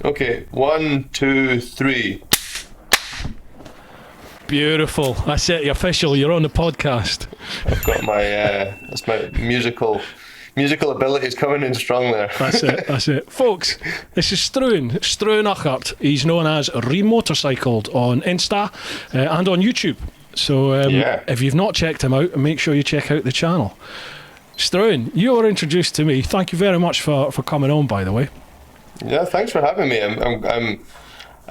Okay, 1, 2, 3. Beautiful. That's it. You're official. You're on the podcast. I've got my that's my musical abilities coming in strong there. That's it. That's it, folks. This is Struan Urquhart. He's known as Remotorcycled on Insta and on YouTube. So if you've not checked him out, make sure you check out the channel. Struan, you were introduced to me. Thank you very much for coming on, by the way. Yeah, thanks for having me.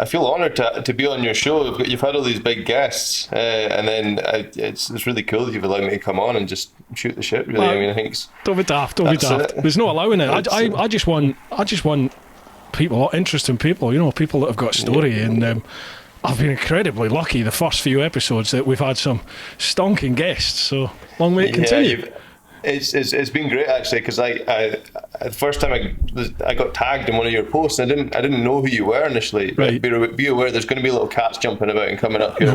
I feel honoured to be on your show. You've had all these big guests, and then it's really cool that you've allowed me to come on and just shoot the shit. Really, I think it's, don't be daft. There's no allowing it. I just want people, interesting people. You know, people that have got story, and I've been incredibly lucky the first few episodes that we've had some stonking guests. So long may it continue. It's been great actually, because the first time I got tagged in one of your posts, and I didn't know who you were initially. Right. Be aware there's going to be little cats jumping about and coming up here.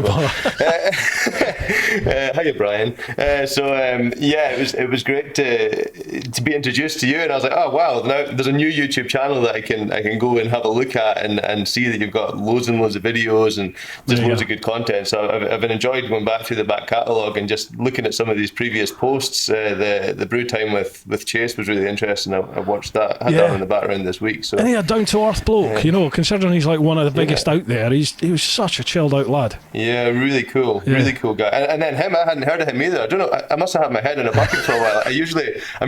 Hiya, Brian. It was great to be introduced to you, and I was like, oh wow, now there's a new YouTube channel that I can go and have a look at and see that you've got loads and loads of videos and just loads of good content. So I've been enjoyed going back through the back catalogue and just looking at some of these previous posts. The brew time with Chase was really interesting. I watched that. I had that on in the background this week. So, and he's a down to earth bloke, you know, considering he's like one of the biggest out there. He was such a chilled out lad. Yeah, really cool guy. And then him, I hadn't heard of him either. I don't know. I must have had my head in a bucket for a while. I'm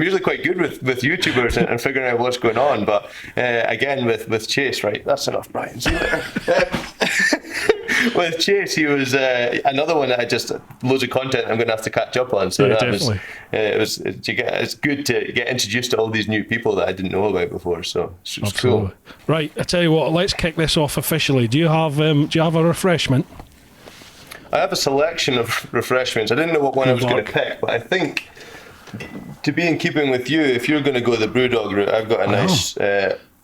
usually quite good with YouTubers and figuring out what's going on. But again, with Chase, right? That's enough, Brian. See you later. With Chase, he was another one that I just loads of content I'm going to have to catch up on. So definitely. It's good to get introduced to all these new people that I didn't know about before. So it's cool. Right, I tell you what, let's kick this off officially. Do you have a refreshment? I have a selection of refreshments. I didn't know what one I was going to pick, but I think to be in keeping with you, if you're going to go the Brewdog route, I've got a nice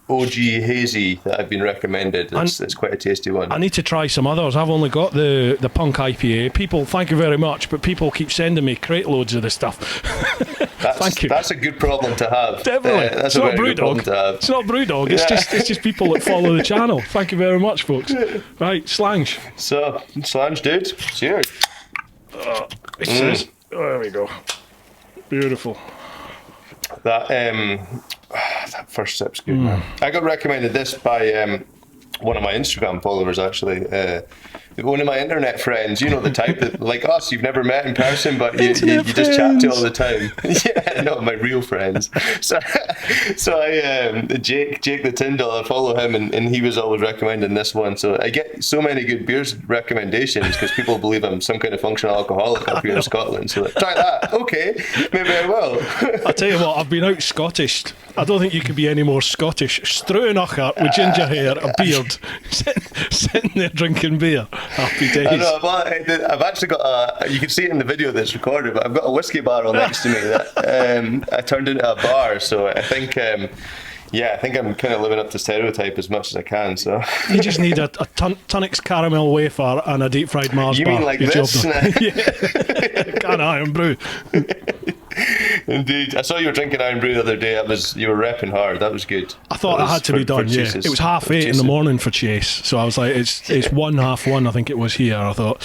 OG Hazy that I've been recommended. It's quite a tasty one. I need to try some others. I've only got the Punk IPA. People, thank you very much, but people keep sending me crate loads of the stuff. Thank you. That's a good problem to have. Definitely. That's it's not Brewdog. It's not Brewdog. It's just people that follow the channel. Thank you very much, folks. Right, Slange. So, Slange, dude. Cheers. There we go. Beautiful. That first sip's good, man. I got recommended this by one of my Instagram followers, actually. One of my internet friends, you know, the type that, like us, you've never met in person, but you just chat to all the time. Yeah, no, my real friends. So I, Jake the Tyndall, I follow him, and he was always recommending this one. So I get so many good beers recommendations because people believe I'm some kind of functional alcoholic up here in Scotland. So like, try that. Okay, maybe I will. I tell you what, I've been out Scottish. I don't think you could be any more Scottish. Struan Urquhart with ginger hair, a beard, sitting there drinking beer. Happy days. I know, I've actually got you can see it in the video that's recorded, but I've got a whiskey barrel next to me that I turned into a bar. So I think I'm kind of living up to stereotype as much as I can. So you just need a Tunnix caramel wafer and a deep fried Mars bar. You mean like this? Yeah. Can Iron Brew. Indeed. I saw you were drinking Iron Brew the other day. You were repping hard. That was good. I thought it had to be done, yeah. It was 8:30 in the morning for Chase. So I was like, it's 1:30, I think it was here. I thought,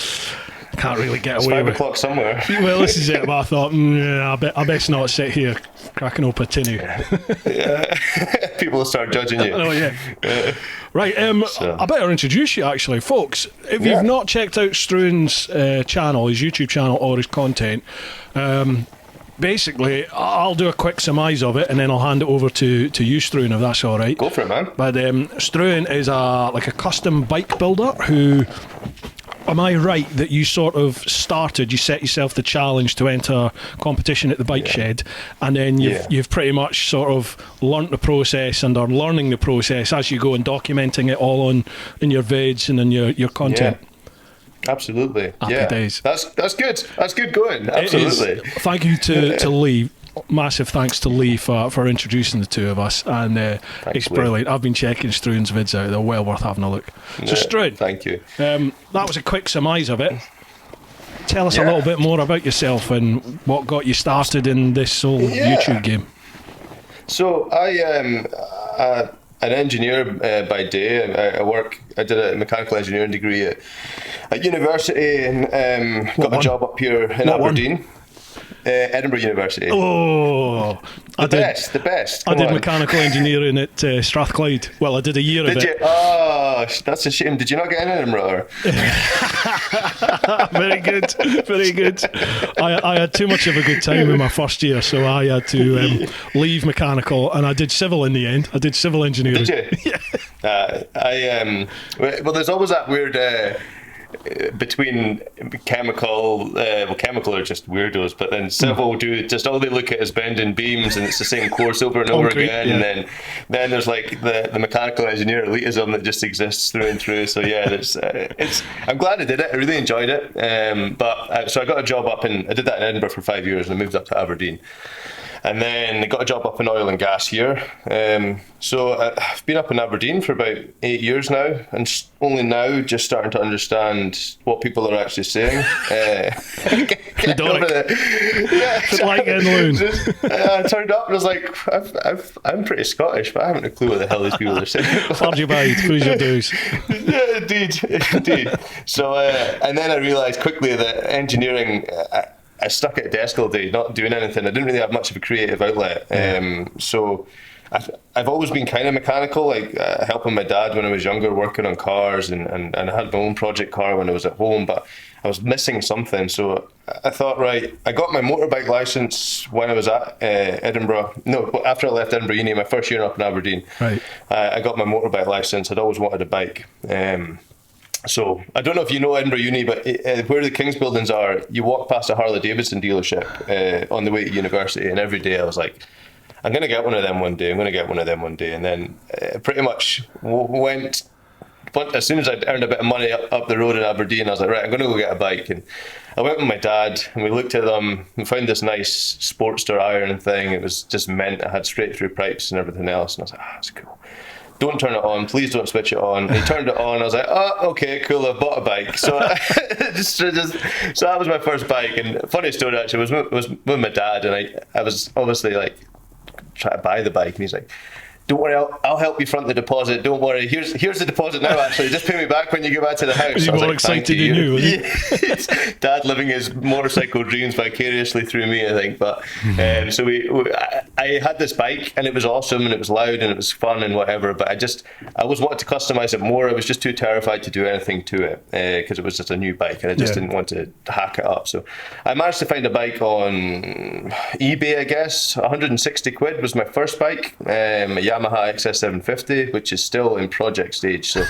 I can't really get away with it. 5 o'clock somewhere. Well, this is it. But I thought, I best not sit here cracking open a tinny. Yeah. People will start judging you. Oh, yeah. Right, I better introduce you, actually. Folks, if you've not checked out Struan's channel, his YouTube channel, or his content, basically, I'll do a quick surmise of it, and then I'll hand it over to you, Struan, if that's all right. Go for it, man. But Struan is a custom bike builder who... Am I right that you sort of you set yourself the challenge to enter competition at the bike shed, and then you've pretty much sort of learnt the process and are learning the process as you go and documenting it all in your vids and in your content? Yeah. Absolutely. Happy days. That's good. That's good going. Absolutely. Thank you to Lee. Massive thanks to Lee for introducing the two of us, and it's brilliant. I've been checking Struan's vids out; they're well worth having a look. So Struan, thank you. That was a quick surmise of it. Tell us a little bit more about yourself and what got you started in this whole YouTube game. So I an engineer by day. I did a mechanical engineering degree at university, and got a job up here in Aberdeen. Edinburgh University. Oh, the best. I did mechanical engineering at Strathclyde. Well, I did a year of it. Did you? Oh, that's a shame. Did you not get in Edinburgh? Very good, very good. I had too much of a good time in my first year, so I had to leave mechanical, and I did civil in the end. I did civil engineering. Did you? Yeah. Well, there's always that weird. Between chemical are just weirdos, but then civil do just all they look at is bending beams, and it's the same course over and over again. Yeah. And then there's like the mechanical engineer elitism that just exists through and through. So yeah, it's I'm glad I did it. I really enjoyed it. So I got a job I did that in Edinburgh for 5 years, and I moved up to Aberdeen. And then I got a job up in oil and gas here. So I've been up in Aberdeen for about 8 years now, and only now just starting to understand what people are actually saying. Like in loon. I turned up and I was like, I'm pretty Scottish, but I haven't a clue what the hell these people are saying. How'd you bide? Who's your dues? Yeah, indeed. So, and then I realised quickly that engineering... I stuck at a desk all day, not doing anything. I didn't really have much of a creative outlet. So I've always been kind of mechanical, like helping my dad when I was younger, working on cars, and I had my own project car when I was at home, but I was missing something. So I thought, right, I got my motorbike licence when I was at Edinburgh. No, after I left Edinburgh Uni, my first year up in Aberdeen. Right. I got my motorbike licence. I'd always wanted a bike. So I don't know if you know Edinburgh Uni, but where the King's buildings are, you walk past a Harley Davidson dealership on the way to university, and every day I was like, I'm going to get one of them one day. And then pretty much went as soon as I'd earned a bit of money up the road in Aberdeen, I was like, right, I'm going to go get a bike. And I went with my dad, and we looked at them and found this nice Sportster iron thing. It was just meant it had straight through pipes and everything else, and I was like, that's cool. Don't turn it on, please don't switch it on. And he turned it on, I was like, oh, okay, cool, I bought a bike. So so that was my first bike. And funny story actually, was with my dad, and I was obviously like trying to buy the bike, and he's like, don't worry, I'll help you front the deposit. Don't worry. Here's the deposit now. Actually, just pay me back when you get back to the house. Was he more excited than you? Was he? Dad living his motorcycle dreams vicariously through me, I think. But so I had this bike, and it was awesome, and it was loud, and it was fun, and whatever. But I was wanting to customize it more. I was just too terrified to do anything to it because it was just a new bike, and I just didn't want to hack it up. So I managed to find a bike on eBay. I guess 160 quid was my first bike. Yamaha XS750, which is still in project stage. So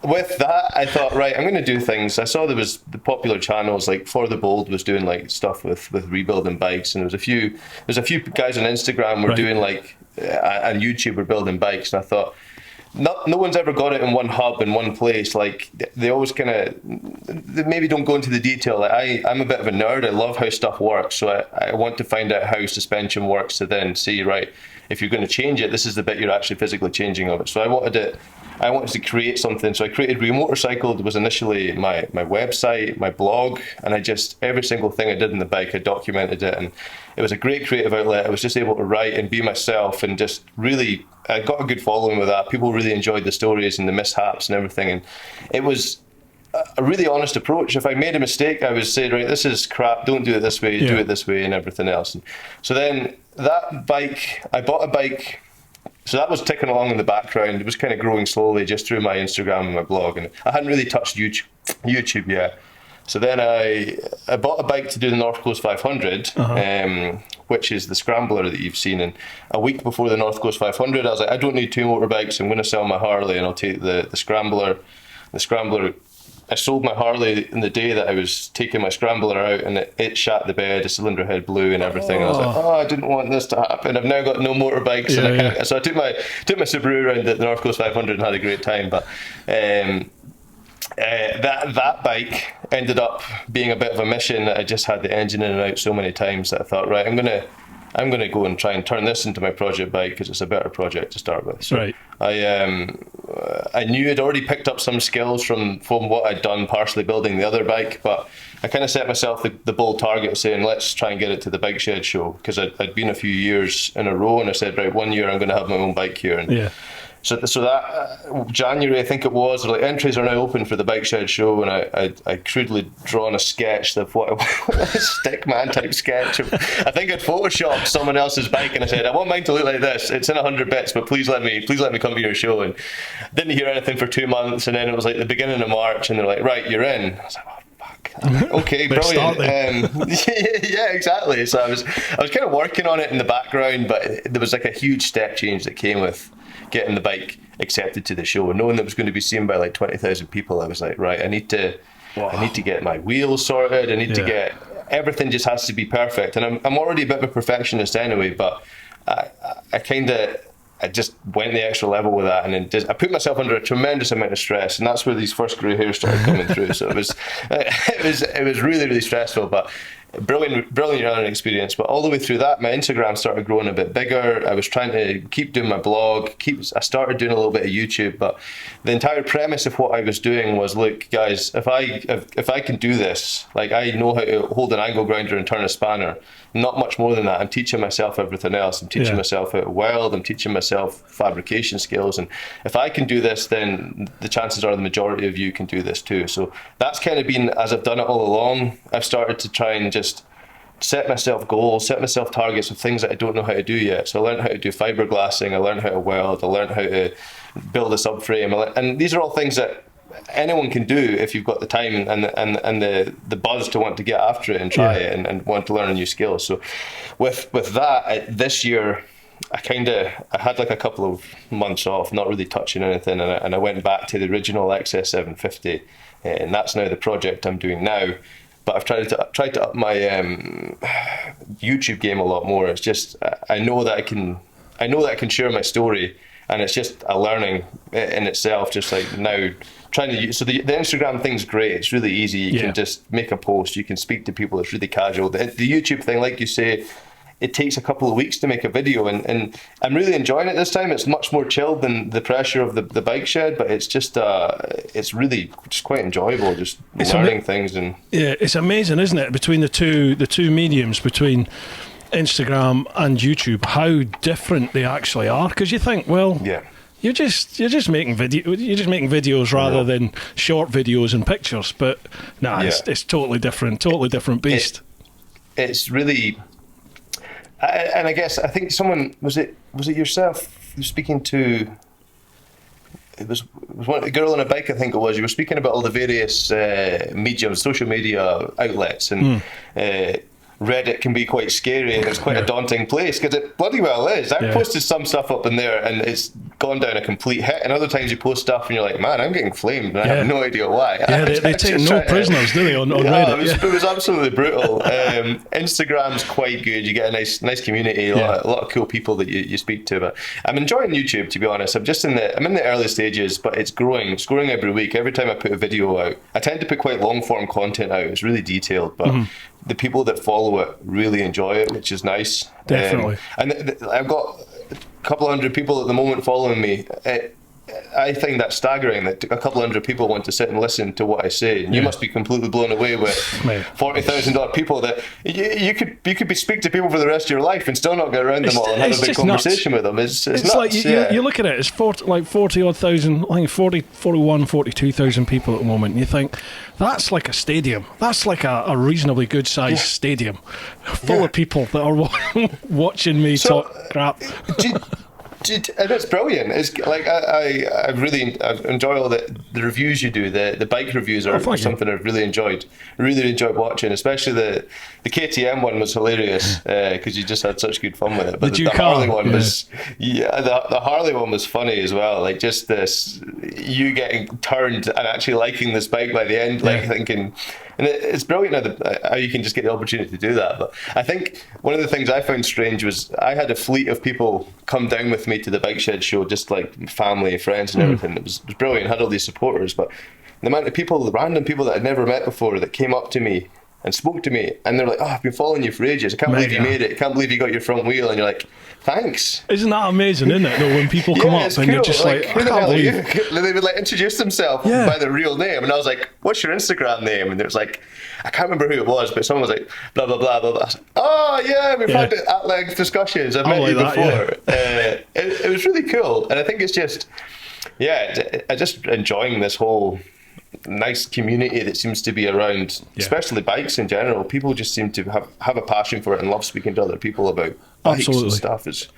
with that, I thought, right, I'm going to do things. I saw there was the popular channels, like For the Bold was doing like stuff with rebuilding bikes, and there's a few guys on Instagram were doing like, and YouTube were building bikes, and I thought, no one's ever got it in one hub in one place. Like they always kind of, they maybe don't go into the detail. Like I'm a bit of a nerd. I love how stuff works, so I want to find out how suspension works to then see, right, if you're going to change it, this is the bit you're actually physically changing of it. So I wanted to create something. So I created Remotorcycled. Was initially my website, my blog, and every single thing I did in the bike, I documented it, and it was a great creative outlet. I was just able to write and be myself, and just really, I got a good following with that. People really enjoyed the stories and the mishaps and everything, and it was a really honest approach. If I made a mistake, I would say, right, this is crap, don't do it this way, do it this way, and everything else. And so then that bike, I bought a bike, so that was ticking along in the background. It was kind of growing slowly just through my Instagram and my blog, and I hadn't really touched YouTube yet. So then I bought a bike to do the North Coast 500, which is the scrambler that you've seen. And a week before the North Coast 500, I was like, I don't need two motorbikes. I'm going to sell my Harley, and I'll take the scrambler. The scrambler, I sold my Harley in the day that I was taking my scrambler out, and it shat the bed, the cylinder head blew and everything. I was like, I didn't want this to happen. I've now got no motorbikes, and I can't. So I took my Subaru around the North Coast 500 and had a great time. But that bike ended up being a bit of a mission. I just had the engine in and out so many times that I thought, right, I'm gonna go and try and turn this into my project bike because it's a better project to start with. So right. I knew I'd already picked up some skills from what I'd done partially building the other bike, but I kind of set myself the bold target of saying, let's try and get it to the Bike Shed show, because I'd been a few years in a row, and I said, right, 1 year I'm going to have my own bike here. And So that January, I think it was, like, entries are now open for the Bike Shed show, and I crudely drawn a sketch of what a stickman type sketch of, I think I'd photoshopped someone else's bike, and I said, I want mine to look like this. It's in 100 bits, but please let me come to your show. And didn't hear anything for 2 months, and then it was like the beginning of March, and they're like, right, you're in. I was like, oh, fuck. Okay, brilliant. Yeah, exactly. So I was kind of working on it in the background, but there was like a huge step change that came with getting the bike accepted to the show, and knowing that it was going to be seen by like 20,000 people. I was like, right, I need to get my wheels sorted. I need to get everything, just has to be perfect. And I'm already a bit of a perfectionist anyway, but I just went the extra level with that, and then I put myself under a tremendous amount of stress, and that's where these first grey hairs started coming through. So it was really, really stressful, but brilliant learning experience. But all the way through that, my Instagram started growing a bit bigger. I was trying to keep doing my blog. I started doing a little bit of YouTube, but the entire premise of what I was doing was, look, guys, if I can do this, like, I know how to hold an angle grinder and turn a spanner. Not much more than that. I'm teaching myself everything else. I'm teaching myself how to weld. I'm teaching myself fabrication skills. And if I can do this, then the chances are the majority of you can do this too. So that's kind of been, as I've done it all along, I've started to try and just set myself goals, set myself targets of things that I don't know how to do yet. So I learned how to do fiberglassing. I learned how to weld. I learned how to build a subframe. And these are all things that anyone can do if you've got the time and the buzz to want to get after it and try it and want to learn a new skill. So with that, this year I had like a couple of months off, not really touching anything, and I went back to the original XS750, and that's now the project I'm doing now. But I've tried to up my YouTube game a lot more. It's just I know that I can share my story, and it's just a learning in itself. Just like now trying to use, so the Instagram thing's great. It's really easy. You can just make a post. You can speak to people. It's really casual. The YouTube thing, like you say, it takes a couple of weeks to make a video, and I'm really enjoying it this time. It's much more chilled than the pressure of the Bike Shed, but it's just it's really just quite enjoyable, just learning things. And it's amazing, isn't it, between the two mediums, between Instagram and YouTube, how different they actually are. Because you think, well, you're just making videos rather than short videos and pictures, but it's totally different beast. It's really. And I guess, I think someone, was it yourself you were speaking to, it was a girl on a bike, I think it was, you were speaking about all the various mediums, social media outlets, and Reddit can be quite scary, and it's quite a daunting place, because it bloody well is. I've posted some stuff up in there and it's gone down a complete hit, and other times you post stuff and you're like, man, I'm getting flamed, and I have no idea why. They take no prisoners, do they, on Reddit? It was absolutely brutal. Instagram's quite good. You get a nice community, a lot of cool people that you speak to. But I'm enjoying YouTube, to be honest. I'm in the early stages, but it's growing. It's growing every week. Every time I put a video out, I tend to put quite long form content out. It's really detailed, but the people that follow it really enjoy it, which is nice. Definitely. And I've got a couple hundred people at the moment following me. I find that staggering that a couple hundred people want to sit and listen to what I say, and you must be completely blown away with 40,000 odd people that you could speak to people for the rest of your life and still not get around them all and have a big conversation with them. It's nuts. Like you look at it, it's 40 odd thousand, I think 41, 42,000 people at the moment, and you think that's like a stadium. That's like a reasonably good sized stadium full of people that are watching me talk crap. And it's brilliant. It's like I really enjoy all the reviews you do. The bike reviews are something I've really enjoyed watching. Especially the KTM one was hilarious because you just had such good fun with it. But the Harley one was the Harley one was funny as well. Like just this, you getting turned and actually liking this bike by the end, like thinking. And it's brilliant how you can just get the opportunity to do that. But I think one of the things I found strange was I had a fleet of people come down with me to the Bike Shed show, just like family, friends and everything. It was brilliant. I had all these supporters, but the amount of people, the random people that I'd never met before that came up to me and spoke to me, and they're like, "Oh, I've been following you for ages. I can't believe you made it. I can't believe you got your front wheel." And you're like, "Thanks." Isn't that amazing, isn't it? Though, when people come up and cool. you're just like, who I the can't hell are believe. you? They would like introduce themselves by their real name, and I was like, "What's your Instagram name?" And it was like, I can't remember who it was, but someone was like, blah blah blah blah blah. I was like, "Oh yeah, we've had at-length discussions. I've met you before." It was really cool, and I think it's just, I just enjoying this whole nice community that seems to be around, especially bikes in general. People just seem to have a passion for it and love speaking to other people about bikes and stuff. It's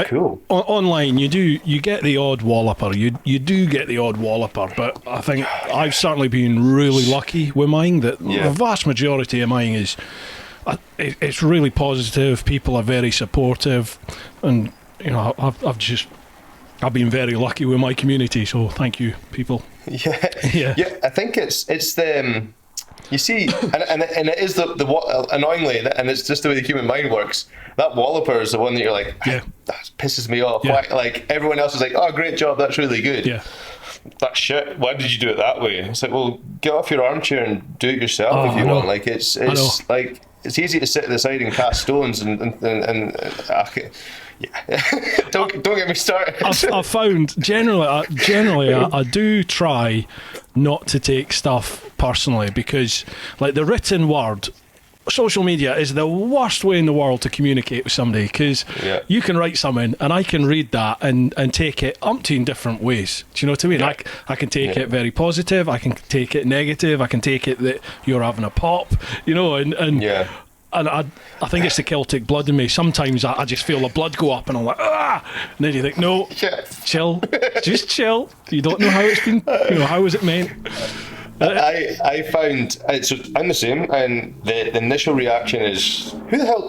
cool. Online, you get the odd walloper. You do get the odd walloper, but I think I've certainly been really lucky with mine. That the vast majority of mine is it's really positive. People are very supportive, and I've been very lucky with my community. So thank you, people. Yeah. I think it's the you see, and it is the annoyingly, and it's just the way the human mind works. That walloper is the one that you're like, that pisses me off. Why, like everyone else is like, "Oh, great job, that's really good." That shit. Why did you do it that way? It's like, well, get off your armchair and do it yourself if you want. Like it's like it's easy to sit at the side and cast stones and don't get me started. I've found generally I do try not to take stuff personally, because like the written word, social media is the worst way in the world to communicate with somebody, because you can write something and I can read that and take it umpteen different ways. Do you know what I mean? I can take it very positive, I can take it negative, I can take it that you're having a pop, and I think it's the Celtic blood in me. Sometimes I just feel the blood go up and I'm like, ah! And then you think, no, chill, just chill. You don't know how it's been, how was it meant? I found I'm the same, and the initial reaction is, who the hell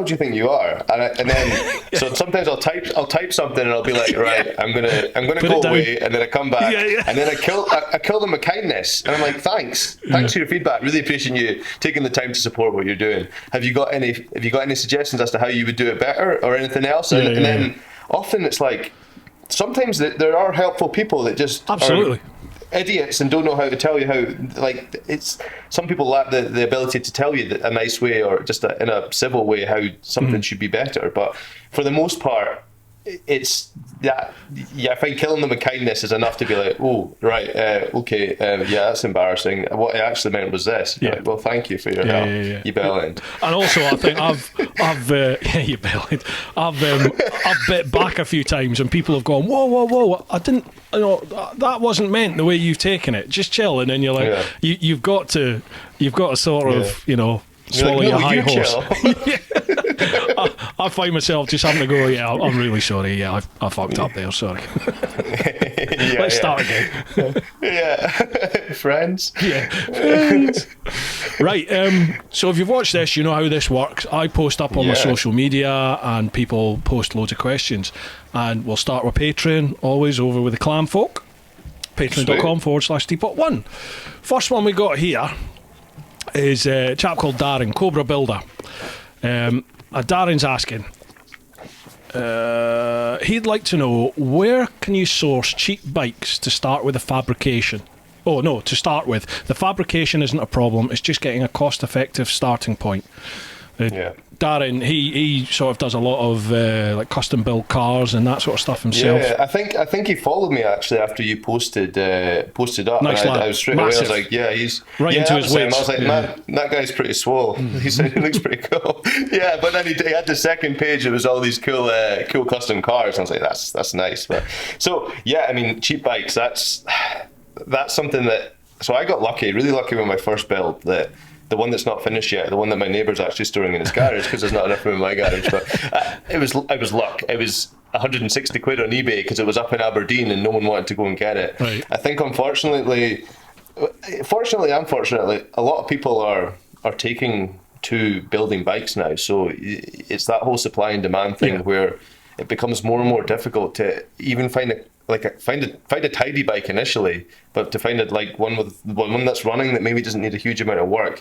do you think you are? And then so sometimes I'll type something and I'll be like, right, I'm gonna go away, and then I come back, and then I kill them with kindness, and I'm like, thanks for your feedback, really appreciate you taking the time to support what you're doing. Have you got any suggestions as to how you would do it better or anything else? And then often it's like, sometimes there are helpful people that just absolutely idiots and don't know how to tell you how, like, it's some people lack the ability to tell you a nice way or just in a civil way how something should be better. But for the most part, it's that I find killing them with kindness is enough to be like, oh right, okay, that's embarrassing. What I actually meant was this. Like, well, thank you for your help, you bellend. And also, I think I've you bellend. I've bit back a few times and people have gone, whoa, I didn't, that wasn't meant the way you've taken it. Just chill, and then you're like, you've got to sort of swallow your high horse. I find myself just having to go, I'm really sorry, I fucked up there, sorry. Let's start again. Friends. Friends. Right, so if you've watched this, you know how this works. I post up on my social media and people post loads of questions, and we'll start with Patreon, always over with the clan folk. Patreon.com/TeapotOne. First one we got here is a chap called Darren, Cobra Builder. Darren's asking, he'd like to know, where can you source cheap bikes to start with the fabrication? Oh no, to start with, the fabrication isn't a problem, it's just getting a cost-effective starting point. Darren, he sort of does a lot of like custom built cars and that sort of stuff himself. I think he followed me actually after you posted up. Nice lad. I was straight away. I was like, he's right into his weights. I was like, man, that guy's pretty swole. He said he looks pretty cool. But then he had the second page. It was all these cool custom cars. I was like, that's nice. But so I mean, cheap bikes. That's something that. So I got really lucky with my first build. The one that's not finished yet, the one that my neighbour's actually storing in his garage because there's not enough room in my garage. But it was luck. It was 160 quid on eBay because it was up in Aberdeen and no one wanted to go and get it. Right. I think fortunately, a lot of people are taking to building bikes now. So it's that whole supply and demand thing where it becomes more and more difficult to even find a tidy bike initially, but to find one that's running that maybe doesn't need a huge amount of work.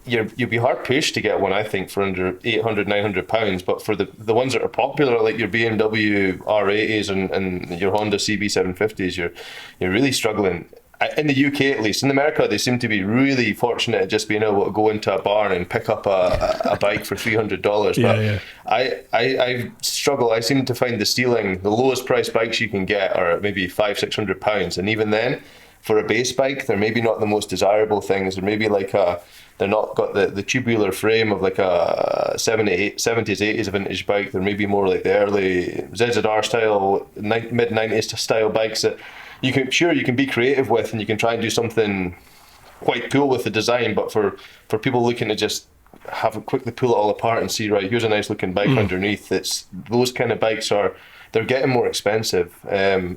You'll be hard pushed to get one, I think, for under 800, 900 pounds. But for the ones that are popular, like your BMW R80s and your Honda CB750s, you're really struggling. in the UK at least, in America, they seem to be really fortunate at just being able to go into a barn and pick up a bike for $300. But I struggle. I seem to find the lowest price bikes you can get are maybe £500-600, and even then, for a base bike, they're maybe not the most desirable things. They're maybe like they're not got the tubular frame of like a 70s, 80s vintage bike. They're maybe more like the early ZZR style, mid-90s style bikes that you can be creative with, and you can try and do something quite cool with the design. But for people looking to just quickly pull it all apart and see, right, here's a nice looking bike underneath, those kind of bikes they're getting more expensive.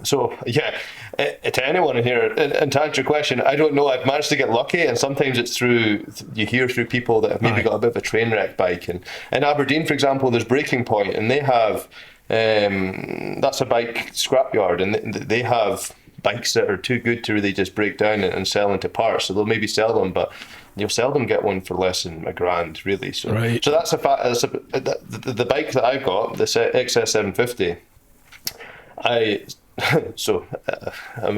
So yeah, to anyone in here, and to answer your question, I don't know. I've managed to get lucky, and sometimes it's you hear through people that have maybe got a bit of a train wreck bike. And in Aberdeen, for example, there's Breaking Point, and they have that's a bike scrapyard, and they have bikes that are too good to really just break down and sell into parts. So they'll maybe sell them, but you'll seldom get one for less than $1,000, really. So that's a fact. The bike that I've got, the XS750. I'm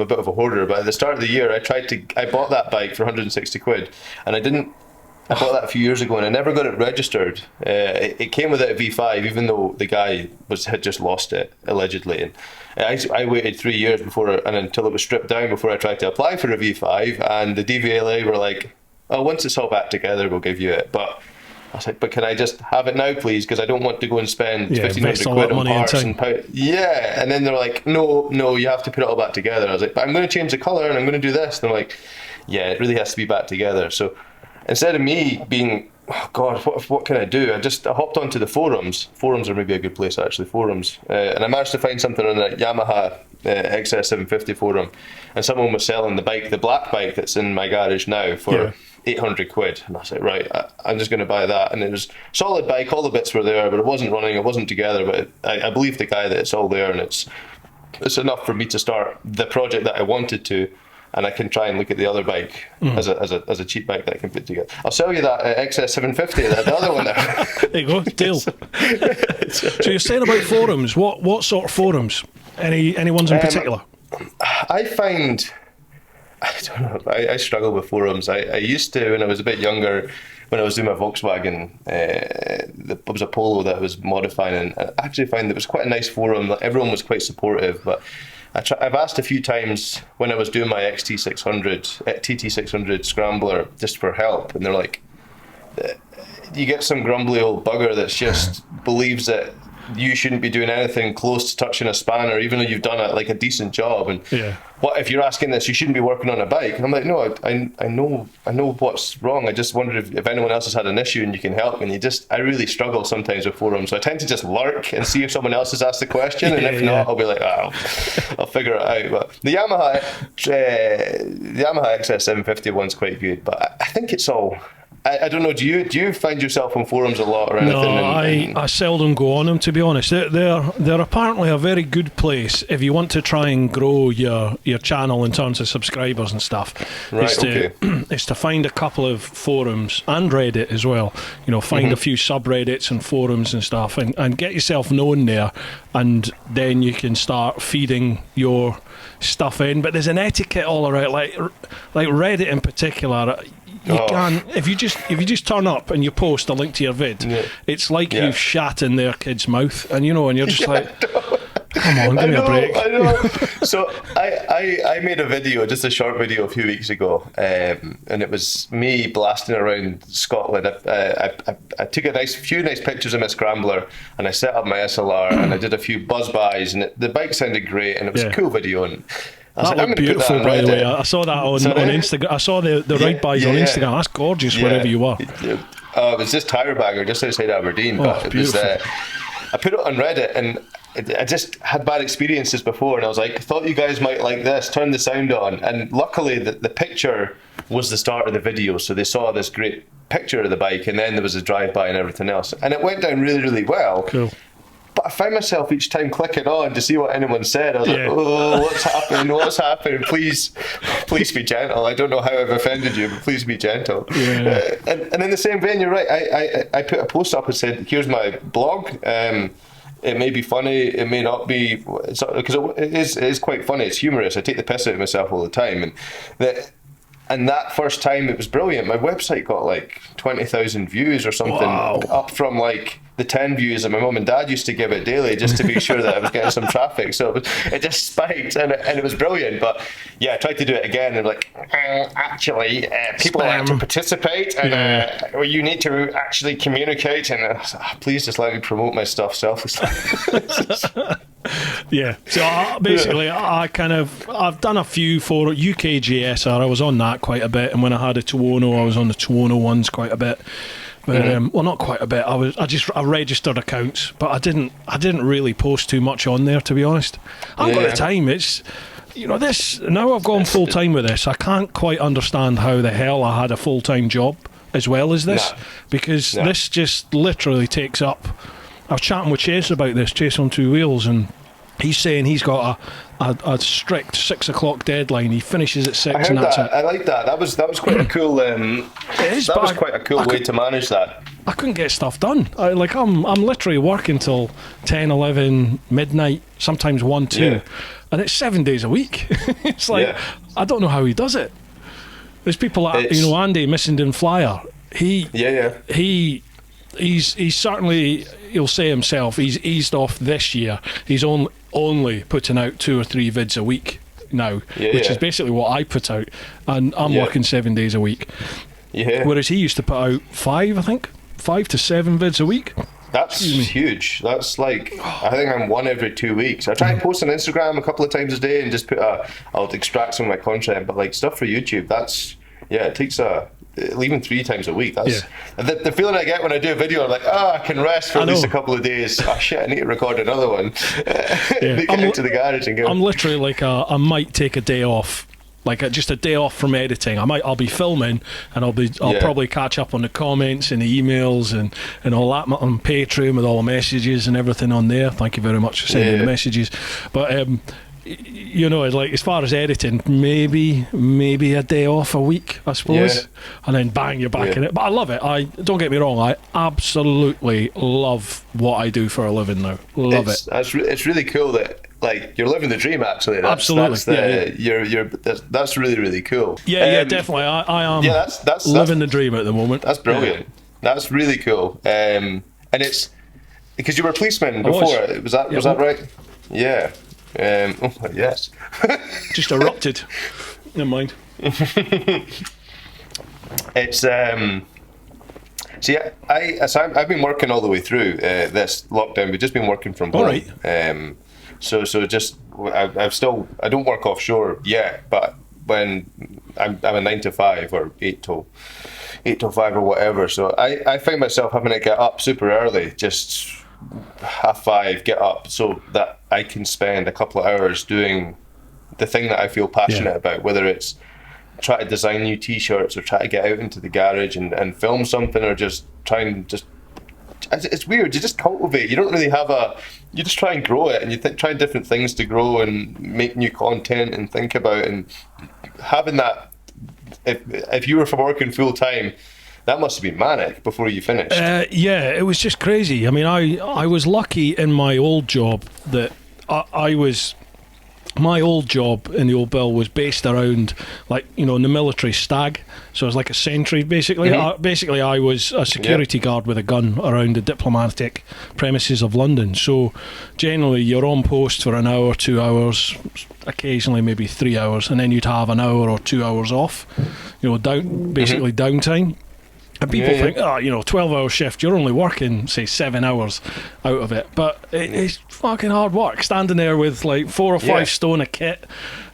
a bit of a hoarder, but at the start of the year, I bought that bike for £160, and I bought that a few years ago, and I never got it registered. It came with a V5, even though the guy had just lost it, allegedly. And I waited 3 years until it was stripped down before I tried to apply for a V5, and the DVLA were like, oh, once it's all back together, we'll give you it. But I was like, but can I just have it now, please? Because I don't want to go and spend £1,500 on parts and yeah. And then they're like, no, you have to put it all back together. I was like, but I'm going to change the colour and I'm going to do this. And they're like, yeah, it really has to be back together. So instead of me being, oh God, what can I do? I hopped onto the forums. Forums are maybe a good place, actually, forums. And I managed to find something on a Yamaha XS750 forum. And someone was selling the black bike that's in my garage now for £800. And I was like, right, I'm just going to buy that. And it was a solid bike, all the bits were there, but it wasn't running, it wasn't together. But I believe the guy that it's all there, and it's enough for me to start the project that I wanted to. And I can try and look at the other bike as a cheap bike that I can put together. I'll sell you that XS750, the other one there. There you go, deal. So you're saying about forums. What sort of forums? Any ones in particular? I don't know. I struggle with forums. I used to, when I was a bit younger, when I was doing my Volkswagen, there was a Polo that I was modifying, and I actually found there was quite a nice forum. Everyone was quite supportive, but I've asked a few times when I was doing my TT600 Scrambler just for help, and they're like, you get some grumbly old bugger that just believes that you shouldn't be doing anything close to touching a spanner, even though you've done a decent job. And what if you're asking this? You shouldn't be working on a bike. And I'm like, no, I know what's wrong. I just wondered if anyone else has had an issue and you can help. And I really struggle sometimes with forums. So I tend to just lurk and see if someone else has asked the question, and if not, I'll be like, I'll figure it out. But the Yamaha XS750 one's quite good, but I think it's all. I don't know. Do you find yourself on forums a lot or anything? No, I seldom go on them, to be honest. They're apparently a very good place if you want to try and grow your channel in terms of subscribers and stuff. Right. Is to find a couple of forums and Reddit as well. Find a few subreddits and forums and stuff, and get yourself known there, and then you can start feeding your stuff in. But there's an etiquette all around, like Reddit in particular. You can, if you just turn up and you post a link to your vid, it's like you've shat in their kid's mouth, and you're just like, come on, give me a break. I know. So I made a video, just a short video a few weeks ago, and it was me blasting around Scotland. I took a few nice pictures of my Scrambler, and I set up my SLR, and I did a few buzz-bys, and the bike sounded great, and it was a cool video. And that looked beautiful, by the way. I saw that on Instagram. I saw the ride-bys on Instagram. That's gorgeous, wherever you are. It was just Tire Bagger, just outside Aberdeen. But it was, I put it on Reddit, and I just had bad experiences before, and I was like, I thought you guys might like this, turn the sound on. And luckily, the picture was the start of the video, so they saw this great picture of the bike, and then there was a drive-by and everything else. And it went down really, really well. Cool. But I found myself each time clicking on to see what anyone said. I was like, oh, what's happening? Please be gentle. I don't know how I've offended you, but please be gentle. And in the same vein, you're right. I put a post up and said, here's my blog. It may be funny, it may not be, because it is quite funny. It's humorous. I take the piss out of myself all the time, and that first time it was brilliant. My website got like 20,000 views or something, up from like the 10 views that my mum and dad used to give it daily, just to be sure that I was getting some traffic. So it just spiked, and it was brilliant. But yeah, I tried to do it again, and like, actually, people have to participate, and you need to actually communicate, and please just let me promote my stuff selflessly. Yeah. So basically, I've done a few for UKJSR. I was on that quite a bit, and when I had a Tuono, I was on the Tuono ones quite a bit. But well, not quite a bit. I registered accounts, but I didn't really post too much on there, to be honest. I haven't got the time. It's this now. I've gone full time with this. I can't quite understand how the hell I had a full time job as well as this, because this just literally takes up. I was chatting with Chase about this, Chase on Two Wheels, and he's saying he's got a strict 6 o'clock deadline. He finishes at 6, and that's it. I like that. That was quite a cool. It is. That was quite a cool way to manage that. I couldn't get stuff done. I'm literally working till 10, 11, midnight, sometimes 1, 2, and it's 7 days a week. It's like I don't know how he does it. There's people like Andy Missenden Flyer. He's certainly, he'll say himself, he's eased off this year. He's only putting out 2 or 3 vids a week now, which is basically what I put out, and I'm working 7 days a week. Whereas he used to put out 5, I think, 5 to 7 vids a week. That's huge. That's like, I think I'm 1 every 2 weeks. I try and post on Instagram a couple of times a day and just I'll extract some of my content, but like stuff for YouTube, it takes even 3 times a week. That's the feeling I get when I do a video. I'm like, I can rest for at least a couple of days. Oh shit, I need to record another one. Get out to the garage and go. I'm literally like I might take a day off, like just a day off from editing. I'll be filming, and I'll probably catch up on the comments and the emails and all that on Patreon with all the messages and everything on there. Thank you very much for sending the messages. But like as far as editing, maybe a day off a week, I suppose, and then bang, you're back in it. But I love it. Don't get me wrong, I absolutely love what I do for a living now. Love it. It's really cool that like you're living the dream. Actually, absolutely. That's really, really cool. Definitely. I am. That's living the dream at the moment. That's brilliant. That's really cool. And it's because you were a policeman before. Was that right? Yeah. Yes. Just erupted. Never mind. It's see, I've been working all the way through this lockdown. We've just been working from home. All right. So just I don't work offshore yet, but when I'm a 9 to 5 or 8 till 5 or whatever. So I find myself having to get up super early, just 5:30, get up, so that I can spend a couple of hours doing the thing that I feel passionate about, whether it's try to design new t-shirts or try to get out into the garage and film something, or just try and it's weird, you just cultivate. You don't really have you just try and grow it, and you try different things to grow and make new content and think about, and having that, if you were working full time, that must have been manic before you finished. It was just crazy. I mean, I was lucky in my old job that my old job in the old Bill was based around, like, in the military stag. So it was like a sentry, basically. Basically, I was a security guard with a gun around the diplomatic premises of London. So generally, you're on post for an hour, 2 hours, occasionally maybe 3 hours, and then you'd have an hour or 2 hours off, downtime. And people think, 12-hour shift, you're only working, say, 7 hours out of it. But it's fucking hard work, standing there with like 4 or 5 stone of kit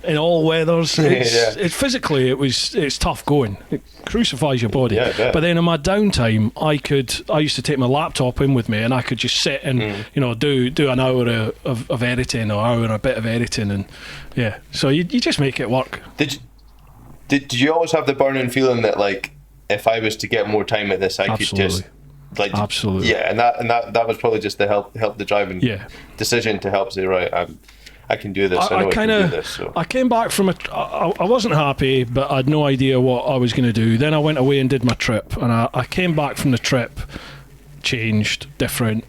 in all weathers. It's physically, it's tough going. It crucifies your body. But then in my downtime, I used to take my laptop in with me, and I could just sit and do an hour of editing, or hour and a bit of editing, and so you just make it work. Did you always have the burning feeling that, like, if I was to get more time at this, I could just, like, absolutely, and that was probably just the help the driving decision to help say, right, I can do this. I can do this. So I came back from I wasn't happy, but I had no idea what I was going to do. Then I went away and did my trip, and I came back from the trip changed, different.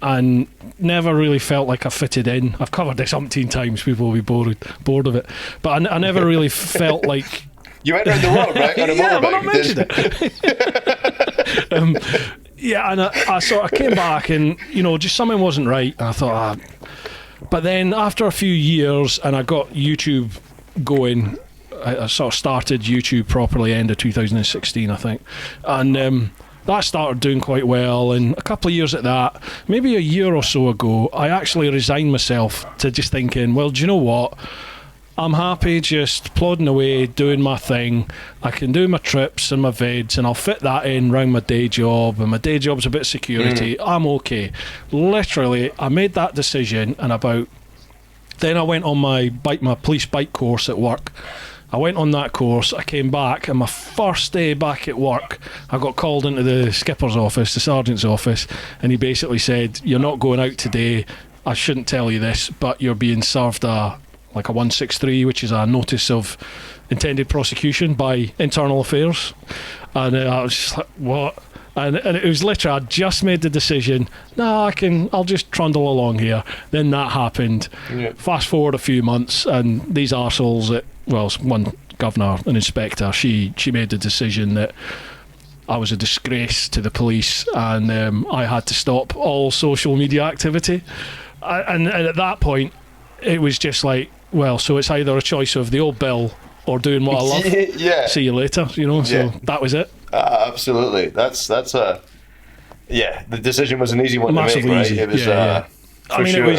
and never really felt like I fitted in. I've covered this umpteen times. People will be bored of it, but I never really felt like. You went around the world, right? On a Yeah, motorbike. well, I mentioned it. Yeah, and I sort of came back, and just something wasn't right. And I thought, but then after a few years, and I got YouTube going. I sort of started YouTube properly end of 2016, I think, and that started doing quite well. And a couple of years at that, maybe a year or so ago, I actually resigned myself to just thinking, well, do you know what? I'm happy just plodding away, doing my thing. I can do my trips and my vids, and I'll fit that in around my day job, and my day job's a bit of security. I'm okay. Literally, I made that decision, and then I went on my police bike course at work. I went on that course, I came back, and my first day back at work, I got called into the skipper's office, the sergeant's office, and he basically said, you're not going out today. I shouldn't tell you this, but you're being served a 163, which is a notice of intended prosecution by Internal Affairs. And I was just like, what? And it was literally, I just made the decision, I'll just trundle along here. Then that happened. Yeah. Fast forward a few months, and these arseholes one governor, an inspector, she made the decision that I was a disgrace to the police, and I had to stop all social media activity. And at that point, it was just like, well, so it's either a choice of the old bill or doing what I love. Yeah. See you later, so that was it. Absolutely. That's the decision was an easy one Massively to make, right? easy. It was, I mean, sure.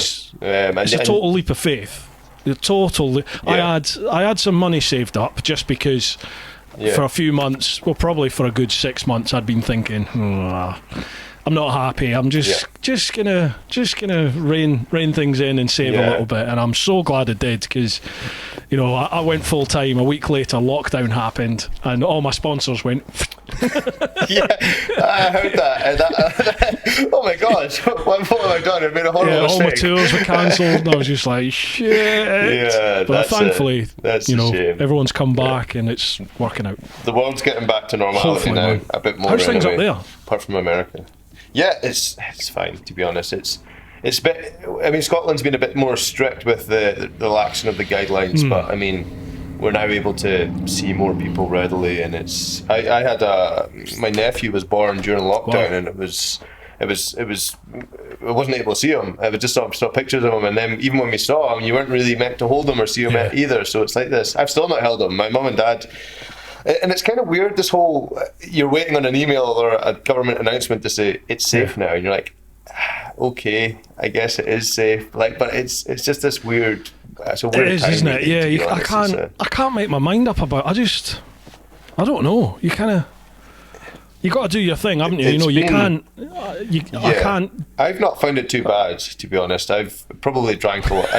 It's a total leap of faith. I had some money saved up just because for a few months, well, probably for a good 6 months, I'd been thinking, I'm not happy. I'm just gonna rein things in and save a little bit, and I'm so glad I did, because I went full time. A week later, lockdown happened, and all my sponsors went. Yeah, I heard that. Oh my gosh, what have I done? I've made a horrible mistake. All my tours were cancelled, and I was just like, shit. Yeah, but thankfully, that's a shame. Everyone's come back and it's working out. The world's getting back to normality. Hopefully, now, a bit more. How's things up there? Apart from America. Yeah, it's fine, to be honest. It's a bit. I mean, Scotland's been a bit more strict with the relaxing of the guidelines, but I mean, we're now able to see more people readily, and it's. I had my nephew was born during lockdown, and I wasn't able to see him. I just saw pictures of him, and then even when we saw him, you weren't really meant to hold him or see him either. So it's like this. I've still not held him. My mum and dad. And it's kind of weird, this whole, you're waiting on an email or a government announcement to say it's safe now, and you're like, okay, I guess it is safe. But it's just this weird. It's a weird it is, time, isn't it? Yeah, honest. I can't make my mind up about. I don't know. You got to do your thing, haven't you? I can't. I've not found it too bad, to be honest. I've probably drank a lot.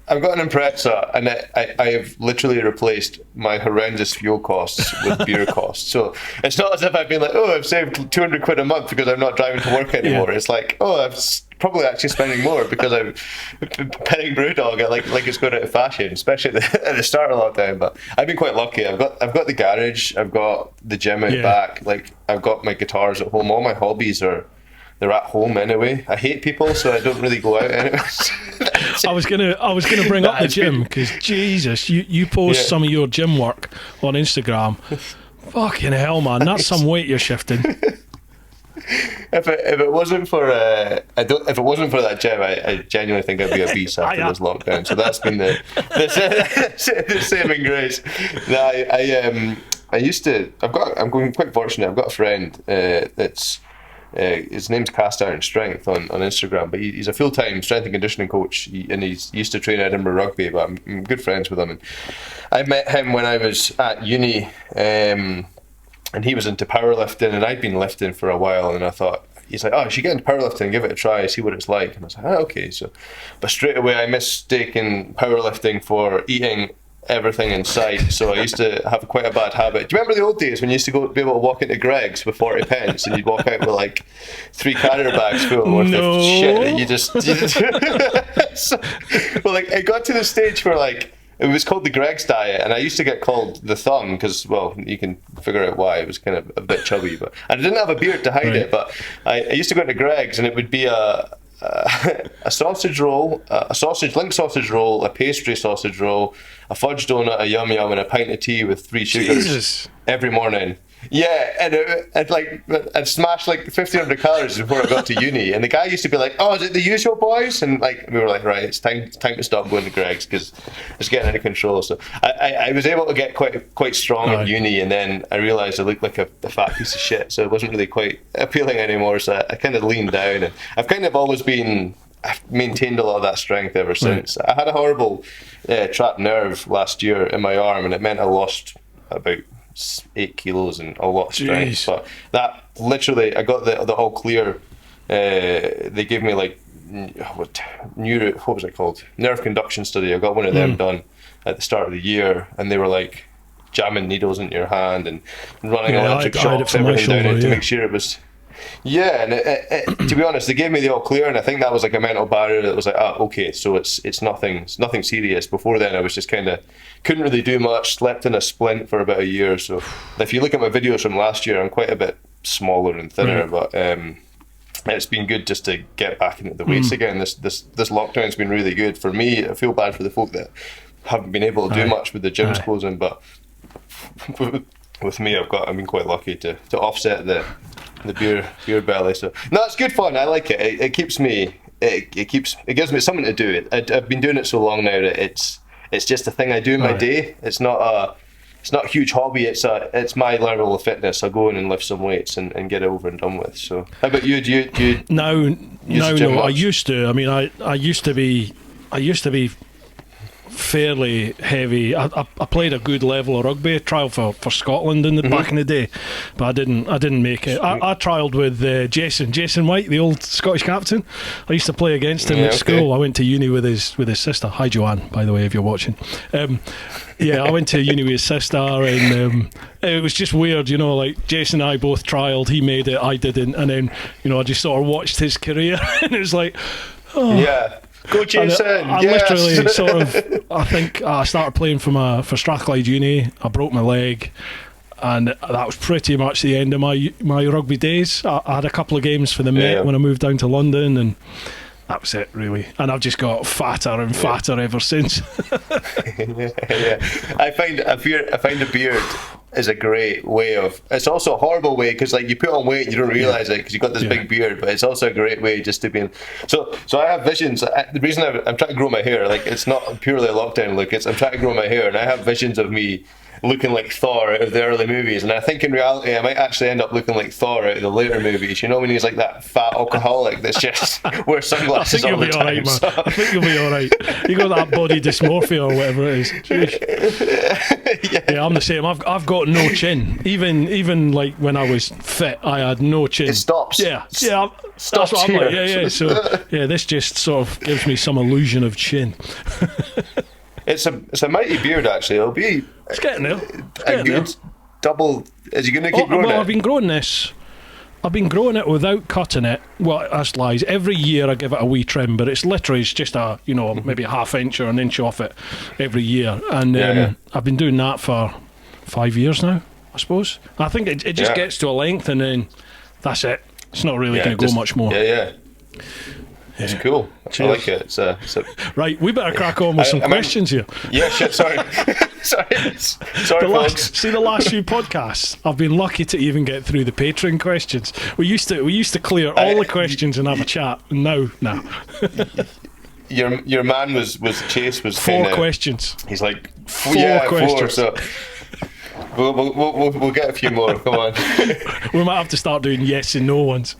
I've got an Impreza, and I have literally replaced my horrendous fuel costs with beer costs. So it's not as if I've been like, I've saved 200 quid a month because I'm not driving to work anymore. Yeah. It's like, I'm probably actually spending more because I'm petting Brewdog like it's going out of fashion, especially at the start of lockdown. But I've been quite lucky. I've got the garage, I've got the gym out back, like I've got my guitars at home. All my hobbies they're at home anyway. I hate people, so I don't really go out anyway. I was gonna bring up the gym, because Jesus, you post some of your gym work on Instagram. Fucking hell, man, that's some weight you're shifting. If it wasn't for that gym, I genuinely think I'd be obese after this lockdown. So that's been the saving grace. No, I'm going quite fortunate. I've got a friend that's. His name's Cast Iron Strength on Instagram, but he's a full-time strength and conditioning coach, and he's used to train Edinburgh Rugby, but I'm good friends with him. And I met him when I was at uni, and he was into powerlifting, and I'd been lifting for a while, and I thought, he's like, you should get into powerlifting and give it a try, see what it's like. And I was like, okay. But straight away I mistaken powerlifting for eating everything in sight, so I used to have quite a bad habit. Do you remember the old days when you used to be able to walk into Greg's with 40 pence and you'd walk out with like 3 carrier bags full worth of shit? You just well, like, it got to the stage where like it was called the Greg's diet, and I used to get called the Thumb because, well, you can figure out why. It was kind of a bit chubby, but and I didn't have a beard to hide it. But I used to go into Greg's, and it would be a sausage roll, link sausage roll, a pastry sausage roll, a fudge donut, a yum yum, and a pint of tea with 3 sugars every morning. Yeah, and I'd smash like 1,500 calories before I got to uni. And the guy used to be like, "Oh, is it the usual, boys?" And like we were like, "Right, it's time to stop going to Greg's because it's getting out of control." So I was able to get quite strong in uni, and then I realised I looked like a fat piece of shit, so it wasn't really quite appealing anymore. So I kind of leaned down, and I've kind of always I've maintained a lot of that strength ever since. I had a horrible trapped nerve last year in my arm, and it meant I lost about 8 kilos and a lot of strength. Jeez. But that literally, I got the all clear. They gave me like what was it called? Nerve conduction study. I got one of them done at the start of the year, and they were like jamming needles into your hand and running electric shocks everything down it to make sure it was. Yeah, and to be honest, they gave me the all clear, and I think that was like a mental barrier that was like, okay, so it's nothing serious. Before then, I was just kind of couldn't really do much, slept in a splint for about a year. So if you look at my videos from last year, I'm quite a bit smaller and thinner, but it's been good just to get back into the weights again. This lockdown's been really good for me. I feel bad for the folk that haven't been able to do much with the gyms closing, but with me, I've been quite lucky to offset the beer belly. So no, it's good fun. I like it. It keeps me. It gives me something to do. I've been doing it so long now that it's just a thing I do in my day. It's not a huge hobby. It's my level of fitness. I go in and lift some weights and get it over and done with. So how about you? Do you? No. I used to. I mean, I used to be fairly heavy. I played a good level of rugby. I trialled for Scotland back in the day, but I didn't make it. I trialled with Jason White, the old Scottish captain. I used to play against him at school. I went to uni with his sister. Hi Joanne, by the way, if you're watching. I went to uni with his sister, and it was just weird, like Jason and I both trialled. He made it, I didn't, and then I just sort of watched his career and it was like, Go Jason! I literally sort of, I think I started playing for Strathclyde Uni. I broke my leg, and that was pretty much the end of my rugby days. I had a couple of games for the Met when I moved down to London, and that was it really. And I've just got fatter and fatter ever since. I find a beard is a great way of. It's also a horrible way because like you put on weight and you don't realise it because you've got this big beard, but it's also a great way just to be. So I have visions. The reason I'm trying to grow my hair, like it's not purely a lockdown look. I'm trying to grow my hair, and I have visions of me looking like Thor out of the early movies, and I think in reality I might actually end up looking like Thor out of the later movies. When he's like that fat alcoholic that's just wears sunglasses all the time. I think you'll be alright. You got that body dysmorphia or whatever it is. Yeah, I'm the same. I've got no chin. Even like when I was fit, I had no chin. It stops. That's what I'm like. Yeah. So this just sort of gives me some illusion of chin. It's a mighty beard actually. It'll be. It's getting there. A good double. Is he going to keep growing it? I've been growing this. I've been growing it without cutting it. Well, that's lies. Every year I give it a wee trim, but it's literally just maybe a half inch or an inch off it every year. And I've been doing that for 5 years now, I suppose. I think it just gets to a length and then that's it. It's not really going to go much more. It's cool. Cheers. I like it. Right, we better crack on with some questions here. Yeah, shit, sorry. sorry, folks. See, the last few podcasts, I've been lucky to even get through the Patreon questions. We used to clear all the questions and have a chat. No. Your man was Chase was 4 questions. He's like four questions. 4, so we'll get a few more. Come on. We might have to start doing yes and no ones.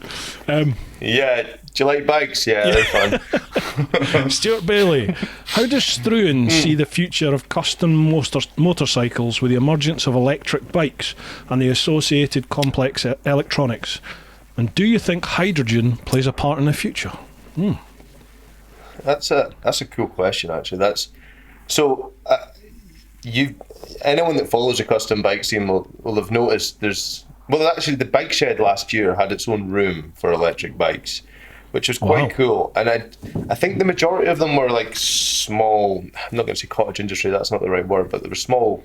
Do you like bikes? Yeah, they're fun. Stuart Bailey, how does Struan see the future of custom motorcycles with the emergence of electric bikes and the associated complex electronics? And do you think hydrogen plays a part in the future? That's a cool question actually. Anyone that follows the custom bike scene will have noticed actually the bike shed last year had its own room for electric bikes. which was quite cool. And I think the majority of them were like small, I'm not going to say cottage industry, that's not the right word, but they were small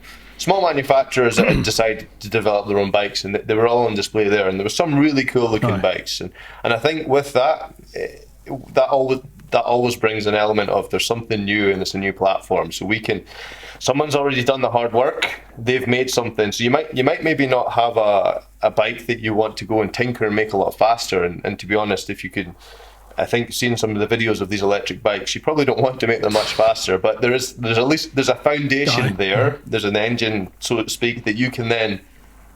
manufacturers that had decided to develop their own bikes, and they were all on display there, and there were some really cool looking bikes. And I think with that, that always brings an element of there's something new and it's a new platform. So someone's already done the hard work, they've made something. So you might maybe not have a bike that you want to go and tinker and make a lot faster. And to be honest, if you could, I think seeing some of the videos of these electric bikes, you probably don't want to make them much faster, but there's a foundation there. There's an engine, so to speak, that you can then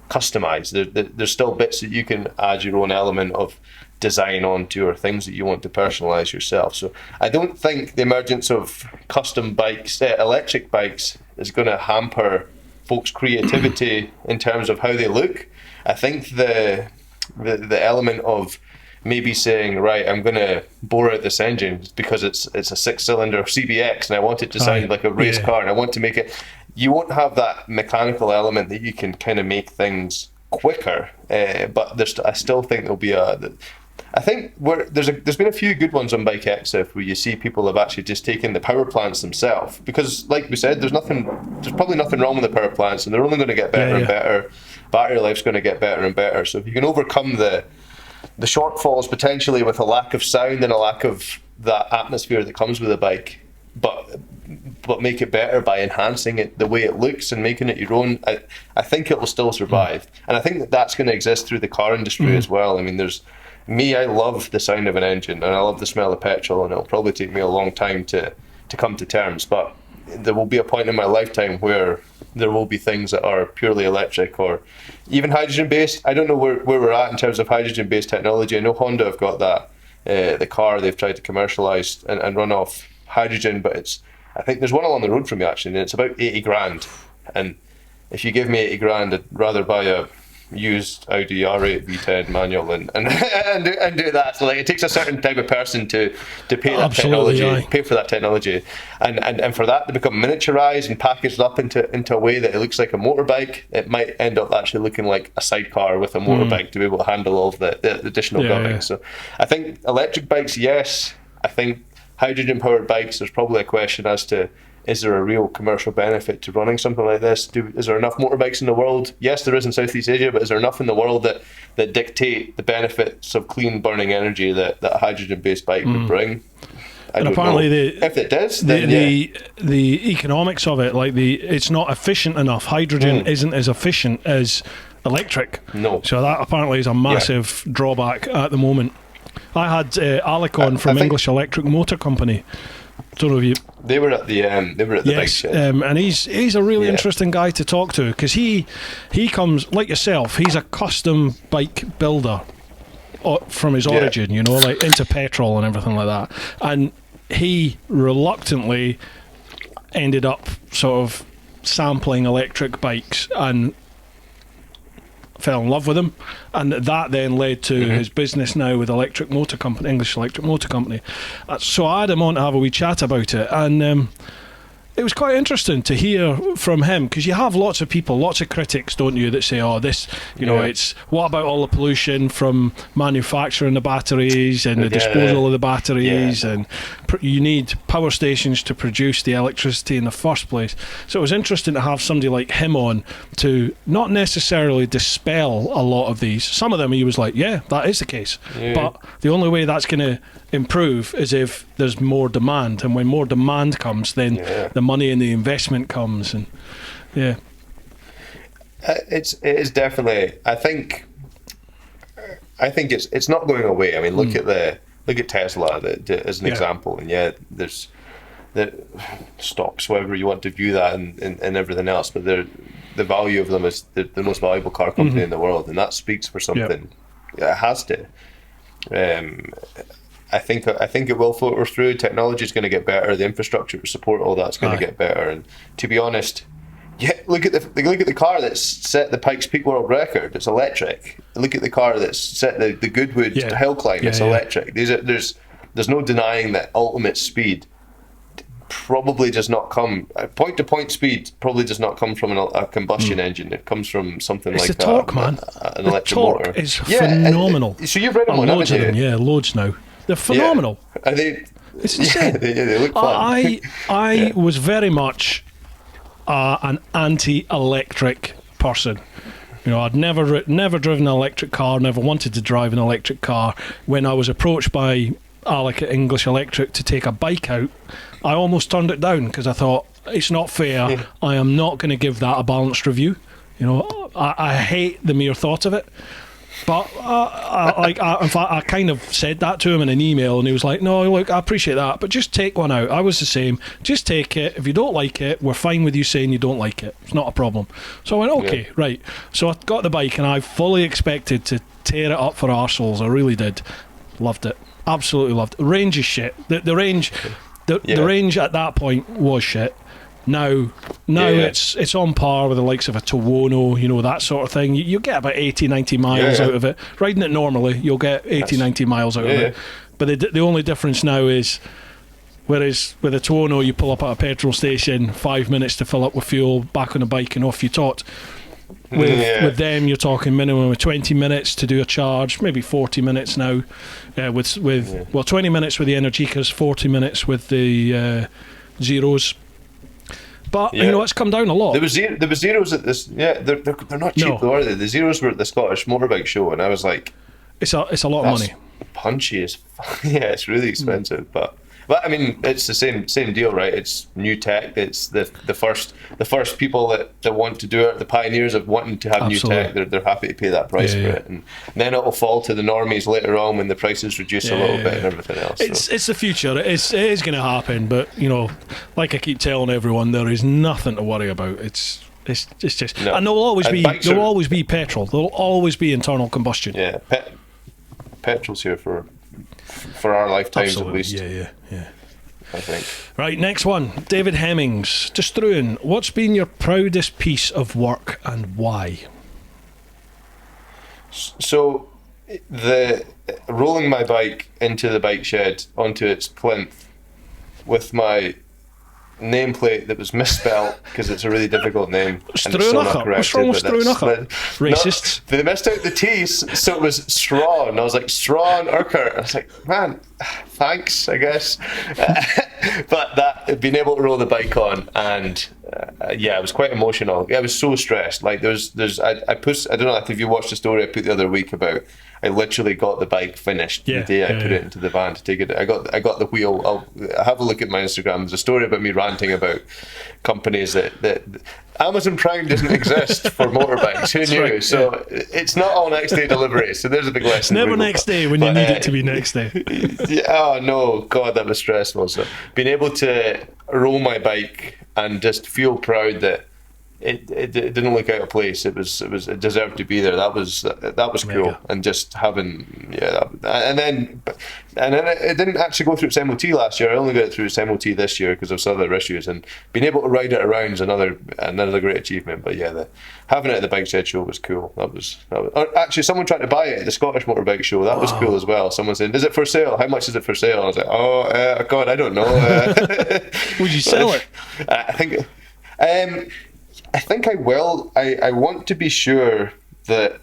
customize. There's still bits that you can add your own element of design onto, or things that you want to personalize yourself. So I don't think the emergence of custom bikes, electric bikes, is going to hamper folks' creativity in terms of how they look. I think the element of maybe saying, right, I'm going to bore out this engine because it's a 6-cylinder CBX and I want it to sound like a race car, and I want to make it. You won't have that mechanical element that you can kind of make things quicker, but I still think there'll be I think there's been a few good ones on Bike XF where you see people have actually just taken the power plants themselves, because like we said, there's probably nothing wrong with the power plants, and they're only going to get better and better. Battery life's going to get better and better. So if you can overcome the shortfalls potentially with a lack of sound and a lack of that atmosphere that comes with a bike, but make it better by enhancing it the way it looks and making it your own, I think it will still survive. And I think that's going to exist through the car industry as well. I mean, I love the sound of an engine, and I love the smell of petrol, and it'll probably take me a long time to come to terms, but there will be a point in my lifetime where there will be things that are purely electric or even hydrogen based. I don't know where we're at in terms of hydrogen based technology. I know Honda have got that, the car they've tried to commercialize and run off hydrogen, but I think there's one along the road from me actually, and it's about 80 grand. And if you give me 80 grand, I'd rather buy a used Audi R8 V10 manual and do that. So like, it takes a certain type of person to pay that technology, pay for that technology, and for that to become miniaturized and packaged up into a way that it looks like a motorbike. It might end up actually looking like a sidecar with a motorbike to be able to handle all of the additional gubbing. So I think electric bikes, yes. I think hydrogen powered bikes, there's probably a question as to, is there a real commercial benefit to running something like this? Is there enough motorbikes in the world? Yes, there is in Southeast Asia, but is there enough in the world that dictate the benefits of clean burning energy that a hydrogen-based bike would bring? And apparently, if it does, then the economics of it, like it's not efficient enough. Hydrogen isn't as efficient as electric. No. So that apparently is a massive drawback at the moment. I had Alec on from English Electric Motor Company. Don't know if you. They were at the bike shed. And he's a really interesting guy to talk to, because he comes like yourself. He's a custom bike builder from his origin, you know, like into petrol and everything like that. And he reluctantly ended up sort of sampling electric bikes and fell in love with them, and that then led to his business now with English Electric Motor Company. So I had him on to have a wee chat about it, and it was quite interesting to hear from him, because you have lots of people, lots of critics, don't you, that say, oh, this, you know, it's, what about all the pollution from manufacturing the batteries and the disposal of the batteries, and you need power stations to produce the electricity in the first place. So it was interesting to have somebody like him on to not necessarily dispel a lot of these. Some of them he was like, yeah, that is the case, but the only way that's going to improve is if there's more demand, and when more demand comes, then the money and the investment comes, and it is definitely. I think it's not going away. I mean, look at Tesla as an example, and there's the stocks, however you want to view that, and everything else, but the value of them is the most valuable car company in the world, and that speaks for something. It has to. I think it will filter through. Technology is going to get better. The infrastructure to support all that's going to get better. And to be honest, look at the car that's set the Pikes Peak world record. It's electric. Look at the car that's set the Goodwood hill climb. It's electric. There's no denying that ultimate speed probably does not come. Point to point speed probably does not come from a combustion engine. It comes from something it's like the torque, man. An electric motor. Is phenomenal. So you've read them on, haven't you? Yeah, loads now. They're phenomenal. Yeah. Are they? It's insane. They look fun. I was very much an anti-electric person. You know, I'd never driven an electric car, never wanted to drive an electric car. When I was approached by Alec at English Electric to take a bike out, I almost turned it down because I thought, it's not fair. I am not going to give that a balanced review. You know, I hate the mere thought of it. But in fact, I kind of said that to him in an email, and he was like, "No, look, I appreciate that, but just take one out." I was the same. Just take it. If you don't like it, we're fine with you saying you don't like it. It's not a problem. So I went, okay, right. So I got the bike, and I fully expected to tear it up for arseholes. I really did. Loved it. Absolutely loved it. Range is shit. The range, the range at that point was shit. Now it's on par with the likes of a TeapotOne, you know, that sort of thing. You get about 80, 90 miles out of it. Riding it normally, you'll get 80, 90 miles out of it. But the only difference now is, whereas with a TeapotOne, you pull up at a petrol station, 5 minutes to fill up with fuel, back on the bike and off you tot. With them, you're talking minimum of 20 minutes to do a charge, maybe 40 minutes now. Well, 20 minutes with the Energicas, 40 minutes with the Zeros. But you know, it's come down a lot. There was Zeros at this. Yeah, they're not cheap though, are they? The Zeros were at the Scottish motorbike show, and I was like, it's a lot of money. Punchy as yeah, it's really expensive, but I mean, it's the same deal, right? It's new tech. It's the first people that want to do it, the pioneers of wanting to have new tech. They're happy to pay that price for it, and then it will fall to the normies later on when the prices reduce a little bit and everything else. It's the future. It is going to happen, but you know, like I keep telling everyone, there is nothing to worry about. It's just, and there'll always be petrol. There'll always be internal combustion. Yeah, petrol's here for our lifetimes. Absolutely. At least. Yeah. I think. Right, next one. David Hemmings. To Struan, what's been your proudest piece of work and why? So, the rolling my bike into the bike shed onto its plinth with my nameplate that was misspelled because it's a really difficult name. Struan Urquhart. What's wrong with Struan Urquhart? Racist. They missed out the T's, so it was Struan. I was like, Struan Urquhart. I was like, man, thanks, I guess. But that, being able to roll the bike on, and it was quite emotional. I was so stressed. Like I don't know if you watched the story I put the other week about. I literally got the bike finished the day I put it into the van to take it. I got the wheel. I'll have a look at my Instagram. There's a story about me ranting about companies that Amazon Prime doesn't exist for motorbikes. Who knew? Right, so it's not all next day delivery. So there's a big lesson. It's never next day when you need it to be next day. Oh no, God, that was stressful. So being able to roll my bike and just feel proud that it didn't look out of place. It deserved to be there. That was cool. And just having and then it didn't actually go through its MOT last year. I only got it through its MOT this year because of some other issues. And being able to ride it around is another great achievement. But having it at the bike shed show was cool. That was actually someone tried to buy it at the Scottish motorbike show. That was cool as well. Someone saying, "Is it for sale? How much is it for sale?" I was like, "Oh God, I don't know." Would you sell it? I think I will. I want to be sure that.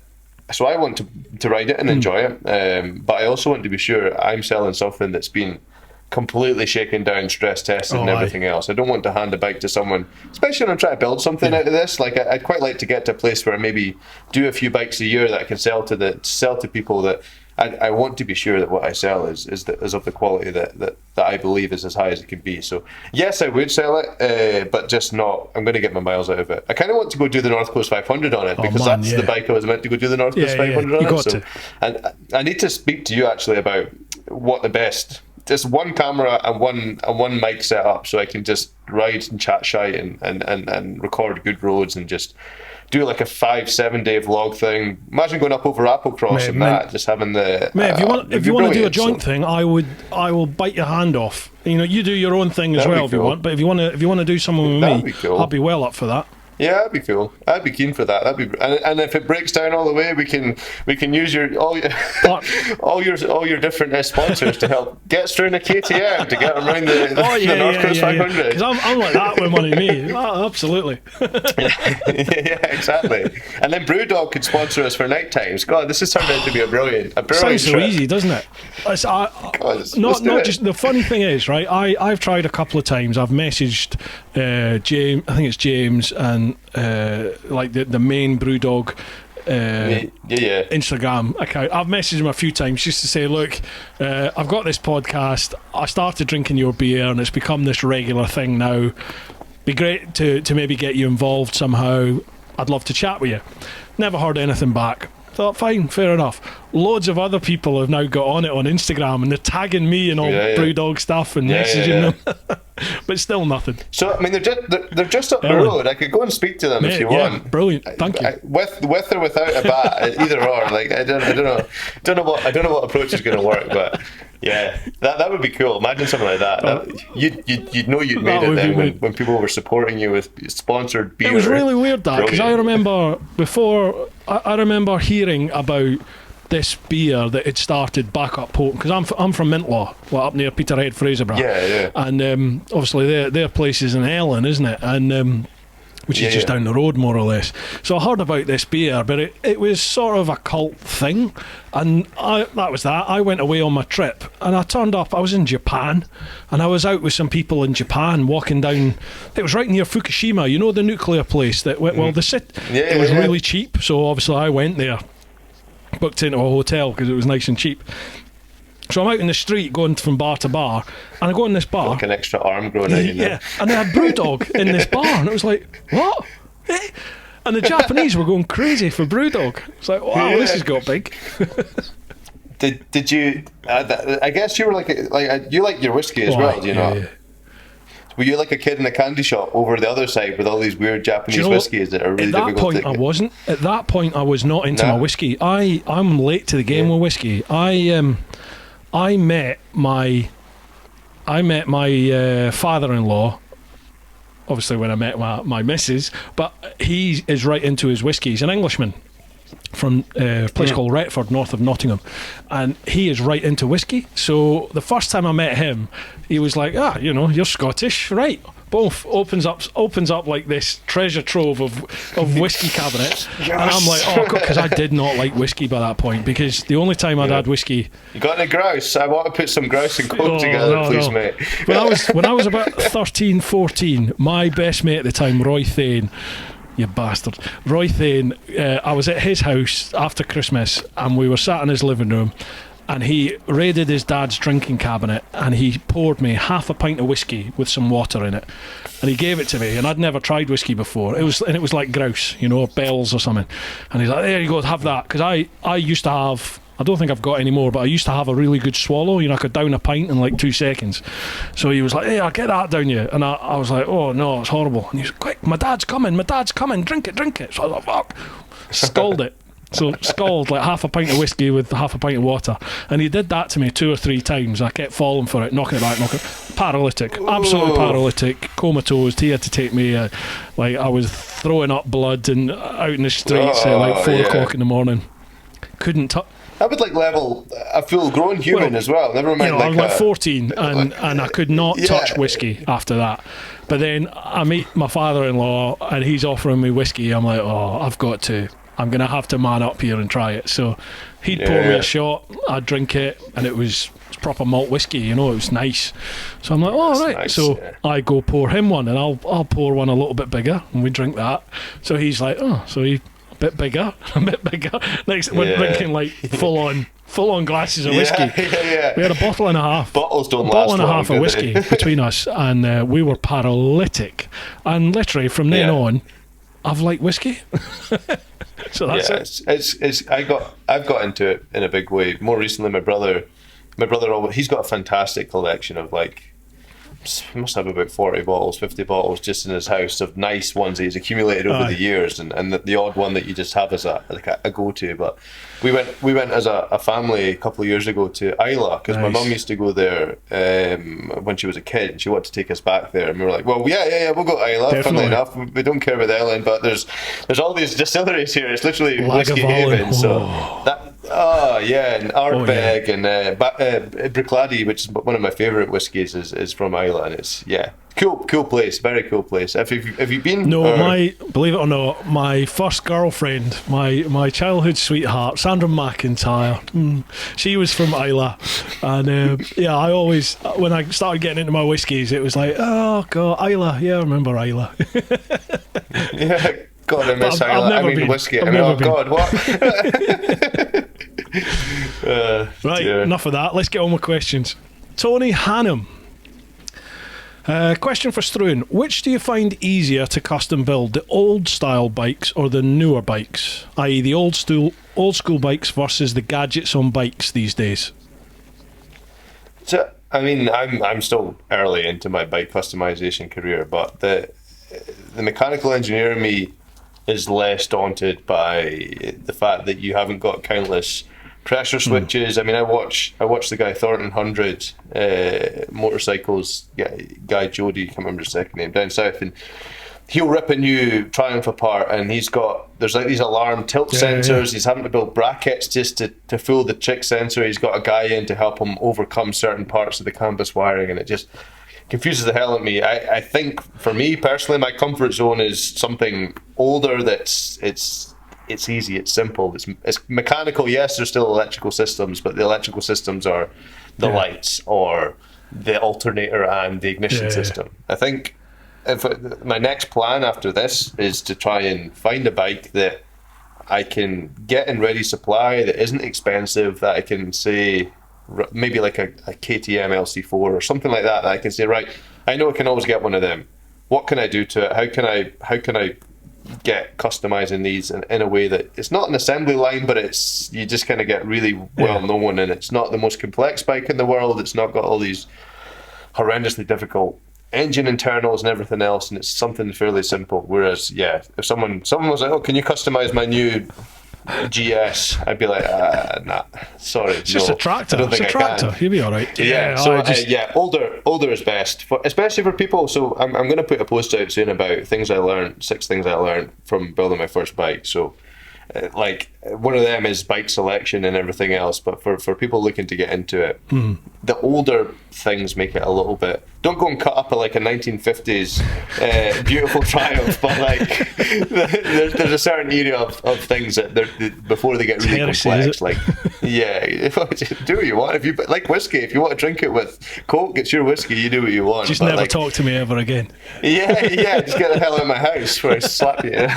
So I want to ride it and enjoy it, but I also want to be sure I'm selling something that's been completely shaken down, stress tested, and everything else. I don't want to hand a bike to someone, especially when I'm trying to build something out of this. Like I'd quite like to get to a place where I maybe do a few bikes a year that I can sell to people that. I want to be sure that what I sell is of the quality that I believe is as high as it can be. So yes, I would sell it, but just not. I'm going to get my miles out of it. I kind of want to go do the North Coast 500 on it because that's the bike I was meant to go do the North Coast 500 on it. And I need to speak to you actually about what the best. Just one camera and one mic set up, so I can just ride and chat shite and record good roads and just do like a 5-7 day vlog thing. Imagine going up over Applecross and that, just having the. Mate, if you want to do a joint thing, I will bite your hand off. You know, you do your own thing as well if you want. But if you want to do something with me, cool. I'll be well up for that. Yeah, that'd be cool. I'd be keen for that. And if it breaks down all the way, we can use all your different sponsors to help get Struan a KTM to get him around the North Coast 500. Because I'm like that with money, me. Oh, absolutely. Yeah, exactly. And then Brewdog could sponsor us for night times. God, this has turned out to be a brilliant. Sounds so trip. easy, doesn't it? Not just the funny thing is, right? I've tried a couple of times. I've messaged James. I think it's James and like the main Brewdog Instagram account. I've messaged him a few times just to say, look, I've got this podcast. I started drinking your beer and it's become this regular thing now. Be great to maybe get you involved somehow. I'd love to chat with you. Never heard anything back. Thought, fine, fair enough. Loads of other people have now got on it on Instagram and they're tagging me and all Brewdog stuff and messaging them. But still nothing. So I mean, they're just up the road. I could go and speak to them if you want. Brilliant, thank you. With or without a bat, either or. Like I don't know what approach is going to work, but yeah, that would be cool. Imagine something like that. You'd know you'd made it then when people were supporting you with sponsored beer. It was really weird that because I remember before. I remember hearing about this beer that had started back up Port, because I'm from Mintlaw, up near Peterhead, Fraserburgh. Yeah. And obviously their place is in Ellen, isn't it? And which is just down the road, more or less. So I heard about this beer, but it was sort of a cult thing, and that was that. I went away on my trip, and I turned up. I was in Japan, and I was out with some people in Japan, walking down. It was right near Fukushima, you know, the nuclear place that went. Well, it was really cheap, so obviously I went there, booked into a hotel because it was nice and cheap. So I'm out in the street going from bar to bar, and I go in this bar. Like an extra arm growing out. Yeah, and they had Brewdog in this bar, and it was like, what? Eh? And the Japanese were going crazy for Brewdog. It's like, wow, this has got big. Did you? I guess you were you like your whiskey as well, do you know? Yeah. Were you like a kid in a candy shop over the other side with all these weird Japanese whiskies that are really difficult to get? At that point, I wasn't. At that point, I was not into my whiskey. I'm late to the game with whiskey. I met my father-in-law, obviously when I met my missus, but he is right into his whiskey. He's an Englishman from a place called Retford, north of Nottingham, and he is right into whiskey. So the first time I met him, he was like, you're Scottish, right? Both opens up like this treasure trove of whiskey cabinet. Yes. And I'm like, oh god, because I did not like whiskey by that point, because the only time I'd had whiskey. You got any grouse? I want to put some grouse and coke together, please, mate. When I was about 13, 14, my best mate at the time, Roy Thane, you bastard, Roy Thane, I was at his house after Christmas, and we were sat in his living room, and he raided his dad's drinking cabinet and he poured me half a pint of whiskey with some water in it, and he gave it to me, and I'd never tried whiskey before. It was like grouse, Bells or something, and he's like, there you go, have that, because I used to have, I don't think I've got any more, but I used to have a really good swallow. I could down a pint in like 2 seconds. So he was like, hey, I'll get that down you. And I was like, oh no, it's horrible. And he was like, quick, my dad's coming, drink it. So I was like, fuck, stalled it. So scald like half a pint of whiskey with half a pint of water, and he did that to me 2 or 3 times. I kept falling for it, knocking it back, paralytic, absolutely paralytic, comatose. He had to take me, like I was throwing up blood and out in the streets at like 4 o'clock in the morning. Couldn't touch. That would like level a full-grown human as well. Never mind. I was like 14, and I could not touch whiskey after that. But then I meet my father-in-law, and he's offering me whiskey. I'm like, I'm going to have to man up here and try it. So he'd pour me a shot, I'd drink it, and it was proper malt whiskey, it was nice. So I'm like, all right. Nice, so I go pour him one, and I'll pour one a little bit bigger, and we drink that. So he's like, so he a bit bigger. Next, we're drinking like full on glasses of whiskey. We had a bottle and a half. Bottles don't last long. A bottle and a half of whiskey between us, and we were paralytic. And literally from then on, I've liked whiskey. So that's it. I've got into it in a big way. More recently, my brother, he's got a fantastic collection of like he must have about 40 bottles, 50 bottles just in his house of nice ones that he's accumulated over the years, and the odd one that you just have as a go-to. But we went as a family a couple of years ago to Isla, because my mum used to go there when she was a kid, and she wanted to take us back there, and we were like, well, yeah, we'll go to Isla. Funnily enough, we don't care about the island, but there's all these distilleries here. It's literally whiskey haven. So that. Oh yeah, and Ardbeg and Bruichladdich, which is one of my favourite whiskies, is from Isla, and it's cool place, very cool place. Have you been? No, believe it or not, my first girlfriend, my childhood sweetheart, Sandra McIntyre, she was from Isla, and I always, when I started getting into my whiskies, it was like, oh god, Isla, yeah, I remember Isla. Yeah. God, I miss Isla. I mean, whiskey. God, what? Right, dear. Enough of that. Let's get on with questions. Tony Hannum. Question for Struan. Which do you find easier to custom build, the old style bikes or the newer bikes? I.e. the old school bikes versus the gadgets on bikes these days? So, I mean, I'm still early into my bike customization career, but the mechanical engineer in me is less daunted by the fact that you haven't got countless pressure switches. I mean, I watch the guy Thornton 100 motorcycles guy Jody, I can't remember his second name, down south, and he'll rip a new Triumph apart, and there's like these alarm tilt sensors. He's having to build brackets just to fool the chick sensor. He's got a guy in to help him overcome certain parts of the canvas wiring, and it just confuses the hell out of me. I think for me personally, my comfort zone is something older that's it's easy, it's simple, it's mechanical. Yes, there's still electrical systems, but the electrical systems are the lights or the alternator and the ignition system. I think my next plan after this is to try and find a bike that I can get in ready supply, that isn't expensive, that I can say maybe like a KTM LC4 or something like that I can say, right, I know I can always get one of them. What can I do to it? How can I get customizing these in a way that it's not an assembly line, but you just kind of get really well known, and it's not the most complex bike in the world. It's not got all these horrendously difficult engine internals and everything else, and it's something fairly simple. Whereas, if someone was like, oh, can you customize my new GS, I'd be like, nah, sorry, it's just a tractor. I don't think it's a tractor. You'll be all right. Older is best, especially for people. So I'm going to put a post out soon about 6 things I learned from building my first bike. So like one of them is bike selection and everything else, but for people looking to get into it, the older things make it a little bit, don't go and cut up a 1950s beautiful Triumph, but like there's a certain area of things that before they get really complex, like do what you want. If you like whiskey, if you want to drink it with Coke, it's your whiskey, you do what you want. Just never talk to me ever again. Just get the hell out of my house before I slap you.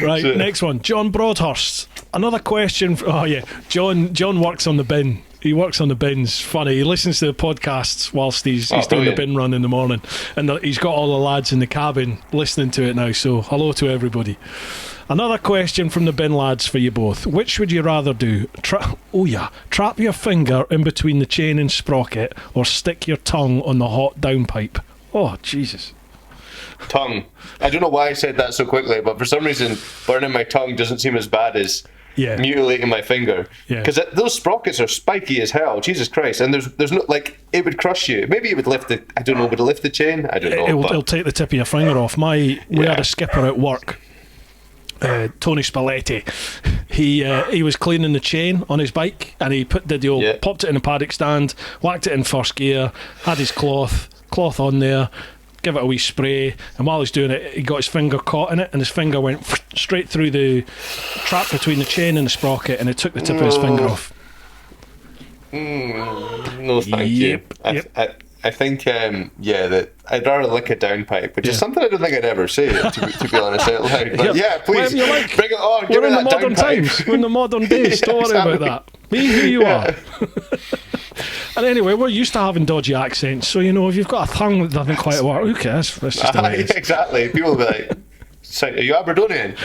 Right, next one. John Broadhurst. Another question. John works on the bin. He works on the bins. Funny. He listens to the podcasts whilst he's doing the bin run in the morning, and he's got all the lads in the cabin listening to it now. So hello to everybody. Another question from the bin lads for you both. Which would you rather do? Trap your finger in between the chain and sprocket, or stick your tongue on the hot downpipe? Oh, Jesus. Tongue. I don't know why I said that so quickly, but for some reason burning my tongue doesn't seem as bad as mutilating my finger, because those sprockets are spiky as hell. Jesus Christ. And there's no, like, it would crush you. Maybe it would lift would it lift the chain? I don't know. It'll take the tip of your finger off. We had a skipper at work, Tony Spalletti. He was cleaning the chain on his bike, and he popped it in a paddock stand, whacked it in first gear, had his cloth on there, give it a wee spray, and while he's doing it, he got his finger caught in it, and his finger went straight through the trap between the chain and the sprocket, and it took the tip of his finger off. No, thank you. I think, that I'd rather lick a downpipe, which is something I don't think I'd ever say, to be honest, out loud. But please, bring it on. We're in the modern times. We're in the modern days. Don't worry about that. Be who you are. And anyway, we're used to having dodgy accents, so if you've got a tongue that doesn't quite work, who cares? That's just the way it is. Exactly. People will be like, So, are you Aberdonian?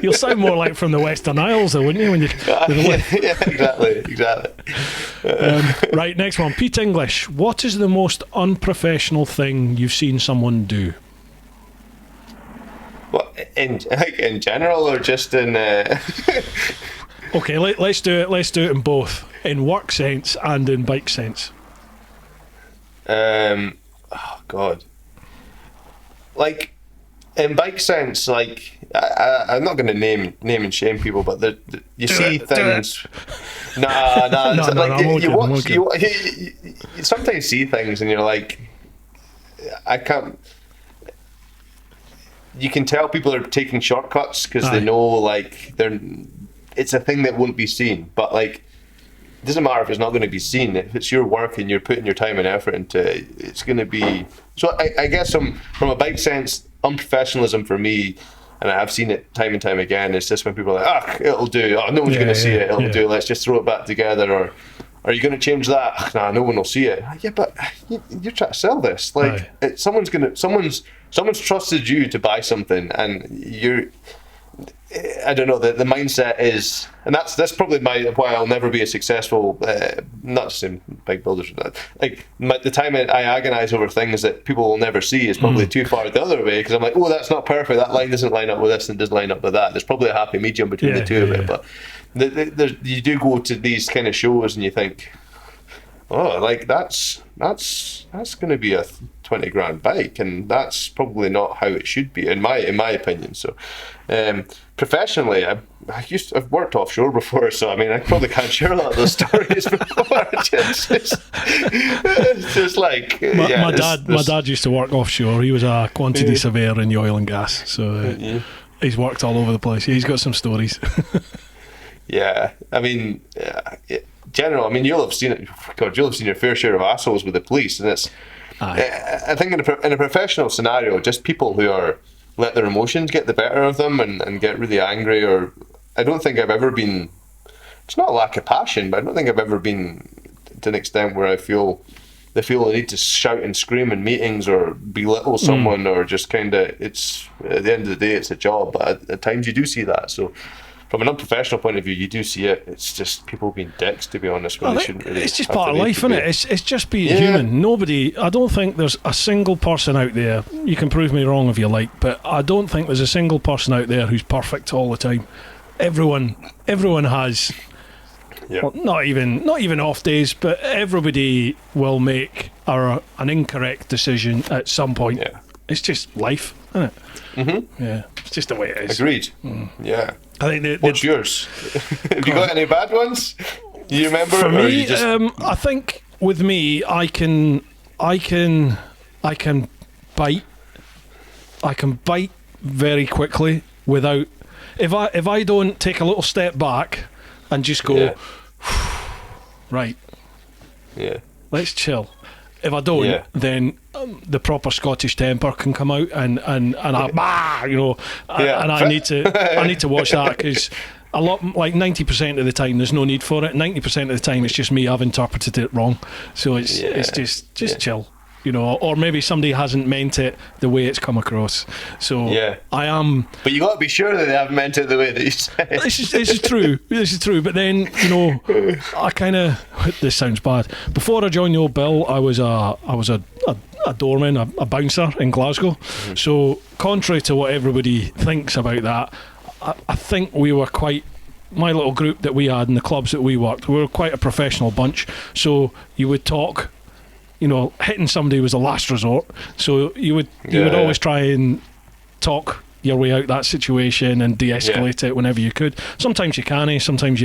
You'll sound more like from the Western Isles, though, wouldn't you? When you yeah, exactly. Right, next one. Pete English. What is the most unprofessional thing you've seen someone do? Well, in general, or just in? Okay, let's do it. Let's do it in both, in work sense and in bike sense. Oh God. Like in bike sense, like I'm not going to name and shame people, but you see things. Nah. No, like you watch. you sometimes see things and you're like, I can't. You can tell people are taking shortcuts because they know, like, it's a thing that won't be seen. But like, it doesn't matter if it's not going to be seen. If it's your work and you're putting your time and effort into it, it's going to be. So I guess from a bike sense, unprofessionalism for me, and I have seen it time and time again, it's just when people are like, it'll do. Oh, no one's going to see it. It'll do. Let's just throw it back together. Or, are you going to change that? Nah, no one will see it. Yeah, but you're trying to sell this. Like, someone's trusted you to buy something, and you're. I don't know. The mindset is, and that's probably why I'll never be a successful. Not just in bike builders. Like the time I agonize over things that people will never see is probably too far the other way, because I'm like, oh, that's not perfect. That line doesn't line up with this and doesn't line up with that. There's probably a happy medium between the two of it. But you do go to these kind of shows and you think, oh, like that's going to be a 20 grand bike, and that's probably not how it should be in my opinion. So professionally, I've worked offshore before, so I mean I probably can't share a lot of those stories before. It's just like my dad used to work offshore. He was a quantity surveyor in the oil and gas, so he's worked all over the place. He's got some stories. Yeah, I mean, general. I mean, you'll have seen it. God, you'll have seen your fair share of assholes with the police, and it's. I think in a professional scenario, just people who are let their emotions get the better of them and get really angry. Or I don't think I've ever been. It's not a lack of passion, but I don't think I've ever been to an extent where they feel the need to shout and scream in meetings or belittle someone or just kind of. It's at the end of the day, it's a job, but at times you do see that. So. From an unprofessional point of view, you do see it. It's just people being dicks, to be honest. When they shouldn't really. It's just part of life, isn't it? It's just being human. Nobody. I don't think there's a single person out there. You can prove me wrong if you like, but I don't think there's a single person out there who's perfect all the time. Everyone has. Yeah. Well, not even off days, but everybody will make an incorrect decision at some point. Yeah. It's just life, isn't it? Mm-hmm. Yeah, it's just the way it is. Agreed. Yeah. I think what's yours? Have you got any bad ones? Do you remember? For me, I think with me, I can bite. I can bite very quickly without. If I don't take a little step back and just go, right. Yeah. Let's chill. If I don't, then the proper Scottish temper can come out, and I, and I need to watch that, because a lot, like 90% of the time, there's no need for it. 90% of the time, it's just me. I've interpreted it wrong, so it's just chill, or maybe somebody hasn't meant it the way it's come across. So I am. But you got to be sure that they haven't meant it the way that you said. This is true. This is true. But then I kind of. This sounds bad. Before I joined the old Bill, I was a doorman, a bouncer in Glasgow. Mm-hmm. So contrary to what everybody thinks about that, I think we were quite. My little group that we had in the clubs that we worked, we were quite a professional bunch. So you would talk. Hitting somebody was a last resort. So you would always try and talk your way out that situation and de-escalate it whenever you could. Sometimes you can, sometimes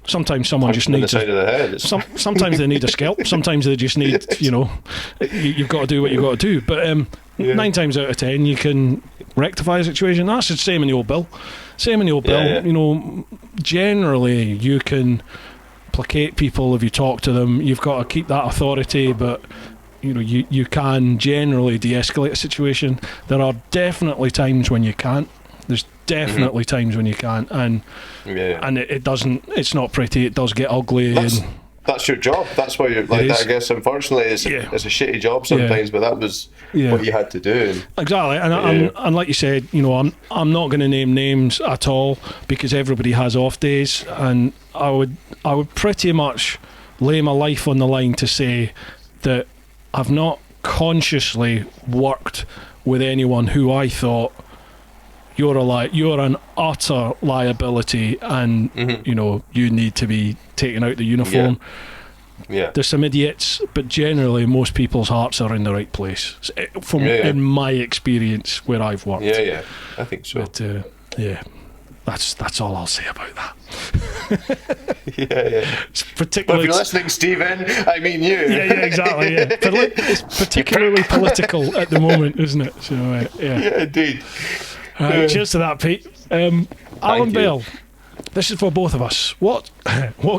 sometimes someone just needs the side of the head. Sometimes they need a scalp. Sometimes they just need, you've got to do what you've got to do. But 9 times out of 10, you can rectify a situation. That's the same in the old Bill. Generally you can placate people if you talk to them. You've got to keep that authority, but you can generally de-escalate a situation. There are definitely times when you can't. There's definitely times when you can't, and it doesn't. It's not pretty. It does get ugly. that's your job. That's why you're like that. I guess unfortunately it's a shitty job sometimes, but that was what you had to do. Exactly, and like you said, I'm not going to name names at all because everybody has off days, and I would pretty much lay my life on the line to say that I've not consciously worked with anyone who I thought you're an utter liability, and you need to be taken out the uniform. There's some idiots, but generally most people's hearts are in the right place in my experience where I've worked. I think so. But that's all I'll say about that. It's particularly, but if you're listening, Stephen, I mean you. Exactly. It's particularly political at the moment, isn't it? So indeed. Cheers to that, Pete. Alan Bell, this is for both of us. What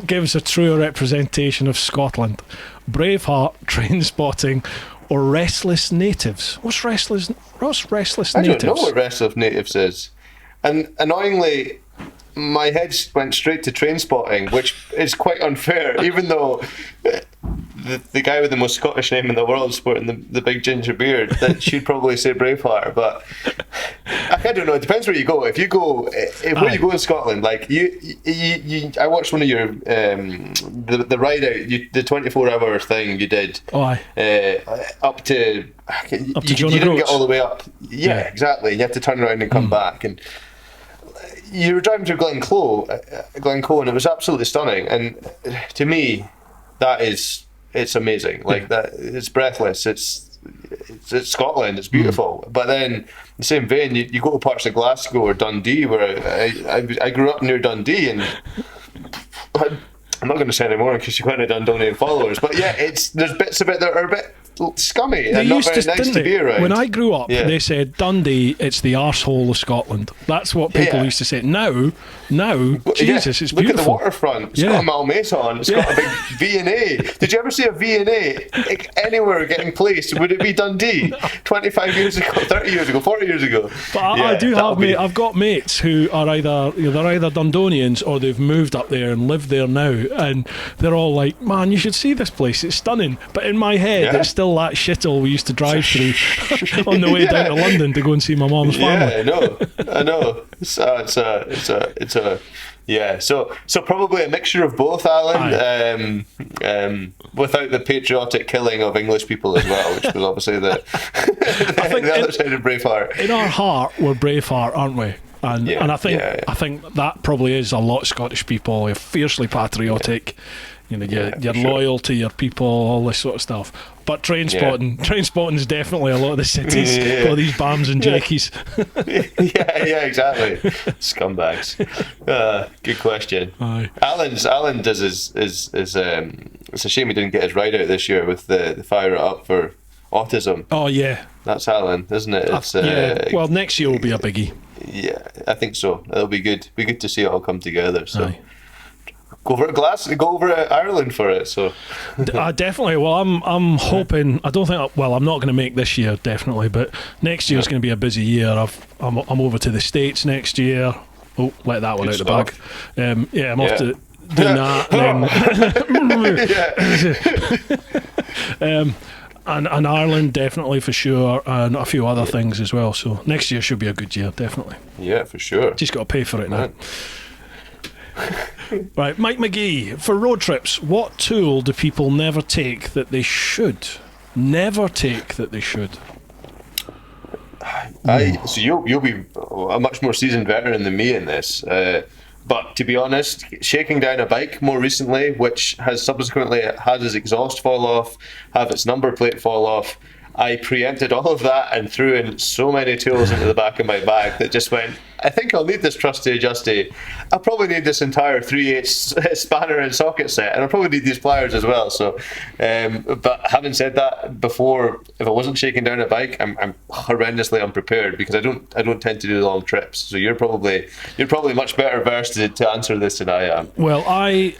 gives a truer representation of Scotland? Braveheart, train spotting, or restless natives? What's restless natives? I don't know what restless natives is. And annoyingly, my head went straight to train spotting, which is quite unfair, even though the guy with the most Scottish name in the world sporting the big ginger beard, that should probably say Braveheart, but I don't know, it depends where you go. If you go where you go in Scotland, like you I watched one of your the ride out, the 24-hour thing you did up to you didn't get all the way up, exactly, you have to turn around and come back, and you were driving through Glencoe, and it was absolutely stunning. And to me, it's amazing. Like that, it's breathless. It's Scotland. It's beautiful. But then, in the same vein, you go to parts of Glasgow or Dundee, where I grew up near Dundee, and I'm not going to say any more because you've got any Dundonian followers. But there's bits of it that are a bit scummy and not very nice to be around. When I grew up, they said Dundee, it's the arsehole of Scotland. That's what people used to say. Now, Jesus, it's beautiful. Look at the waterfront. It's got a Malmaison. It's got a big V&A. Did you ever see a V&A anywhere getting placed? Would it be Dundee? 25 years ago, 30 years ago, 40 years ago. But I do have I've got mates who are either Dundonians or they've moved up there and live there now, and they're all like, man, you should see this place. It's stunning. But in my head, it's still that shithole we used to drive through on the way down to London to go and see my mum's family. I know. So So probably a mixture of both, Alan. Without the patriotic killing of English people as well, which was obviously the other side of Braveheart. In our heart, we're Braveheart, aren't we? And I think that probably is a lot of Scottish people. You're fiercely patriotic. You're loyal to your people, all this sort of stuff. But train spotting is definitely a lot of the cities. All these BAMs and Jakies. Exactly. Scumbags. Good question. Aye. Alan does his it's a shame he didn't get his ride out this year with the Fire It Up for autism. Oh yeah, that's Alan, isn't it? It's, well, next year will be a biggie. Yeah, I think so. It'll be good. Be good to see it all come together. So. Aye. Go over Glasgow, go over to Ireland for it. So, definitely. Well, I'm hoping. I don't think. Well, I'm not going to make this year definitely, but next year is going to be a busy year. I'm over to the States next year. Oh, let that one out the bag. I'm off to doing that. And Ireland definitely for sure, and a few other things as well. So next year should be a good year, definitely. Yeah, for sure. Just got to pay for it now. Right, Mike McGee, for road trips, what tool do people never take that they should? Never take that they should. So you'll be a much more seasoned veteran than me in this. But to be honest, shaking down a bike more recently, which has subsequently had its exhaust fall off, have its number plate fall off, I preempted all of that and threw in so many tools into the back of my bag that just went, I think I'll need this trusty adjusty. I'll probably need this entire 3/8 spanner and socket set, and I'll probably need these pliers as well. So, but having said that, before, if I wasn't shaking down a bike, I'm horrendously unprepared because I don't tend to do long trips. So you're probably much better versed to answer this than I am. Well, I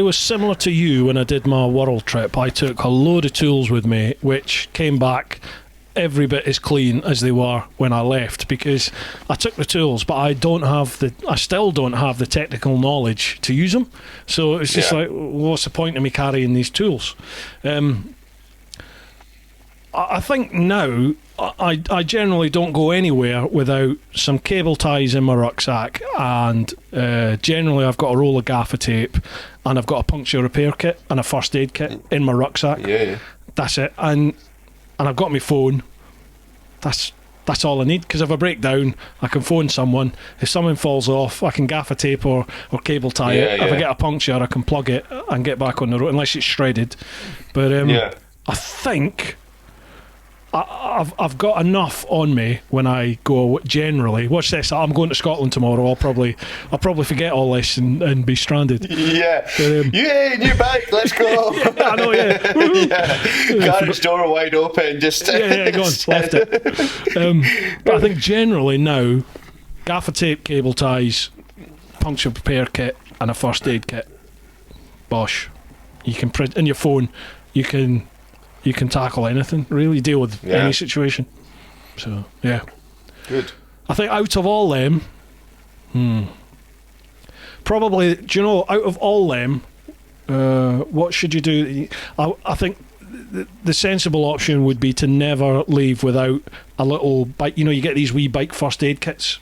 was similar to you when I did my world trip. I took a load of tools with me, which came back every bit as clean as they were when I left, because I took the tools, but I still don't have the technical knowledge to use them. So it's just like, what's the point of me carrying these tools? I think now I generally don't go anywhere without some cable ties in my rucksack, and generally I've got a roll of gaffer tape, and I've got a puncture repair kit and a first aid kit in my rucksack. Yeah. That's it. And I've got my phone. That's all I need, because if I break down, I can phone someone. If something falls off, I can gaffer tape or cable tie it. If I get a puncture, I can plug it and get back on the road, unless it's shredded. But I think I've got enough on me when I go. Generally, watch this. I'm going to Scotland tomorrow. I'll probably forget all this and be stranded. Yeah. New bike. Let's go. I know. Garage door wide open. Just go on. Left it. But I think generally now, gaffer tape, cable ties, puncture repair kit, and a first aid kit. Bosh. You can print in your phone. You can tackle anything, really, deal with any situation. So, yeah. Good. I think out of all them, probably, do you know, out of all them, what should you do? I think the sensible option would be to never leave without a little bike. You know, you get these wee bike first aid kits.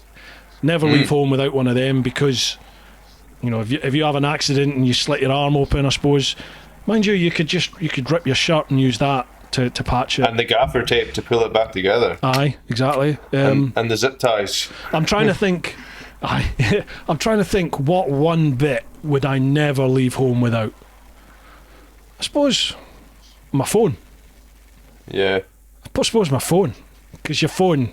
Never leave home without one of them, because, you know, if you have an accident and you slit your arm open, I suppose, mind you, you could rip your shirt and use that to patch it. And the gaffer tape to pull it back together. Aye, exactly. And the zip ties. I'm trying to think. I'm trying to think, what one bit would I never leave home without? I suppose my phone. Yeah. I suppose my phone, because your phone's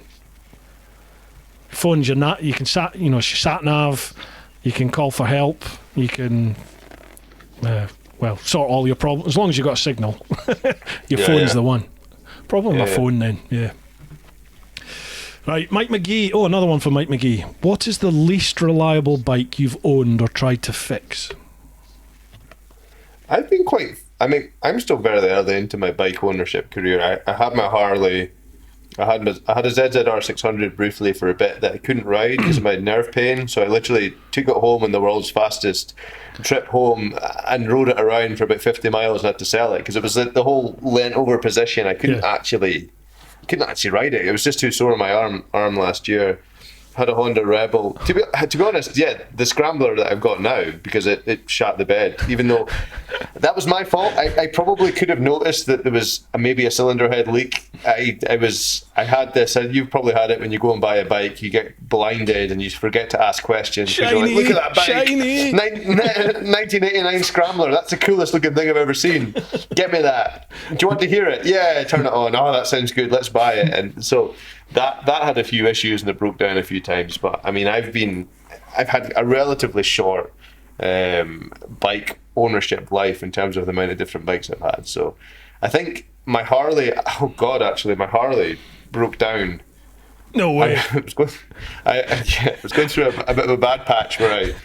your you can it's your sat nav. You can call for help. You can. Sort all your problems, as long as you've got a signal. Your phone's the one. Probably my phone then, Right, Mike McGee. Oh, another one for Mike McGee. What is the least reliable bike you've owned or tried to fix? I've been I'm still very early into my bike ownership career. I had my Harley. I had a ZZR 600 briefly for a bit that I couldn't ride because of my nerve pain, so I literally took it home on the world's fastest trip home and rode it around for about 50 miles and had to sell it because it was the whole leant over position. I couldn't actually ride it. It was just too sore on my arm last year. Had a Honda Rebel. To be honest, the Scrambler that I've got now, because it shat the bed, even though that was my fault. I probably could have noticed that there was maybe a cylinder head leak. I had this, and you've probably had it when you go and buy a bike, you get blinded and you forget to ask questions. Shiny, you're like, look at that bike. Shiny. 1989 Scrambler, that's the coolest looking thing I've ever seen. Get me that. Do you want to hear it? Yeah, turn it on. Oh, that sounds good, let's buy it. And so that had a few issues and it broke down a few times, but I mean I've had a relatively short bike ownership life in terms of the amount of different bikes I've had. So I think my Harley broke down. No way. I was going through a bit of a bad patch where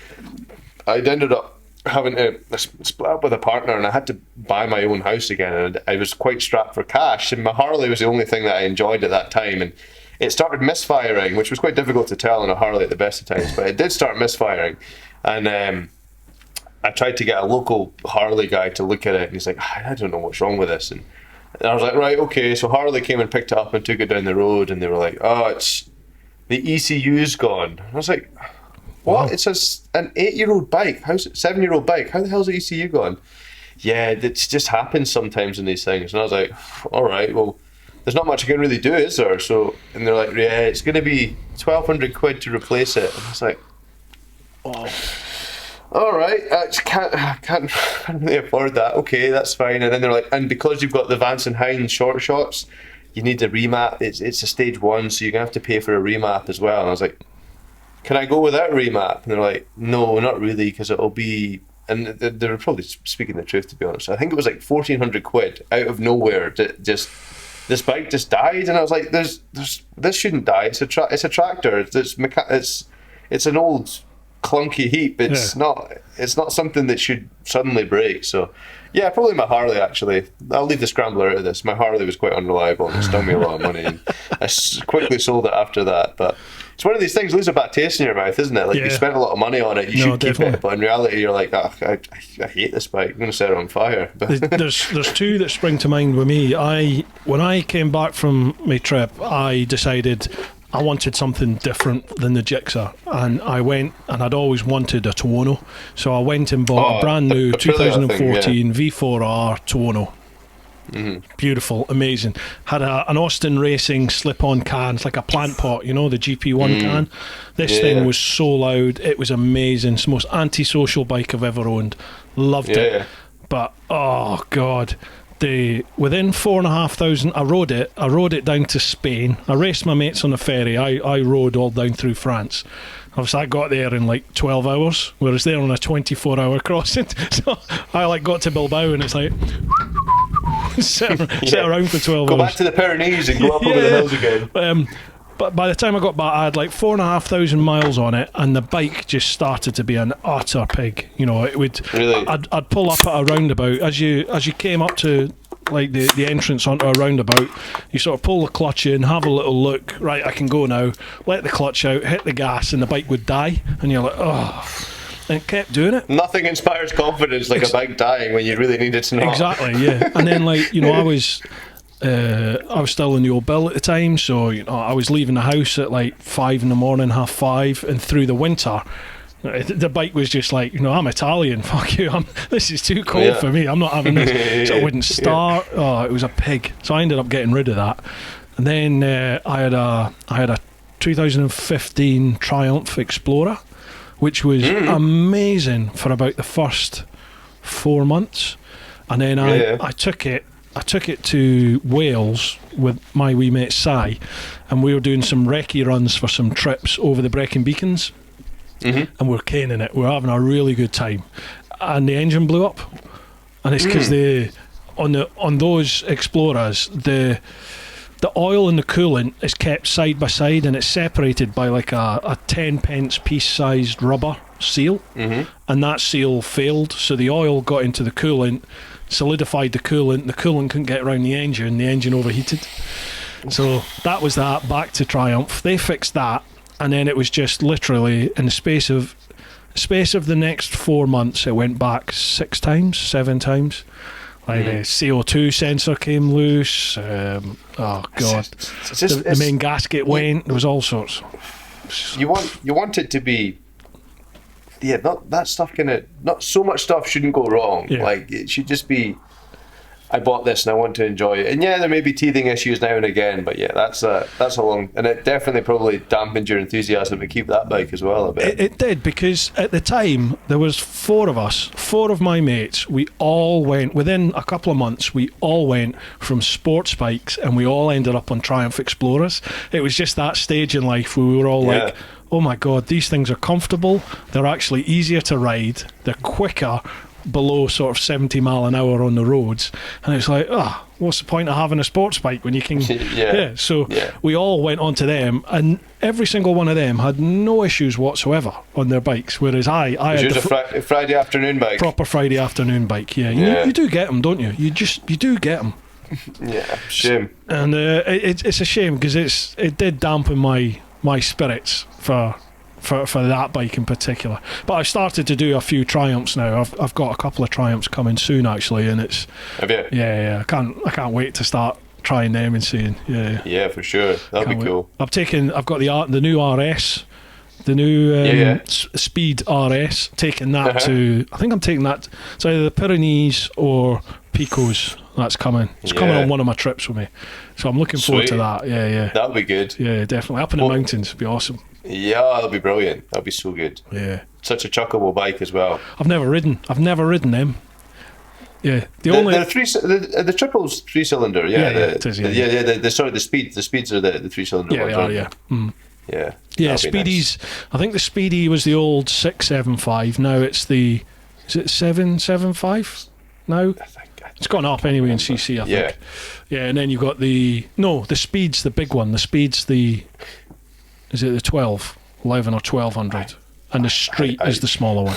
I'd ended up having to split up with a partner and I had to buy my own house again, and I was quite strapped for cash, and my Harley was the only thing that I enjoyed at that time, and it started misfiring, which was quite difficult to tell on a Harley at the best of times, but it did start misfiring. And I tried to get a local Harley guy to look at it, and he's like, I don't know what's wrong with this. And I was like, right, okay. So Harley came and picked it up and took it down the road, and they were like, oh, it's the ECU's gone. And I was like, what? Wow. It's an 8-year-old bike. 7-year-old bike. How the hell's the ECU gone? Yeah, it just happens sometimes in these things. And I was like, all right, well, there's not much I can really do, is there? So, and they're like, yeah, it's going to be 1,200 quid to replace it. And I was like, oh, all right, I just can't really afford that. Okay, that's fine. And then they're like, and because you've got the Vance and Hines short shots, you need a remap. It's a stage 1, so you're going to have to pay for a remap as well. And I was like, can I go without remap? And they're like, no, not really, because it'll be, and they were probably speaking the truth, to be honest. I think it was like 1,400 quid out of nowhere. This bike just died, and I was like, this shouldn't die. It's a tractor. It's an old clunky heap. It's not something that should suddenly break. So yeah, probably my Harley actually. I'll leave the Scrambler out of this. My Harley was quite unreliable and it stung me a lot of money, and I quickly sold it after that. But it's one of these things, leaves a bad taste in your mouth, isn't it? Like you spent a lot of money on it, you should keep it, but in reality you're like, I hate this bike, I'm going to set it on fire. There's two that spring to mind with me. When I came back from my trip, I decided I wanted something different than the Gixxer, and I went, and I'd always wanted a Tuono, so I went and bought a brand new 2014 V4R Tuono. Beautiful, amazing. Had an Austin Racing slip-on can. It's like a plant pot, the GP1 can. This thing was so loud. It was amazing. It's the most antisocial bike I've ever owned. Loved it. But oh god, within 4,500, I rode it down to Spain. I raced my mates on the ferry. I rode all down through France. Obviously I got there in like 12 hours, whereas they're on a 24-hour crossing. So I got to Bilbao and it's like sit around for 12 hours. Go back to the Pyrenees and go up over the hills again. But by the time I got back, I had like 4,500 miles on it, and the bike just started to be an utter pig. It would. Really? I'd pull up at a roundabout as you came up to like the entrance onto a roundabout. You sort of pull the clutch in, have a little look. Right, I can go now. Let the clutch out, hit the gas, and the bike would die. And you're like, oh. And it kept doing it. Nothing inspires confidence like a bike dying when you really need it to not. Exactly, yeah. And then I was still in the old Bill at the time, so I was leaving the house at like 5 in the morning, 5:30, and through the winter the bike was just like, I'm Italian, fuck you, this is too cold for me, I'm not having this. So it wouldn't start. It was a pig. So I ended up getting rid of that, and then I had a 2015 Triumph Explorer, which was amazing for about the first 4 months, and then I took it to Wales with my wee mate Si, and we were doing some recce runs for some trips over the Brecon Beacons, and we're caning it. We're having a really good time, and the engine blew up, and it's because on those Explorers the oil and the coolant is kept side by side, and it's separated by like a 10 pence piece sized rubber seal, and that seal failed, so the oil got into the coolant, solidified the coolant couldn't get around the engine overheated. So that was that. Back to Triumph, they fixed that, and then it was just literally in the space of the next 4 months it went back 7 times. Like the CO2 sensor came loose. Oh god, the main gasket went. There was all sorts. You want it to be. Yeah, not that stuff. Not so much stuff shouldn't go wrong. Yeah. Like it should just be, I bought this and I want to enjoy it. And yeah, there may be teething issues now and again, but yeah, that's a long, and it definitely probably dampened your enthusiasm to keep that bike as well a bit. It did, because at the time there was 4 of us, 4 of my mates. We all went within a couple of months. We all went from sports bikes, and we all ended up on Triumph Explorers. It was just that stage in life where we were all like, oh my god, these things are comfortable, they're actually easier to ride, they're quicker below sort of 70 mile an hour on the roads, and it's like, what's the point of having a sports bike when you can we all went on to them, and every single one of them had no issues whatsoever on their bikes, whereas I had a Friday afternoon bike, proper Friday afternoon bike. You do get them, don't you? You do get them. Shame. And it's a shame, because it did dampen my spirits for that bike in particular. But I've started to do a few Triumphs now. I've got a couple of Triumphs coming soon actually, and it's have you? Yeah. I can't wait to start trying them and seeing. Yeah, for sure. That'll be cool. I've got the new RS, the new Speed RS. Taking that to, I think I'm taking that. It's either the Pyrenees or Picos. That's coming. It's coming on one of my trips with me, so I'm looking forward to that. Yeah. That'll be good. Yeah, definitely. Up in the mountains, it'd be awesome. Yeah, that'll be brilliant. That'll be so good. Yeah. Such a chuckable bike as well. I've never ridden them. Yeah. The triple's 3-cylinder. Yeah. It is, The speeds are the 3-cylinder ones. They are, yeah. Yeah. Yeah, Speedies. Nice. I think the Speedy was the old 675. Now it's the 775 now? It's gone up anyway in CC, I think. Yeah, and then you've got the Speed's the big one. The Speed's is it the 11 or 1200? and the street is the smaller one.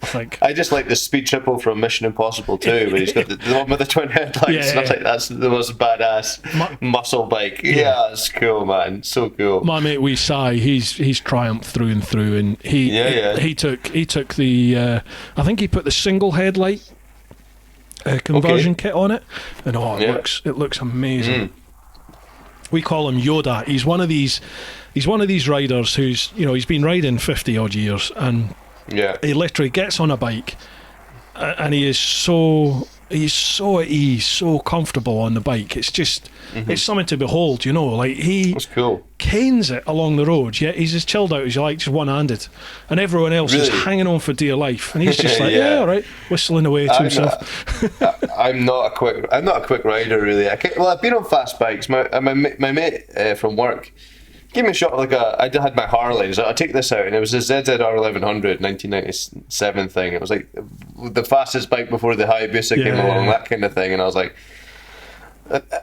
I think. I just like the speed triple from Mission Impossible 2, where he's got the one with the twin headlights. Yeah, and I was like, that's the most badass muscle bike. Yeah, it's cool, man. So cool. My mate Wee Sai, he's triumphed through and through, and he took the I think he put the single headlight conversion kit on it, and it looks amazing. We call him Yoda. He's one of these riders who's, he's been riding 50 odd years, and he literally gets on a bike and he's so at ease, so comfortable on the bike. It's just it's something to behold, like that's cool. Canes it along the road, yet he's as chilled out as you like, just one-handed, and everyone else is hanging on for dear life, and he's just like all right, whistling away to himself. I'm not a quick rider, really. I've been on fast bikes. My mate from work gave me a shot I had my Harley. So I take this out, and it was a ZZR 1100 1997 thing. It was like the fastest bike before the Hayabusa came along, that kind of thing. And I was like,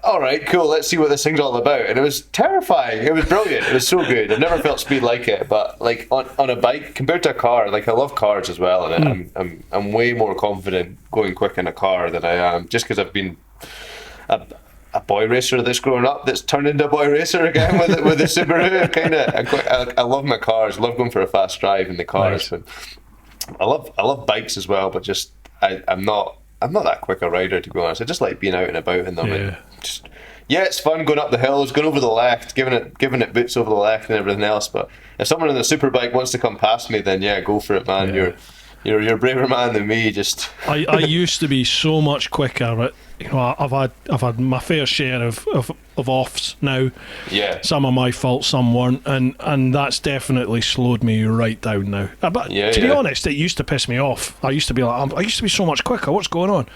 all right, cool, let's see what this thing's all about. And it was terrifying. It was brilliant. It was so good. I've never felt speed like it. But like on a bike compared to a car, like I love cars as well, and I'm way more confident going quick in a car than I am, just because I've been a boy racer that's grown up that's turned into a boy racer again with the Subaru. I love my cars. I love going for a fast drive in the cars. Nice. I love bikes as well, but just I'm not that quick a rider, to be honest. I just like being out and about in them. And it's fun going up the hills, going over the left, giving it boots over the left and everything else. But if someone on a super bike wants to come past me, then go for it, man. You're a braver man than me. I used to be so much quicker, but I've had my fair share of offs now. Yeah. Some are my fault, some weren't, and that's definitely slowed me right down now. But to be honest, it used to piss me off. I used to be like, I used to be so much quicker. What's going on?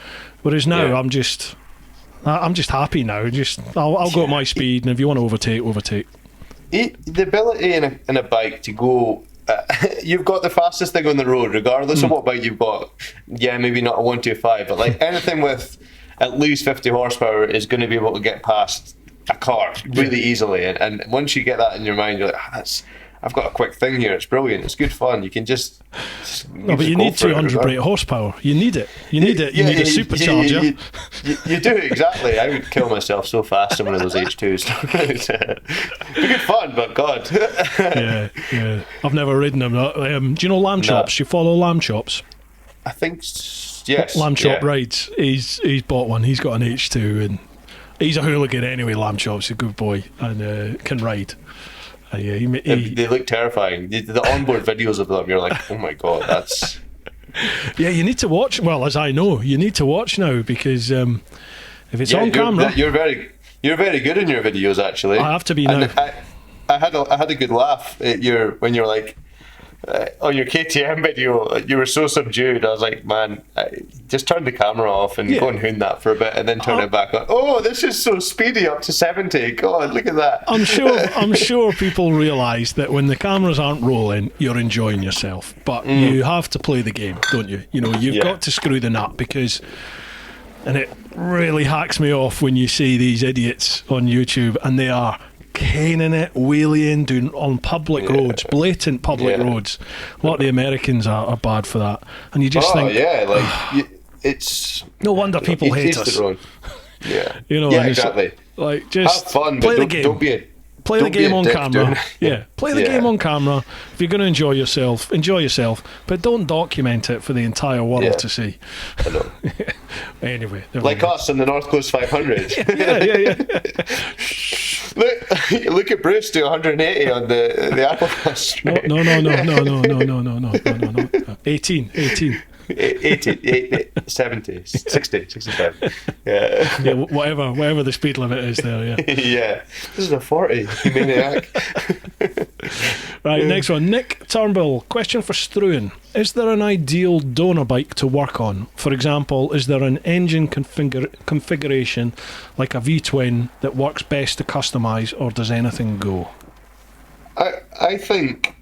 Whereas now I'm just happy now. I'll go at my speed, and if you want to overtake. The ability in a bike to go. You've got the fastest thing on the road, regardless of what bike you've got. Yeah, maybe not a 125, but like anything with at least 50 horsepower is going to be able to get past a car really easily. And once you get that in your mind, you're like, I've got a quick thing here. It's brilliant. It's good fun. You can just but you need 200 brake horsepower. You need it. You need a supercharger. You do, exactly. I would kill myself so fast in one of those H2s. It's good fun, but God. yeah. I've never ridden them. Do you know Lamb Chops? You follow Lamb Chops? I think yes. Lamb Chop rides. He's bought one. He's got an H2, and he's a hooligan anyway. Lamb Chop's a good boy and can ride. They look terrifying. The onboard videos of them, you're like, oh my God, that's. Yeah, you need to watch. Well, as I know, you need to watch now, because if it's on camera, you're very good in your videos. Actually, I have to be now. I had a good laugh at when you're like. On your KTM video, you were so subdued. I was like, man, just turn the camera off and go and hoon that for a bit, and then turn it back on. Oh, this is so speedy, up to 70. God, look at that. I'm sure people realise that when the cameras aren't rolling, you're enjoying yourself. But you have to play the game, don't you? You've got to screw the nut, and it really hacks me off when you see these idiots on YouTube and they are caning it, wheeling, doing on public roads, blatant public roads. A lot of the Americans are bad for that, and you just think, it's no wonder people hate us. Exactly. Like, just have fun, play but the game. Don't be Play the game on camera. Play the game on camera. If you're going to enjoy yourself, but don't document it for the entire world to see. I know. Anyway, like us on the North Coast 500. Look at Bruce do 180 on the Applefast straight. No. 18. 80, 70, 60, 65. Yeah, whatever the speed limit is there, yeah. This is a 40, you maniac. Right, next one. Nick Turnbull. Question for Struan. Is there an ideal donor bike to work on? For example, is there an engine configuration like a V-twin that works best to customise, or does anything go? I think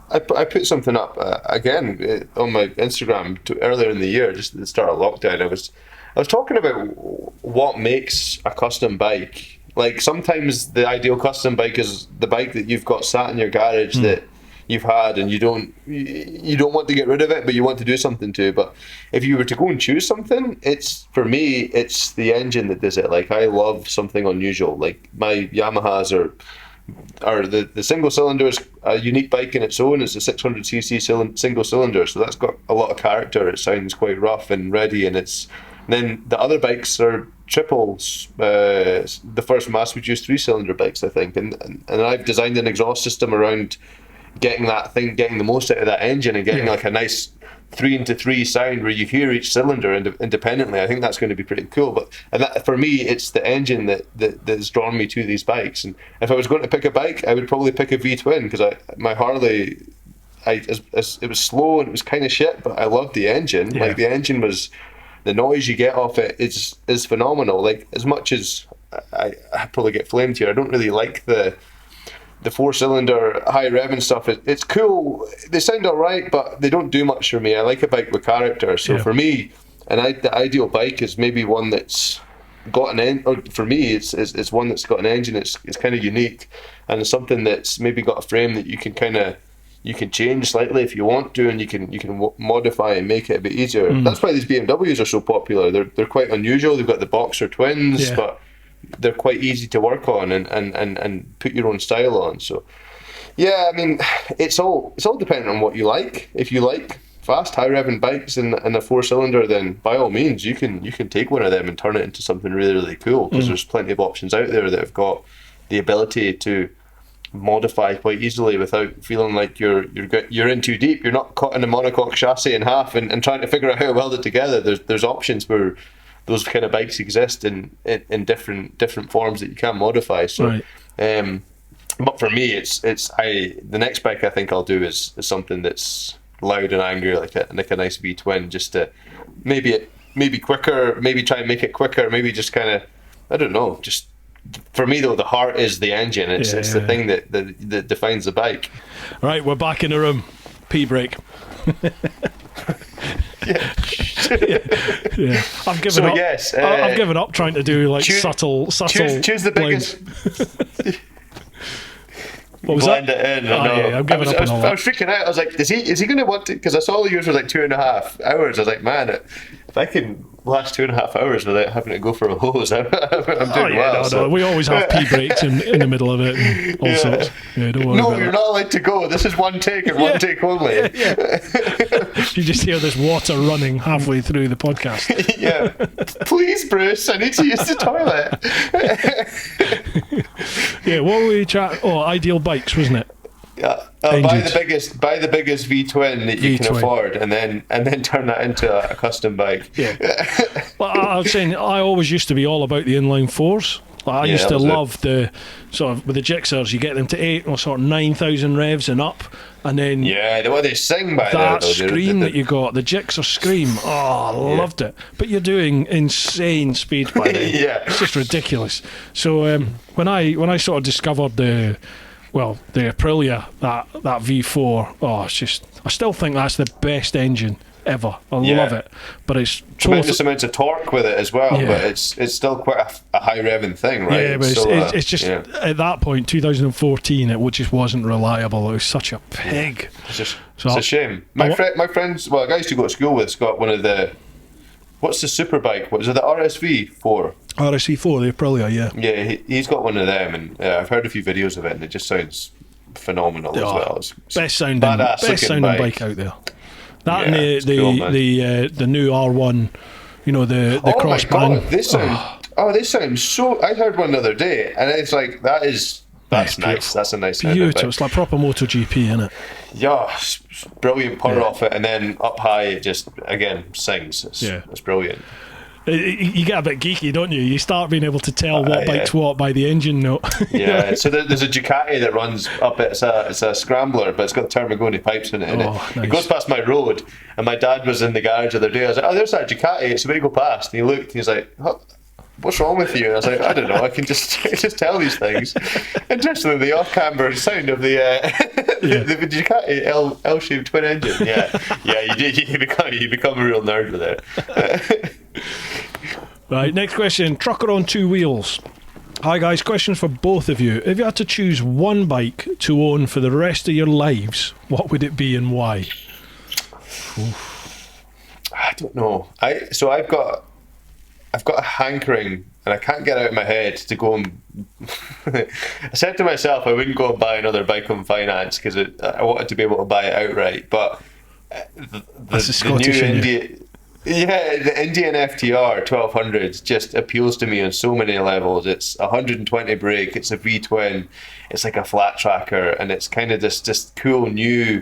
I put something up again on my Instagram earlier in the year, just at the start of lockdown. I was talking about what makes a custom bike. Like, sometimes the ideal custom bike is the bike that you've got sat in your garage that you've had, and you don't want to get rid of it, but you want to do something to it. But if you were to go and choose something, for me it's the engine that does it. Like, I love something unusual. Like, my Yamahas are the single cylinder is a unique bike in its own. It's a 600cc single cylinder, so that's got a lot of character. It sounds quite rough and ready, and then the other bikes are triples, the first mass-produced three-cylinder bikes, I think, and I've designed an exhaust system around getting the most out of that engine, and getting like a nice 3-into-3 sound where you hear each cylinder independently. I think that's going to be pretty cool. And that, for me, it's the engine that's drawn me to these bikes. And if I was going to pick a bike, I would probably pick a V-twin, because my Harley, it was slow and it was kind of shit, but I loved the engine. Like, the engine was, the noise you get off it is phenomenal. Like, as much as I probably get flamed here, I don't really like the 4-cylinder high rev and stuff. It's cool. They sound alright, but they don't do much for me. I like a bike with character. So for me, the ideal bike is maybe one that's got an engine. Or for me, it's one that's got an engine. It's kind of unique, and it's something that's maybe got a frame that you can change slightly if you want to, and you can modify and make it a bit easier. That's why these BMWs are so popular. They're quite unusual. They've got the Boxer twins, but they're quite easy to work on and put your own style on. So yeah, I mean, it's all dependent on what you like. If you like fast, high revving bikes and a 4-cylinder, then by all means you can take one of them and turn it into something really, really cool, because there's plenty of options out there that have got the ability to modify quite easily without feeling like you're in too deep. You're not cutting a monocoque chassis in half and trying to figure out how to weld it together. There's options where those kind of bikes exist in different forms that you can modify. So, but for me, the next bike I think I'll do is something that's loud and angry, like a nice V-twin, just to maybe quicker, maybe try and make it quicker, maybe just kind of, I don't know, just. For me though, the heart is the engine. It's the thing that defines the bike. All right, we're back in the room. Pee break. I've given up. Yes, I've given up trying to do like subtle. Choose the biggest. What was blend that? it in. I'm giving up on all that. I was freaking out. I was like, is he going to want to? Because I saw yours was like 2.5 hours. I was like, man, if I can last 2.5 hours without having to go for a hose, I'm doing well. No, we always have pee breaks in the middle of it and all sorts. Yeah, don't worry. No, you're not allowed to go. This is one take and one take only. You just hear this water running halfway through the podcast. Please, Bruce, I need to use the toilet. What were we chatting? Oh, ideal bikes, wasn't it? Buy the biggest V-twin that you can afford, and then turn that into a custom bike. Well, I was saying, I always used to be all about the inline fours. Like, I used to love the sort of, with the Gixxers, you get them to 8 or sort of 9,000 revs and up, and then the way they sing by that scream that you got, the Gixxer scream. Oh, I loved it. But you're doing insane speed by then. It's just ridiculous. So when I sort of discovered the Aprilia, that V4, it's just, I still think that's the best engine ever. I love it, but it's tremendous amounts of torque with it as well. But it's still quite a high revving thing, right? Yeah, but it's just at that point, 2014, it just wasn't reliable. It was such a pig. It's a shame. My friends, a guy I used to go to school with, has got one of the. What's the super bike? What is it? The RSV4. RSV4, the Aprilia, Yeah, he's got one of them, and I've heard a few videos of it, and it just sounds phenomenal as well. It's best sounding bike out there. That and the new R1, the crossband. They sound so. I heard one the other day, and it's like that's nice. That's a nice beautiful. It's like proper MotoGP, isn't it? Yeah, brilliant power off it, and then up high it just again sings. It's brilliant. You get a bit geeky, don't you? You start being able to tell what bike's what by the engine note. So there's a Ducati that runs up. It's a scrambler, but it's got Termagoni pipes in it. Nice. It goes past my road, and my dad was in the garage the other day. I was like, "Oh, there's that Ducati." So we go past, and he looked, and he's like, "What's wrong with you?" And I was like, "I don't know. I can just tell these things." Interestingly, the off-camber sound of the Ducati L-shaped twin engine. You become a real nerd with it. Right, next question. Trucker on 2 wheels. Hi guys, questions for both of you. If you had to choose one bike to own for the rest of your lives, what would it be and why? I don't know. I've got a hankering, and I can't get out of my head to go and. I said to myself I wouldn't go and buy another bike on finance because I wanted to be able to buy it outright. But the new Indian. Yeah, the Indian FTR 1200 just appeals to me on so many levels. It's 120 brake, it's a V-twin, it's like a flat tracker, and it's kind of this cool new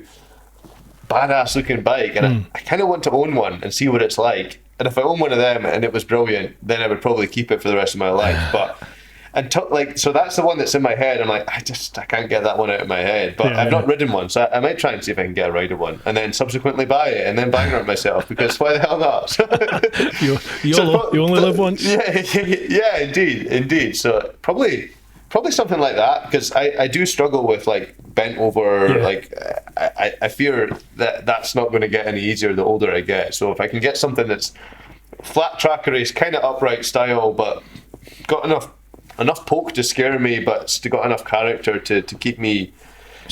badass looking bike, and I kind of want to own one and see what it's like. And if I own one of them and it was brilliant, then I would probably keep it for the rest of my life. But so that's the one that's in my head. I'm like, I can't get that one out of my head. But I've not ridden one, so I might try and see if I can get a ride of one, and then subsequently buy it and then banger it myself, because why the hell not? You only live once. Yeah, indeed. So probably something like that, because I do struggle with like bent over. Like I fear that's not going to get any easier the older I get. So if I can get something that's flat trackery, kind of upright style, but got enough poke to scare me, but it's got enough character to keep me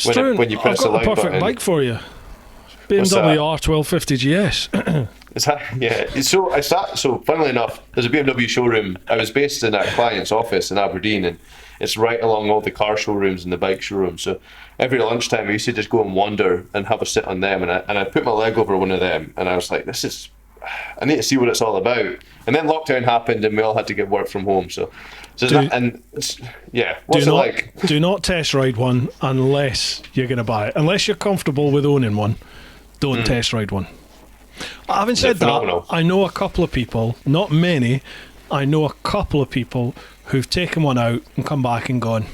when you press the like button. I've got the perfect bike for you. BMW R1250 GS. Is that, yeah. So funnily enough, there's a BMW showroom. I was based in a client's office in Aberdeen, and it's right along all the car showrooms and the bike showrooms. So every lunchtime I used to just go and wander and have a sit on them, and I put my leg over one of them, and I was like, I need to see what it's all about. And then lockdown happened, and we all had to get work from home. What's it like? Do not test ride one unless you're going to buy it. Unless you're comfortable with owning one, don't test ride one. Having said that, I know a couple of people, not many, I know a couple of people who've taken one out and come back and gone,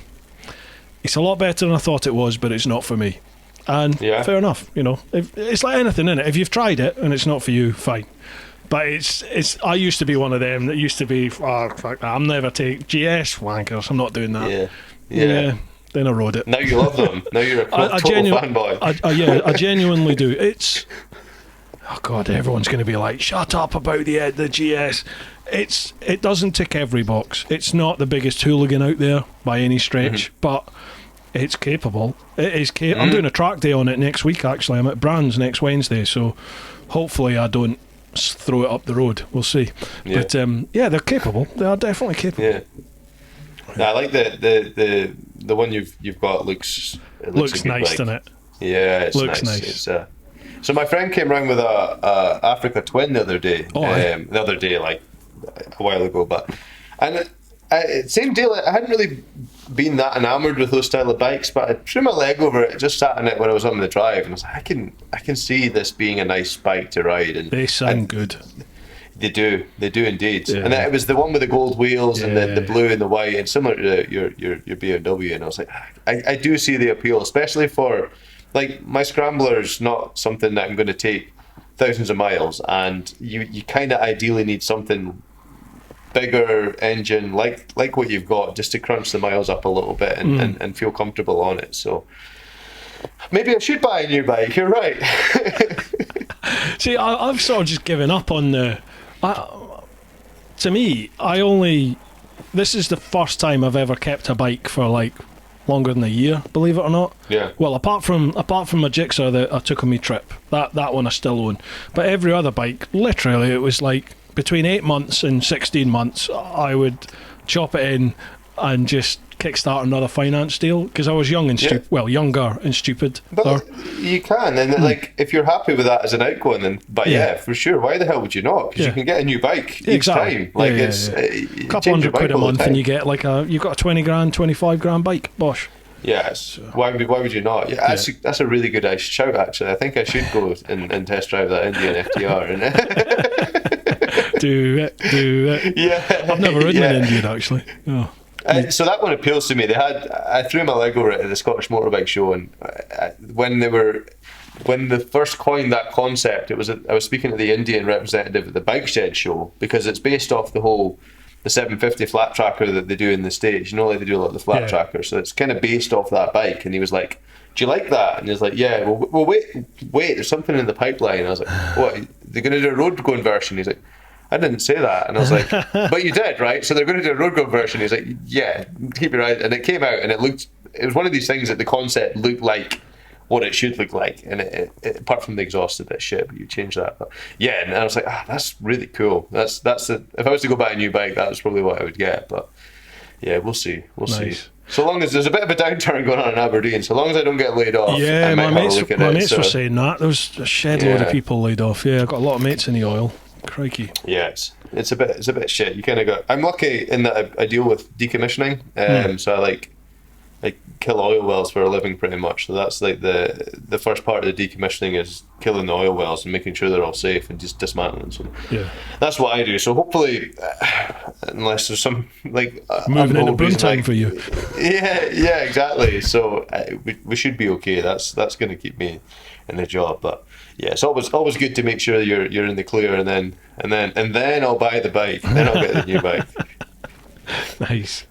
it's a lot better than I thought it was, but it's not for me. And fair enough, it's like anything, innit? If you've tried it and it's not for you, fine. But I used to be one of them that used to be, fuck, I'm never taking GS wankers, I'm not doing that. Yeah. Then I rode it. Now you love them. Now you're a total fanboy. I genuinely do. It's, oh God, everyone's going to be like, shut up about the GS. It doesn't tick every box. It's not the biggest hooligan out there by any stretch, but it's capable. It is I'm doing a track day on it next week, actually. I'm at Brands next Wednesday, so hopefully I don't throw it up the road. We'll see. But they're capable. They are definitely capable. Yeah. No, I like the one you've got. Looks nice, doesn't it? Yeah, it looks nice. So my friend came round with a Africa Twin the other day. Like a while ago, same deal. I hadn't really been that enamoured with those style of bikes, but I threw my leg over it, just sat in it when I was on the drive, and I was like, I can see this being a nice bike to ride. And they sound good. They do indeed. Yeah. And it was the one with the gold wheels and the blue and the white, and similar to your BMW. And I was like, I do see the appeal, especially for, like, my Scrambler's not something that I'm going to take thousands of miles, and you kind of ideally need something bigger engine like what you've got, just to crunch the miles up a little bit and feel comfortable on it. So maybe I should buy a new bike. You're right. See, I've sort of just given up on to me, this is the first time I've ever kept a bike for like longer than a year, believe it or not. Yeah. Well, apart from my Jigsaw that I took on my trip, that one I still own. But every other bike, literally, it was like between 8 months and 16 months, I would chop it in and just kickstart another finance deal, because I was young and younger and stupid. But you can, and like, if you're happy with that as an outgoing, then for sure, why the hell would you not? Because you can get a new bike each time. Like, it's a couple £100 a month, and you get like you've got a 20 grand, 25 grand bike. Bosh. Yes. Why would you not? Yeah, that's a really good shout, actually. I think I should go and test drive that Indian FTR. Do it. Yeah. I've never ridden an Indian, actually. Oh. So that one appeals to me. I threw my leg over it at the Scottish Motorbike Show, and when they first coined that concept, I was speaking to the Indian representative at the Bike Shed show, because it's based off the 750 flat tracker that they do in the States. Like they do a lot of the flat trackers, so it's kind of based off that bike. And he was like, "Do you like that?" And he's like, "Yeah." Well, wait, there's something in the pipeline. I was like, "What? They're going to do a road going version?" He's like, I didn't say that. And I was like, but you did, right? So they're going to do a road go version. He's like, yeah, keep your eyes. And it came out, and it was one of these things that the concept looked like what it should look like. And it apart from the exhaust, a bit shit, but you change that. But yeah, and I was like, that's really cool. If I was to go buy a new bike, that was probably what I would get. But yeah, we'll see. We'll see. So long as there's a bit of a downturn going on in Aberdeen, so long as I don't get laid off, I might have a look at it. My mates were saying that. There was a shed load of people laid off. Yeah, I've got a lot of mates in the oil. Crikey. Yeah, it's a bit shit. You kind of got. I'm lucky in that I deal with decommissioning, so I kill oil wells for a living pretty much. So that's like the first part of the decommissioning is killing the oil wells and making sure they're all safe and just dismantling. So that's what I do. So hopefully, unless there's some like moving into boom time for you. Yeah, exactly. So we should be okay. That's going to keep me in the job, but. Yeah, it's always good to make sure you're in the clear, and then I'll buy the bike. Then I'll get the new bike. Nice.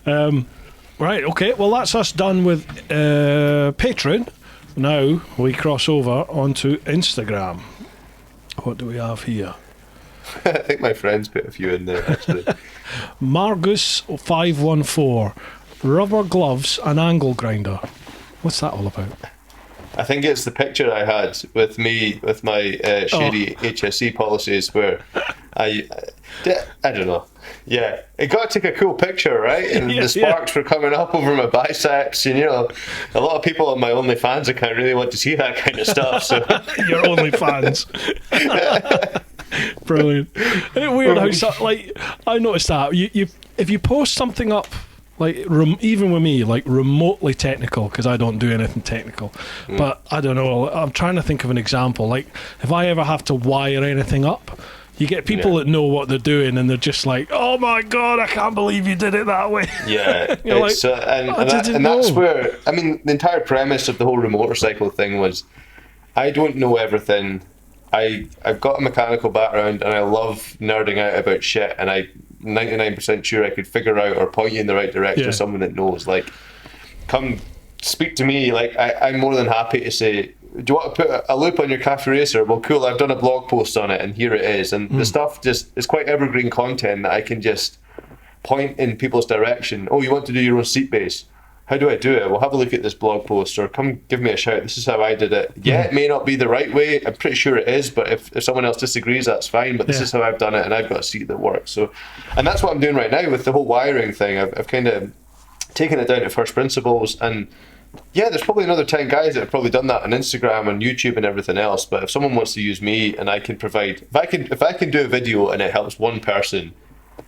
Right. Okay. Well, that's us done with Patreon. Now we cross over onto Instagram. What do we have here? I think my friends put a few in there actually. Margus514, rubber gloves and angle grinder. What's that all about? I think it's the picture I had with my shady HSE policies where I don't know. Yeah, it got to take a cool picture, right? And the sparks were coming up over my biceps, and a lot of people on my OnlyFans account really want to see that kind of stuff. So your OnlyFans. Brilliant. Isn't it weird how I noticed that you if you post something up. Like even with me, like remotely technical, because I don't do anything technical. But I don't know. I'm trying to think of an example. Like if I ever have to wire anything up, you get people that know what they're doing, and they're just like, "Oh my god, I can't believe you did it that way." Yeah, it's, like, and that's where the entire premise of the whole Remotorcycled thing was, I don't know everything. I've got a mechanical background, and I love nerding out about shit, and I'm 99% sure I could figure out or point you in the right direction of someone that knows. Like, come speak to me. Like, I'm more than happy to say, do you want to put a loop on your cafe racer? Well, cool, I've done a blog post on it, and here it is. And the stuff just is quite evergreen content that I can just point in people's direction. Oh, you want to do your own seat base? How do I do it? Well, have a look at this blog post, or come give me a shout. This is how I did it. Yeah, it may not be the right way. I'm pretty sure it is, but if someone else disagrees, that's fine. But this is how I've done it, and I've got a seat that works. So, and that's what I'm doing right now with the whole wiring thing. I've kind of taken it down to first principles, and yeah, there's probably another 10 guys that have probably done that on Instagram and YouTube and everything else. But if someone wants to use me, and I can provide, if I can do a video and it helps one person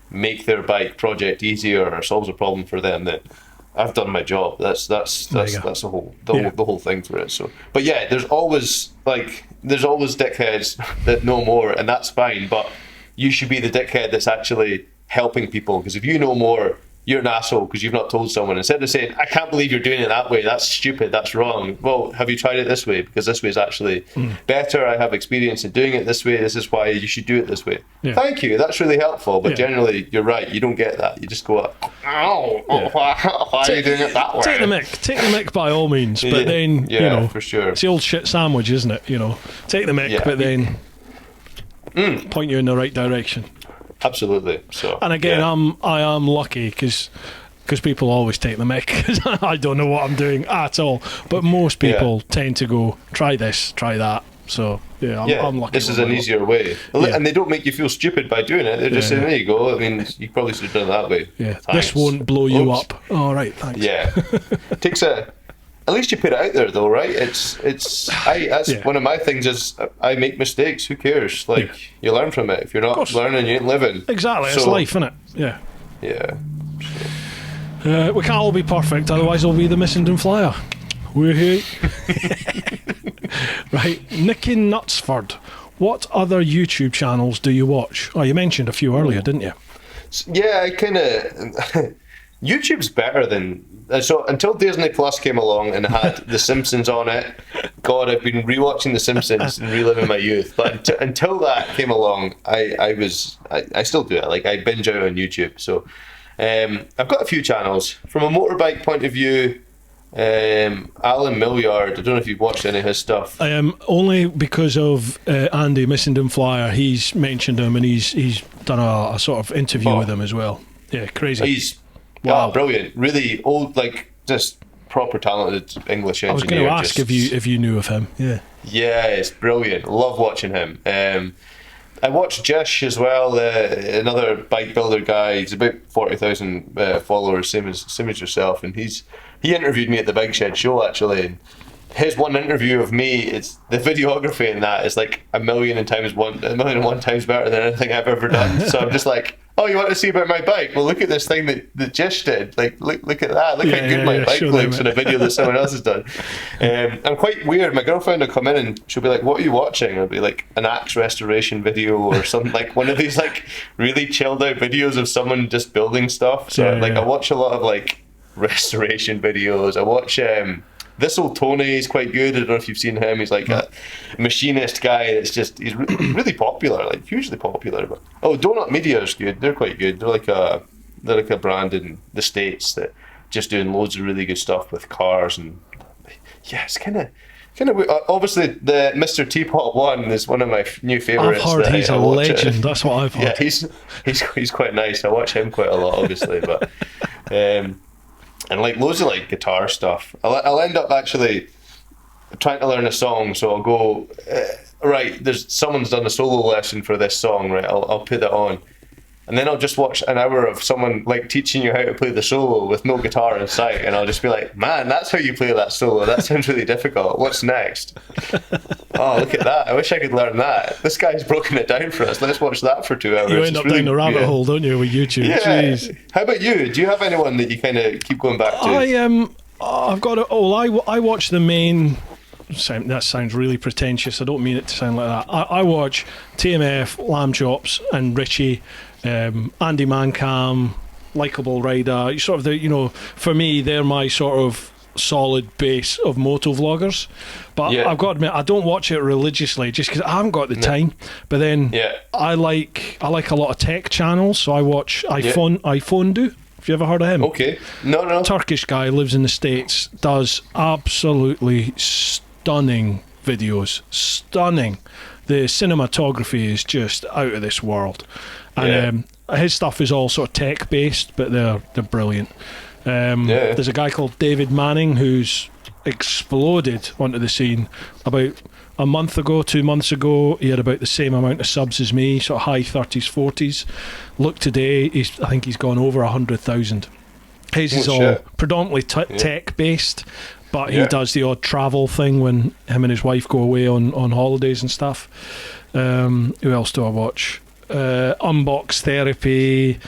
make their bike project easier or solves a problem for them, then I've done my job. That's the whole thing for it. So, but yeah, there's always dickheads that know more, and that's fine. But you should be the dickhead that's actually helping people, because if you know more, you're an asshole because you've not told someone. Instead of saying, I can't believe you're doing it that way, that's stupid, that's wrong. Well, have you tried it this way? Because this way is actually better. I have experience in doing it this way. This is why you should do it this way. Thank you, that's really helpful. But generally, you're right, you don't get that. You just go, why are you doing it that way? Take the mick by all means, but then for sure, it's the old shit sandwich, isn't it? Take the mick, but then point you in the right direction. Absolutely. So, and again, I am lucky because people always take the mick because I don't know what I'm doing at all. But most people tend to go, try this, try that. So I'm lucky. This is an easier way, and they don't make you feel stupid by doing it. They're just saying, there you go. I mean, you probably should have done it that way. Yeah, this won't blow you up. All right, thanks. Yeah, takes at least you put it out there, though, right? One of my things is I make mistakes. Who cares? Like, you learn from it. If you're not learning, you ain't living. Exactly, it's life, isn't it? Yeah. Yeah. We can't all be perfect, otherwise we'll be the Missenden Flyer. We're here. Right, Nicky Knutsford. What other YouTube channels do you watch? Oh, you mentioned a few earlier, didn't you? Yeah, I kind of... YouTube's better than... So until Disney Plus came along and had The Simpsons on it, God, I've been rewatching The Simpsons and reliving my youth. But until that came along, I still do it. Like, I binge out on YouTube. So I've got a few channels. From a motorbike point of view, Alan Millyard. I don't know if you've watched any of his stuff. Only because of Andy Missenden Flyer. He's mentioned him, and he's done a sort of interview with him as well. Yeah, crazy. He's brilliant. Really old, like just proper talented English engineer. I was going to ask if you knew of him. Yeah, it's brilliant. Love watching him. I watched Jish as well, another bike builder guy. He's about 40,000 followers, same as yourself, and he interviewed me at the Bike Shed show actually. And his one interview of me, it's the videography in that is like a million and one times better than anything I've ever done. So I'm just like, oh, you want to see about my bike? Well, look at this thing that Jish did. Like, look at that. Look how good my bike looks in a video that someone else has done. I'm quite weird. My girlfriend will come in and she'll be like, what are you watching? I'll be like, an axe restoration video or something, like one of these like really chilled out videos of someone just building stuff. So I watch a lot of like restoration videos. I watch This Old Tony is quite good. I don't know if you've seen him. He's like a machinist guy that's just, he's really popular, like hugely popular. But Donut Media is good. They're quite good. They're like a brand in the States that just doing loads of really good stuff with cars. And yeah, it's kind of obviously the Mr. TeapotOne is one of my new favourites. I've heard he's a legend. That's what I've heard. Yeah, he's quite nice. I watch him quite a lot, obviously, but and like loads of like guitar stuff. I'll end up actually trying to learn a song, so I'll go right. There's someone's done a solo lesson for this song, right? I'll put it on, and then I'll just watch an hour of someone like teaching you how to play the solo with no guitar in sight, and I'll just be like, man, that's how you play that solo. That sounds really difficult. What's next? Oh, look at that. I wish I could learn that. This guy's broken it down for us. Let's watch that for 2 hours. You end up down the rabbit hole, don't you, with YouTube? Yeah. Jeez. How about you? Do you have anyone that you kind of keep going back to? I've got I watch the main. That sounds really pretentious. I don't mean it to sound like that. I watch TMF, Lamb Chops, and Richie, Andy Mancam, Likeable Rider. Sort of for me, they're my sort of solid base of moto vloggers. But I've got to admit, I don't watch it religiously just because I haven't got the time. But then I like a lot of tech channels, so I watch iPhone. Have you ever heard of him? Okay. No. Turkish guy, lives in the States, does absolutely stunning videos. Stunning. The cinematography is just out of this world. And his stuff is all sort of tech based, but they're brilliant. There's a guy called David Manning who's exploded onto the scene about a month ago, 2 months ago. He had about the same amount of subs as me, sort of high 30s, 40s. Look today, I think he's gone over 100,000. His is all predominantly tech based, but he does the odd travel thing when him and his wife go away on holidays and stuff. Who else do I watch? Unbox Therapy,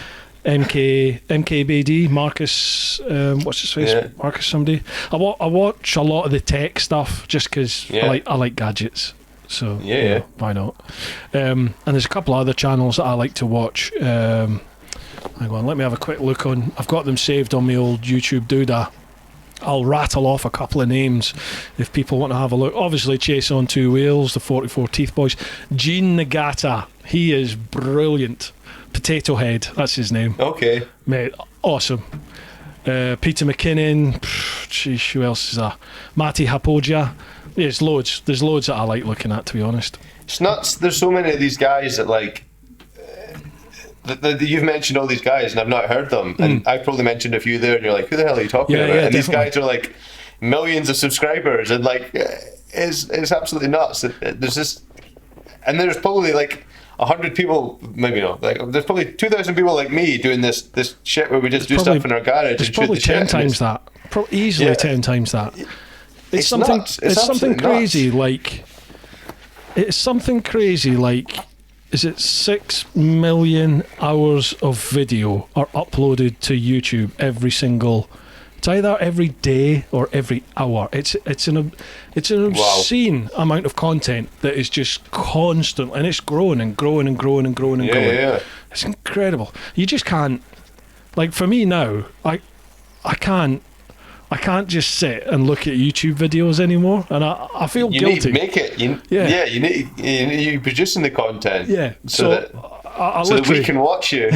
MKBD, Marcus, what's his face? Marcus somebody. I watch a lot of the tech stuff just because I like gadgets. So why not? And there's a couple of other channels that I like to watch. Hang on, let me have a quick look on. I've got them saved on my old YouTube doodah. I'll rattle off a couple of names if people want to have a look. Obviously, Chase on Two Wheels, the 44 Teeth Boys. Gene Nagata, he is brilliant. Potato Head, that's his name. Okay. Mate, awesome. Peter McKinnon, who else is that? Matti Hapoja. There's loads that I like looking at, to be honest. It's nuts. There's so many of these guys that like you've mentioned all these guys and I've not heard them, and I've probably mentioned a few there and you're like, who the hell are you talking about? And these guys are like millions of subscribers, and like it's absolutely nuts. There's probably like 100 people, maybe not, like there's probably 2,000 people like me doing this shit where we just do stuff in our garage. There's probably 10 times that. Easily 10 times that. It's something nuts. It's something crazy nuts. like it's something crazy like is it 6 million hours of video are uploaded to YouTube every single. It's either every day or every hour. It's an obscene amount of content that is just constant, and it's growing and growing and growing and growing and growing. Yeah. It's incredible. You just can't, like, for me now, I can't just sit and look at YouTube videos anymore, and I feel guilty. You need to make it. You're producing the content. Yeah. So that we can watch you.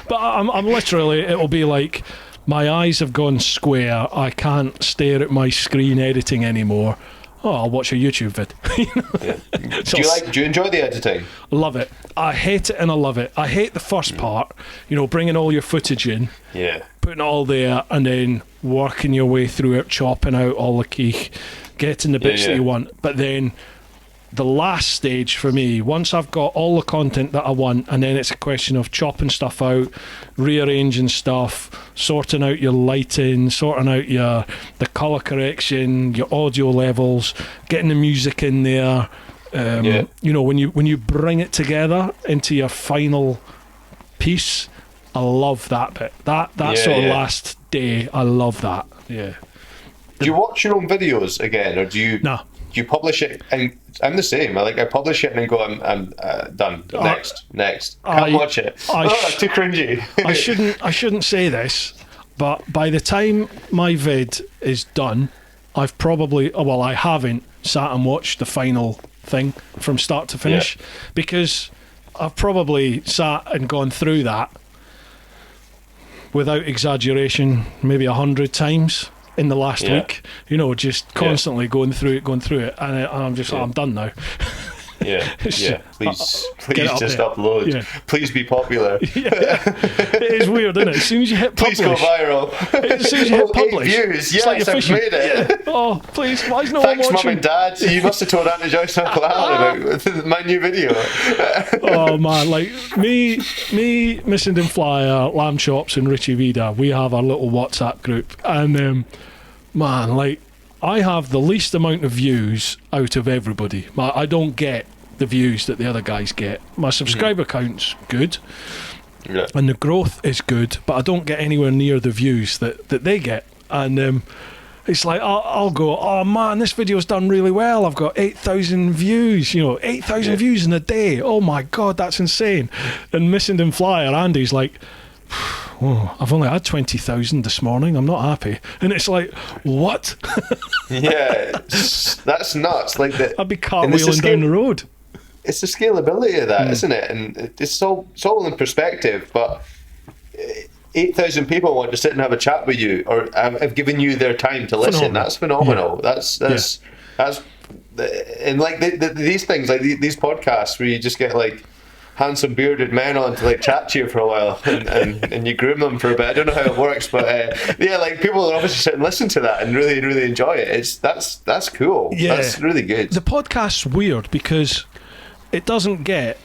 But I'm literally, it'll be like my eyes have gone square. I can't stare at my screen editing anymore. Oh, I'll watch a YouTube vid. Yeah. Do you enjoy the editing? Love it. I hate it and I love it. I hate the first part, bringing all your footage in, putting it all there, and then working your way through it, chopping out all the key, getting the bits that you want. But then the last stage for me, once I've got all the content that I want, and then it's a question of chopping stuff out, rearranging stuff, sorting out your lighting, sorting out the colour correction, your audio levels, getting the music in there. When you bring it together into your final piece, I love that bit. That sort of last day, I love that. Yeah. Do you watch your own videos again, or do you? No. Do you publish it? And I'm the same. I publish it and then go, I'm done. Next. Can't watch it. Too cringy. I shouldn't say this, but by the time my vid is done, I haven't sat and watched the final thing from start to finish, because I've probably sat and gone through that, without exaggeration, maybe 100 times in the last week, just constantly going through it, and I'm just I'm done now. Please just upload. Please be popular. It is weird, isn't it? As soon as you hit publish, please go viral. As soon as you hit publish, 8 views. It's like I've made it. Oh, please, why is no one watching? Thanks, Mum and Dad. You must have told Auntie Joyce and Uncle Alan about my new video. Oh man, like me, Missing Flyer, Lamb Chops, and Richie Vida, we have our little WhatsApp group, and I have the least amount of views out of everybody. I don't get the views that the other guys get. My subscriber count's good, and the growth is good, but I don't get anywhere near the views that they get. And it's like I'll go, oh man, this video's done really well. I've got 8,000 views. 8,000 views in a day. Oh my god, that's insane. And Missing Flyer, Andy's like, oh, I've only had 20,000 this morning. I'm not happy. And it's like, what? That's nuts. I'd be cartwheeling down the road. It's the scalability of that, isn't it? And it's all in perspective. But 8,000 people want to sit and have a chat with you, or have given you their time to listen. Phenomenal. That's phenomenal. That's and these things, like these podcasts, where you just get handsome bearded men on to chat to you for a while, and you groom them for a bit. I don't know how it works, but people obviously sit and listen to that and really, really enjoy it. That's cool. That's really good. The podcast's weird because it doesn't get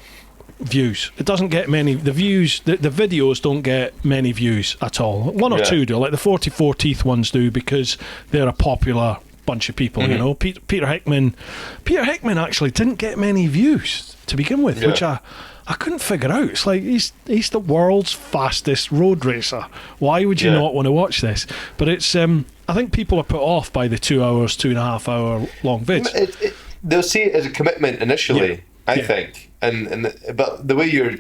views. It doesn't get many. The views, the videos don't get many views at all. One or two do, like the 44 Teeth ones do, because they're a popular bunch of people. Peter Hickman actually didn't get many views to begin with, which I couldn't figure out. It's like he's the world's fastest road racer. Why would you not want to watch this? But it's I think people are put off by the 2.5 hour long vids. They'll see it as a commitment initially, I think. But the way your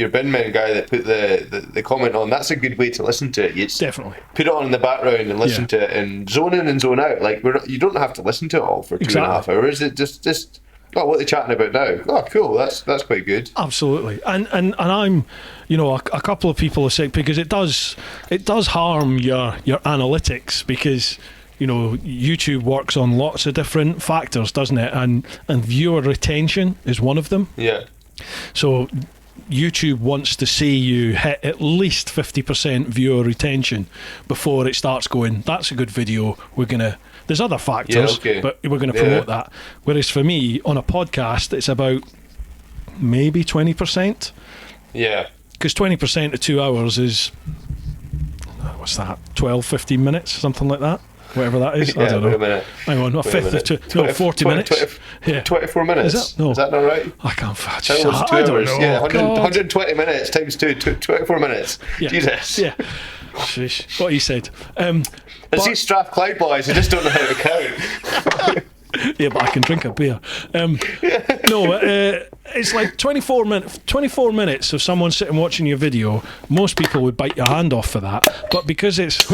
bin men guy that put the comment on, that's a good way to listen to it. You just definitely put it on in the background and listen to it, and zone in and zone out. You don't have to listen to it all for 2.5 hours. It just what they're chatting about now. Oh, cool. That's quite good. Absolutely. And I'm, a couple of people have said, because it does harm your analytics, because YouTube works on lots of different factors, doesn't it? And viewer retention is one of them. Yeah. So YouTube wants to see you hit at least 50% viewer retention before it starts going, that's a good video, there's other factors, but we're going to promote that. Whereas for me, on a podcast, it's about maybe 20%. Yeah. Because 20% of 2 hours is, what's that, 12, 15 minutes, something like that? Whatever that is, I don't know. Wait a minute. Hang on, a fifth of 40 minutes. 24 minutes. Is that not right? I can't. I don't know. Yeah, 120 minutes times 2, 24 minutes. Yeah. Jesus. Yeah. Sheesh. What he said. It's these Strathclyde boys who just don't know how to count. Yeah, but I can drink a beer. It's like 24 minutes of someone sitting watching your video. Most people would bite your hand off for that, but because it's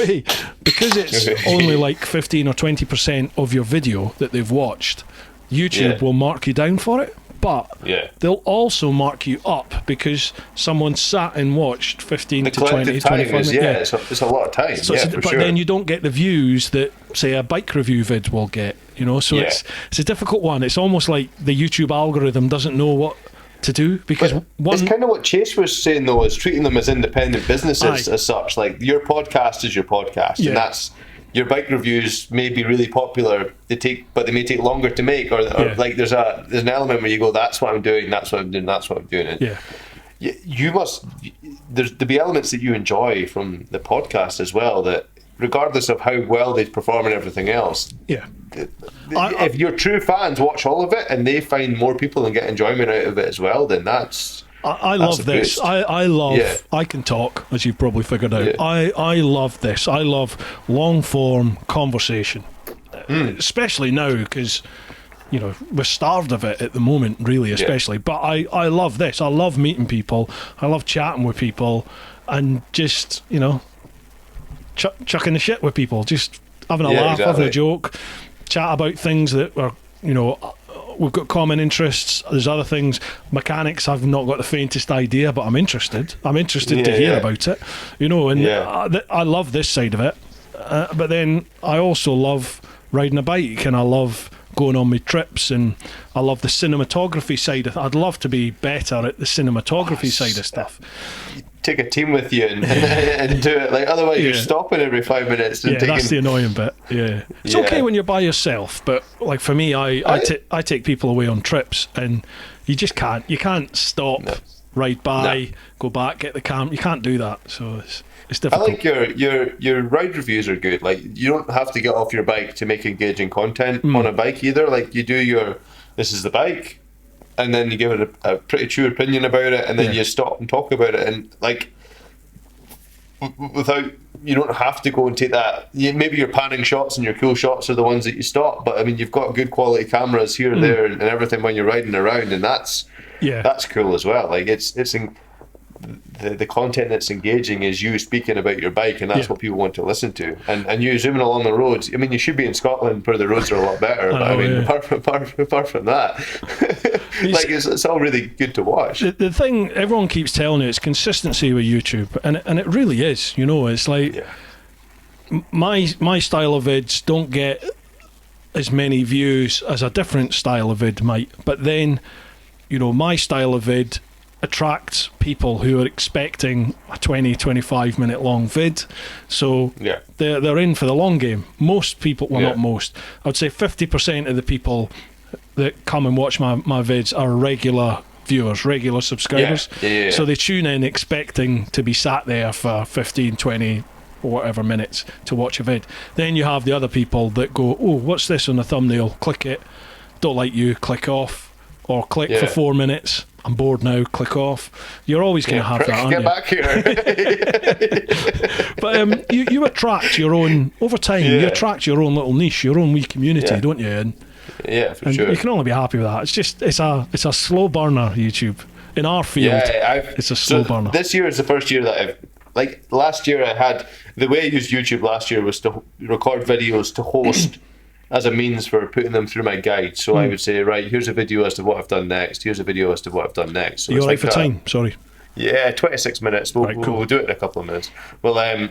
only like 15 or 20% of your video that they've watched, YouTube will mark you down for it, but they'll also mark you up because someone sat and watched 15 to 20, 25 minutes. It's a lot of time. So but then you don't get the views that, say, a bike review vid will get. You know, so it's a difficult one. It's almost like the YouTube algorithm doesn't know what to do, because it's kind of what Chase was saying though, is treating them as independent businesses as such. Like, your podcast is your podcast, and that's your bike reviews may be really popular. But they may take longer to make, or like there's an element where you go, that's what I'm doing, that's what I'm doing, that's what I'm doing. And you must. There'll be elements that you enjoy from the podcast as well, that regardless of how well they perform and everything else. If your true fans watch all of it and they find more people and get enjoyment out of it as well, then that's. I love this. I love. I can talk, as you've probably figured out. I love this. I love long form conversation, especially now, because you know we're starved of it at the moment, really, especially. But I love this. I love meeting people. I love chatting with people, and just chucking the shit with people, just having a laugh, having a joke, chat about things that are, we've got common interests. There's other things, mechanics, I've not got the faintest idea, but I'm interested to hear about it, and I love this side of it, but then I also love riding a bike, and I love going on my trips, and I love the cinematography side of it. I'd love to be better at the cinematography side of stuff. Take a team with you and do it. Like, otherwise you're stopping every 5 minutes. And that's the annoying bit. It's okay when you're by yourself, but like for me, I take people away on trips, and you just can't. You can't stop, ride by, go back, get the camera. You can't do that. So it's difficult. I like your ride reviews are good. Like, you don't have to get off your bike to make engaging content on a bike either. Like, you do this is the bike, and then you give it a pretty true opinion about it, and then you stop and talk about it, and like without, you don't have to go and take that. Maybe your panning shots and your cool shots are the ones that you stop, but I mean, you've got good quality cameras here, there, and everything when you're riding around, and that's cool as well. Like, it's the content that's engaging is you speaking about your bike, and that's what people want to listen to. And you zooming along the roads. I mean, you should be in Scotland where the roads are a lot better. But I mean, apart from that, like, it's all really good to watch. The thing everyone keeps telling you, it's consistency with YouTube, and it really is. It's like my style of vids don't get as many views as a different style of vid might, but then my style of vid attracts people who are expecting a 20-25 minute long vid, so they're in for the long game. Most people, not most, I would say 50% of the people that come and watch my vids are regular viewers, regular subscribers. So they tune in expecting to be sat there for 15, 20 or whatever minutes to watch a vid. Then you have the other people that go, oh, what's this on the thumbnail, click it, don't like you, click off, or click for 4 minutes, I'm bored now, click off. You're always going to have that, aren't you? Get back here. But you attract your own, over time, you attract your own little niche, your own wee community, don't you? And for sure. You can only be happy with that. It's just, it's a slow burner, YouTube. In our field, it's a slow burner. This year is the first year that last year I had, the way I used YouTube last year was to record videos to host as a means for putting them through my guide. So I would say, right, here's a video as to what I've done next. Here's a video as to what I've done next. So you're right for time? Sorry. Yeah, 26 minutes. We'll do it in a couple of minutes. Well,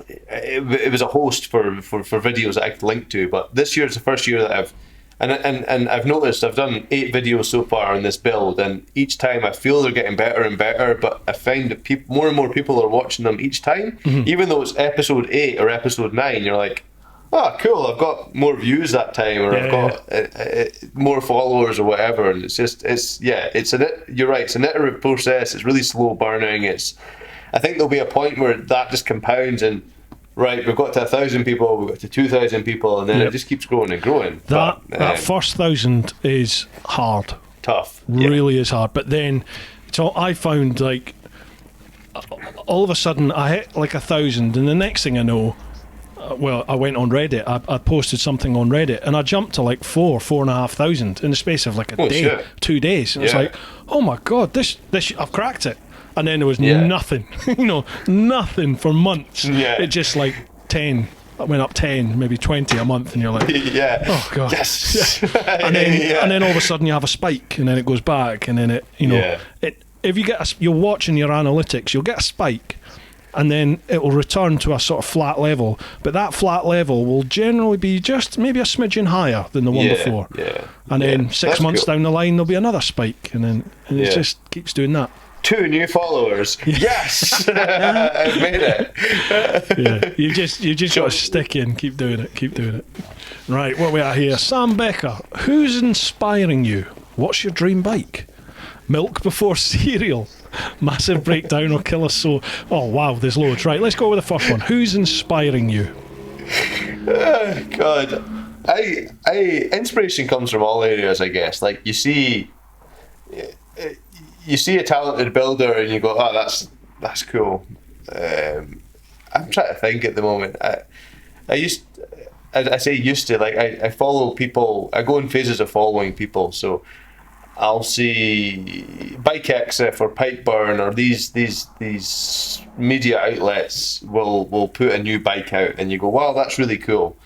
it was a host for videos that I could link to. But this year is the first year that I've, and I've noticed I've done 8 videos so far on this build, and each time I feel they're getting better and better, but I find that more and more people are watching them each time. Even though it's episode 8 or episode 9, you're like, oh, cool, I've got more views that time, or I've got more followers or whatever. And it's just, you're right, it's an iterative process. It's really slow burning. I think there'll be a point where that just compounds, and right, we've got to 1,000 people, we've got to 2,000 people, and then it just keeps growing and growing. That first 1,000 is hard. Tough. Really is hard. But then, so I found, like, all of a sudden I hit like 1,000, and the next thing I know, I went on Reddit. I posted something on Reddit, and I jumped to like 4,500 in the space of like a day, shit. 2 days. And it's like, oh my god, this I've cracked it. And then there was nothing, nothing for months. It just like 10, went up 10, maybe 20 a month, and you're like, Yeah. oh god, Yes. and then all of a sudden you have a spike, and then it goes back, and then if you get you'll watch in your analytics, you'll get a spike, and then it will return to a sort of flat level, but that flat level will generally be just maybe a smidgen higher than the one before. And then 6 months down the line there'll be another spike, and it just keeps doing that. 2 new followers. Yes. I've made it. You just got to stick in, keep doing it. Right, what are we at here? Sam Becker, who's inspiring you? What's your dream bike? Milk before cereal. Massive breakdown will kill us so. Oh wow, there's loads. Right, let's go with the first one. Who's inspiring you? God, inspiration comes from all areas, I guess. Like you see a talented builder and you go, oh, that's cool. I'm trying to think at the moment. I follow people. I go in phases of following people. So I'll see Bike XF or Pipe Burn or these media outlets will put a new bike out, and you go, wow, that's really cool.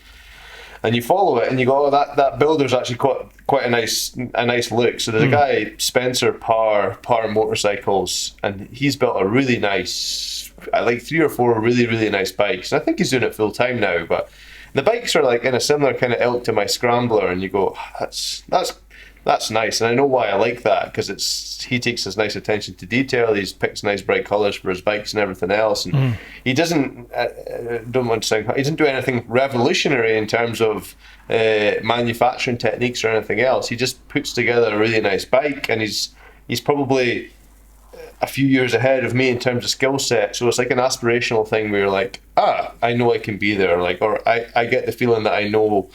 And you follow it, and you go, oh, that builder's actually quite a nice look. So there's a guy, Spencer Parr Motorcycles, and he's built a really nice, like 3 or 4 really, really nice bikes. And I think he's doing it full time now, but the bikes are like in a similar kind of ilk to my Scrambler, and you go, that's nice, and I know why I like that, because he takes his nice attention to detail. He picks nice bright colours for his bikes and everything else, and he doesn't. Don't want to sound. He doesn't do anything revolutionary in terms of manufacturing techniques or anything else. He just puts together a really nice bike, and he's probably a few years ahead of me in terms of skill set. So it's like an aspirational thing where you're like, I know I can be there, or I get the feeling that I know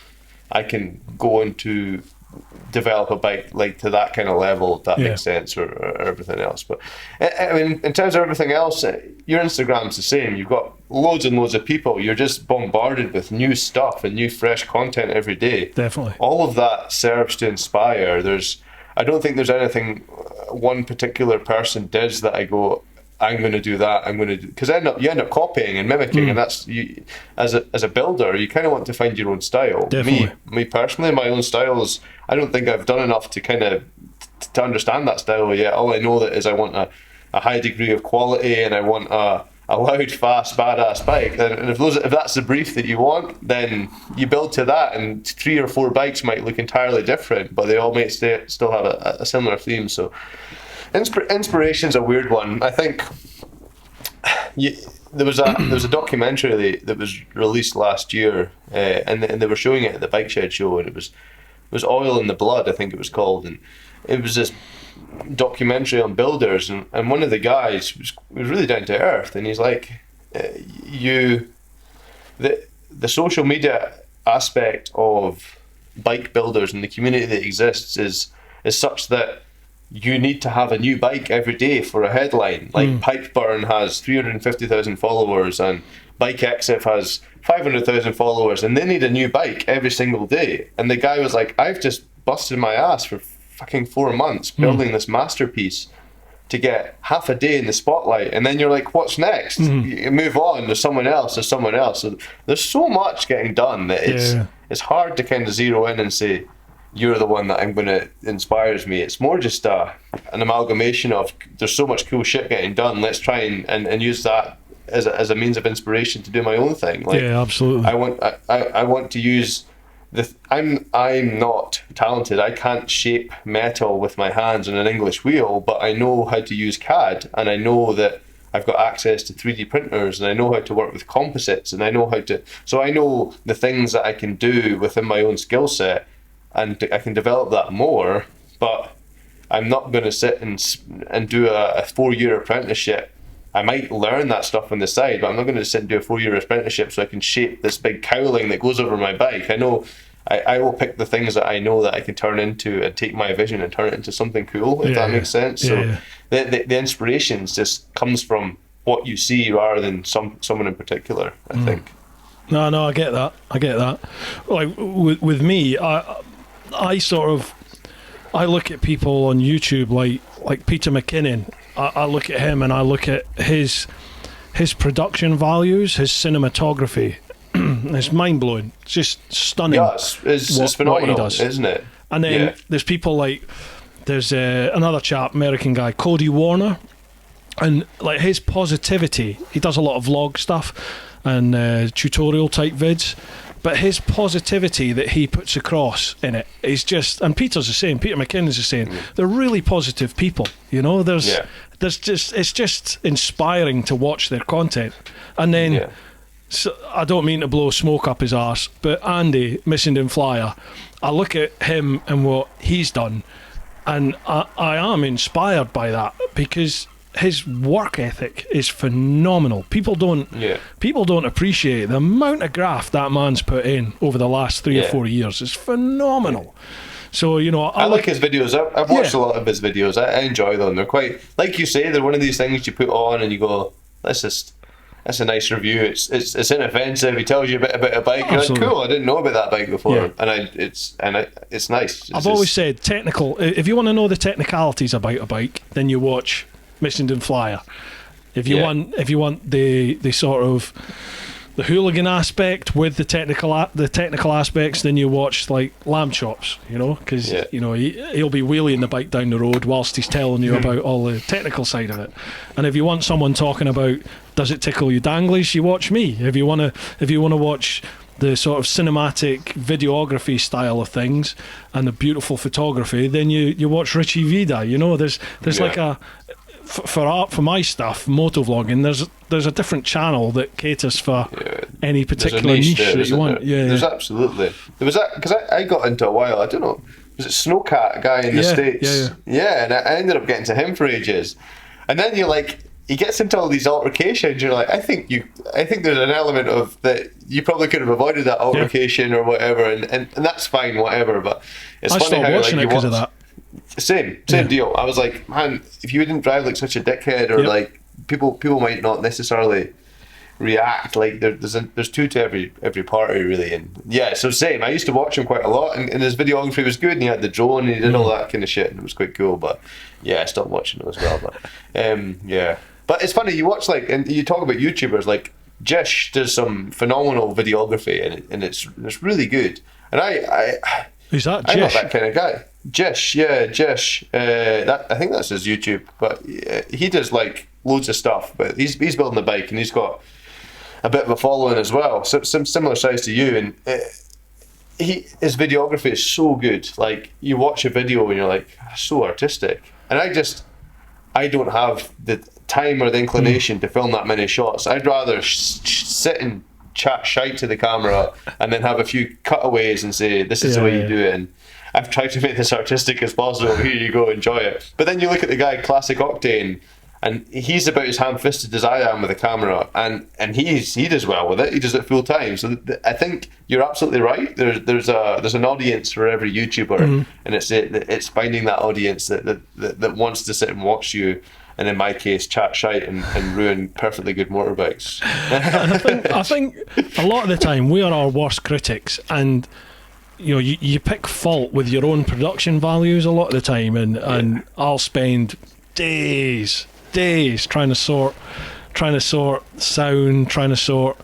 I can go into develop a bike like to that kind of level, if that makes sense, or everything else. But I mean, in terms of everything else, your Instagram's the same. You've got loads and loads of people. You're just bombarded with new stuff and new fresh content every day. Definitely. All of that serves to inspire. I don't think there's anything one particular person does that I go, I'm going to do that. I'm going to do, because you end up copying and mimicking, and that's you. As a builder, you kind of want to find your own style. Definitely. Me personally, my own style is. I don't think I've done enough to kind of to understand that style yet. All I know that is I want a high degree of quality, and I want a loud, fast, badass bike. And if that's the brief that you want, then you build to that. And 3 or 4 bikes might look entirely different, but they all may still have a similar theme. So. Inspiration's a weird one. I think there was a documentary that was released last year, and they were showing it at the Bike Shed show, and it was Oil in the Blood, I think it was called, and it was this documentary on builders, and one of the guys was really down to earth, and he's like, the social media aspect of bike builders and the community that exists is such that you need to have a new bike every day for a headline. Like Pipe Burn has 350,000 followers and Bike XF has 500,000 followers, and they need a new bike every single day. And the guy was like, I've just busted my ass for fucking 4 months building this masterpiece to get half a day in the spotlight. And then you're like, what's next? You move on, there's someone else. So there's so much getting done that it's hard to kind of zero in and say, you're the one that I'm going to inspires me. It's more just an amalgamation of there's so much cool shit getting done. Let's try and use that as a means of inspiration to do my own thing. Like, yeah, absolutely. I want to use I'm not talented. I can't shape metal with my hands on an English wheel, but I know how to use CAD, and I know that I've got access to 3D printers, and I know how to work with composites, and I know so I know the things that I can do within my own skill set. And I can develop that more, but I'm not going to sit and do a 4-year apprenticeship. I might learn that stuff on the side, but I'm not going to sit and do a 4-year apprenticeship so I can shape this big cowling that goes over my bike. I know I will pick the things that I know that I can turn into and take my vision and turn it into something cool, if that makes sense. So the inspirations just comes from what you see rather than someone in particular, I think. No, I get that. Like with me, I look at people on YouTube like Peter McKinnon. I look at him and I look at his production values, his cinematography. It's mind blowing. It's just stunning. Yeah, it's phenomenal, what he does. isn't it? And then there's people like there's another chap, American guy, Cody Warner, and like his positivity. He does a lot of vlog stuff and tutorial type vids. But his positivity that he puts across in it is just, and Peter's the same, Peter McKinnon's the same, they're really positive people, you know, it's just inspiring to watch their content. And then, so, I don't mean to blow smoke up his arse, but Andy, Missing Flyer, I look at him and what he's done, and I am inspired by that, because his work ethic is phenomenal. People don't appreciate the amount of graft that man's put in over the last 3 or 4 years. It's phenomenal. So, you know, I like his videos. I've watched a lot of his videos. I enjoy them. They're quite, like you say, they're one of these things you put on and you go, that's a nice review. It's inoffensive. He tells you a bit about a bike. You're like, cool, I didn't know about that bike before, and it's nice. I've always said technical. If you want to know the technicalities about a bike, then you watch Missing Flyer. If you want the sort of the hooligan aspect with the technical aspects, then you watch like Lamb Chops, you know, because you know he'll be wheeling the bike down the road whilst he's telling you about all the technical side of it. And if you want someone talking about does it tickle your danglies, you watch me. If you want to watch the sort of cinematic videography style of things and the beautiful photography, then you watch Richie Vida. You know, there's like a for my stuff, motovlogging, there's a different channel that caters for any particular niche that you want. There's absolutely. There was that, because I got into a while, I don't know, was it Snowcat, a guy in the States? Yeah, and I ended up getting to him for ages. And then you're like, he gets into all these altercations, you're like, I think there's an element of that you probably could have avoided that altercation or whatever, and that's fine, whatever, but it's funny how watching it because of that. Same deal. I was like, man, if you didn't drive like such a dickhead, or like people might not necessarily react. Like there's two to every party really, and so same. I used to watch him quite a lot, and his videography was good, and he had the drone, and he did all that kind of shit, and it was quite cool. But I stopped watching him as well. But but it's funny, you watch like, and you talk about YouTubers like Jish does some phenomenal videography, and it's really good. And who's that? I'm not that kind of guy. Jish. I think that's his YouTube, but he does like loads of stuff. But he's building a bike, and he's got a bit of a following as well. So some similar size to you, and his videography is so good. Like you watch a video and you're like, so artistic. And I don't have the time or the inclination to film that many shots. I'd rather sit and chat shite to the camera and then have a few cutaways and say, this is the way you do it. And I've tried to make this artistic as possible. Here you go, enjoy it. But then you look at the guy, Classic Octane, and he's about as ham-fisted as I am with a camera, and he does well with it. He does it full time. So I think you're absolutely right. There's an audience for every YouTuber, and it's finding that audience that wants to sit and watch you. And in my case, chat shite and ruin perfectly good motorbikes. And I think a lot of the time we are our worst critics, and you know you pick fault with your own production values a lot of the time, and I'll spend days trying to sort sound, trying to sort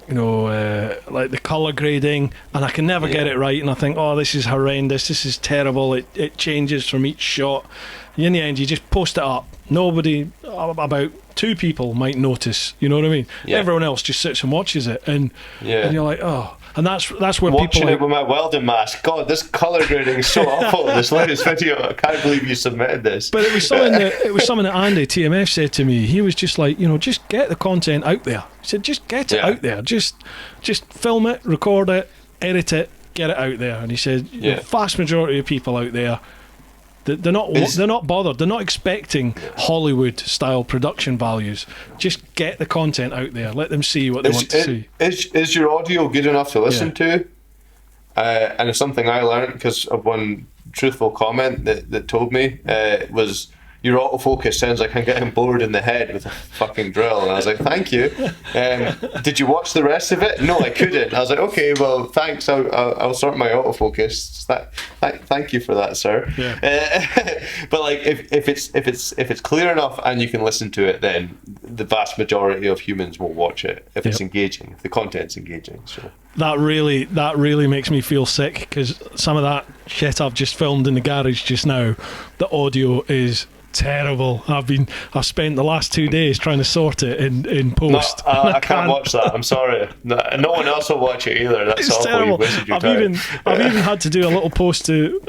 like the colour grading, and I can never get it right, and I think, oh, this is horrendous, this is terrible, it changes from each shot. And in the end, you just post it up. Nobody, about 2 people might notice, you know what I mean? Everyone else just sits and watches it, and you're like, oh. And that's where watching people it with my welding mask. God, this colour grading is so awful. This latest video, I can't believe you submitted this. But it was something that Andy TMF said to me. He was just like, just get the content out there. He said, just get it out there. Just film it, record it, edit it, get it out there. And he said, the vast majority of people out there, they're not bothered. They're not expecting Hollywood style production values. Just get the content out there. Let them see what they want to see. Is your audio good enough to listen to? And it's something I learned because of one truthful comment that told me was your autofocus sounds like I'm getting bored in the head with a fucking drill. And I was like, thank you. Did you watch the rest of it? No, I couldn't. I was like, okay, well, thanks. I'll sort my autofocus. Thank you for that, sir. Yeah. But like, if it's clear enough and you can listen to it, then the vast majority of humans will watch it if it's engaging, if the content's engaging. So that really makes me feel sick, because some of that shit I've just filmed in the garage just now, the audio is terrible. I've spent the last 2 days trying to sort it in post. No, I can't watch that. I'm sorry. No one else will watch it either. That's It's awful. terrible. You've wasted your I've time. even had to do a little pit to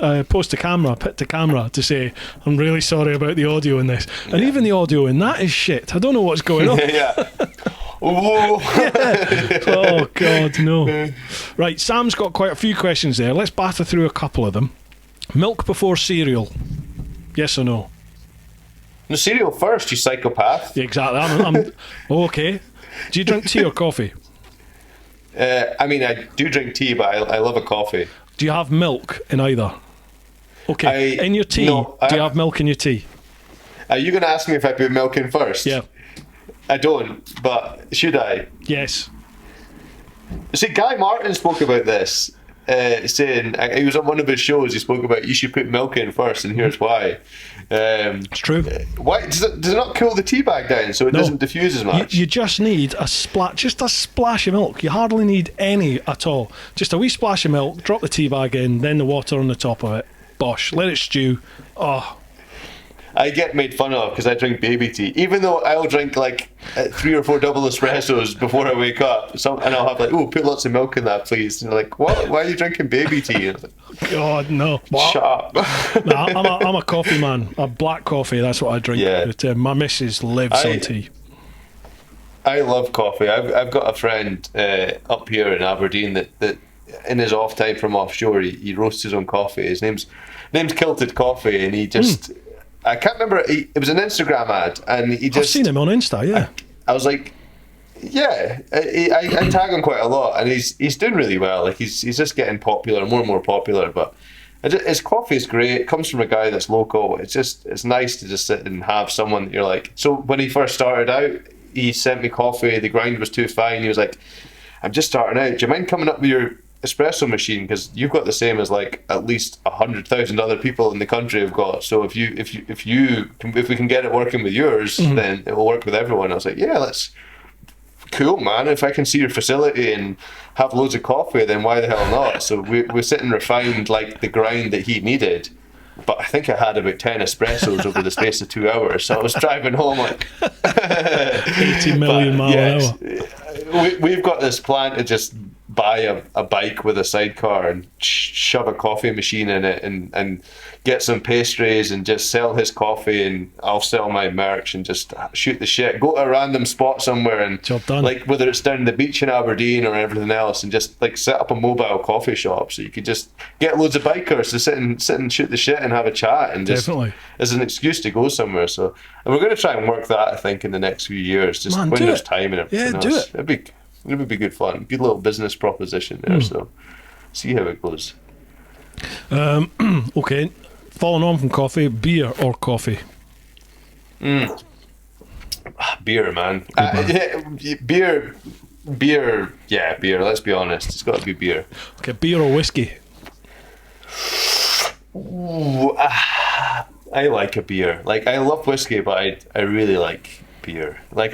camera to say I'm really sorry about the audio in this, and even the audio in that is shit. I don't know what's going on. Yeah. Whoa. Oh God, no. Right, Sam's got quite a few questions there. Let's batter through a couple of them. Milk before cereal? Yes or no? No, cereal first, you psychopath. Yeah, exactly. I'm okay. Do you drink tea or coffee? I mean, I do drink tea, but I love a coffee. Do you have milk in either? Okay, in your tea, do you have milk in your tea? Are you going to ask me if I put milk in first? Yeah. I don't, but should I? Yes. See, Guy Martin spoke about this, saying, he was on one of his shows, he spoke about you should put milk in first, and here's why. It's true. Why does it not cool the tea bag down so it doesn't diffuse as much? You just need just a splash of milk. You hardly need any at all. Just a wee splash of milk, drop the tea bag in, then the water on the top of it. Bosh, let it stew. Oh. I get made fun of because I drink baby tea, even though I'll drink like 3 or 4 double espressos before I wake up. And I'll have like, oh, put lots of milk in that, please. And they're like, what? Why are you drinking baby tea? And I was like, God, no. Shut up. I'm a coffee man. A black coffee, that's what I drink. Yeah. But, my missus lives on tea. I love coffee. I've got a friend up here in Aberdeen that in his off time from offshore, he roasts his own coffee. His name's Kilted Coffee, and he just... I can't remember. It was an Instagram ad, and he just... I've seen him on Insta, yeah. I was like, yeah. I tag him quite a lot, and he's doing really well. Like he's just getting popular, more and more popular. But his coffee is great. It comes from a guy that's local. It's nice to just sit and have someone that you're like. So when he first started out, he sent me coffee. The grind was too fine. He was like, I'm just starting out. Do you mind coming up with your espresso machine, because you've got the same as like at least 100,000 other people in the country have got. So if we can get it working with yours, then it will work with everyone. I was like, yeah, that's cool, man. If I can see your facility and have loads of coffee, then why the hell not? So we sit and refined like the grind that he needed. But I think I had about 10 espressos over the space of 2 hours. So I was driving home like 80 million miles an hour. We've got this plan to just buy a bike with a sidecar and shove a coffee machine in it and get some pastries and just sell his coffee, and I'll sell my merch and just shoot the shit. Go to a random spot somewhere and job done. Like whether it's down the beach in Aberdeen or everything else, and just like set up a mobile coffee shop so you could just get loads of bikers to sit and shoot the shit and have a chat, and just as an excuse to go somewhere. So, and we're going to try and work that, I think, in the next few years, just when there's time and everything else. Do it. It would be good fun. Good little business proposition there. So see how it goes. Okay, following on from coffee, beer or coffee? Beer, man. Beer. Yeah, beer. Let's be honest. It's got to be beer. Okay, beer or whiskey? Ooh, I like a beer. Like, I love whiskey, but I really like beer. Like,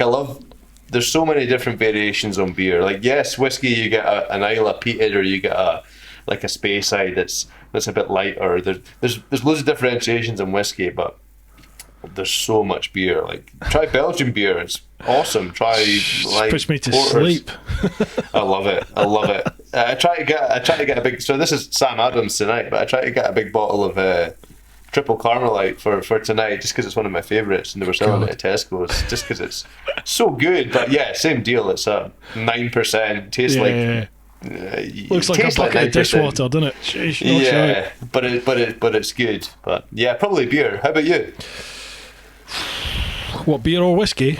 there's so many different variations on beer. Like, yes, whiskey, you get an Isla peated, or you get a Speyside that's a bit lighter. There's loads of differentiations in whiskey, but there's so much beer. Like, try Belgian beer. It's awesome. Try like puts me to porters. sleep. I love it. I try to get a big. So this is Sam Adams tonight, but I try to get a big bottle of triple Carmelite for tonight, just because it's one of my favourites, and they were selling it at Tesco's just because it's so good. But yeah, same deal. It's a 9%. Tastes like. Looks like a bucket of dishwater, doesn't it? Sheesh, yeah, but it's good. But yeah, probably beer. How about you? What, beer or whiskey?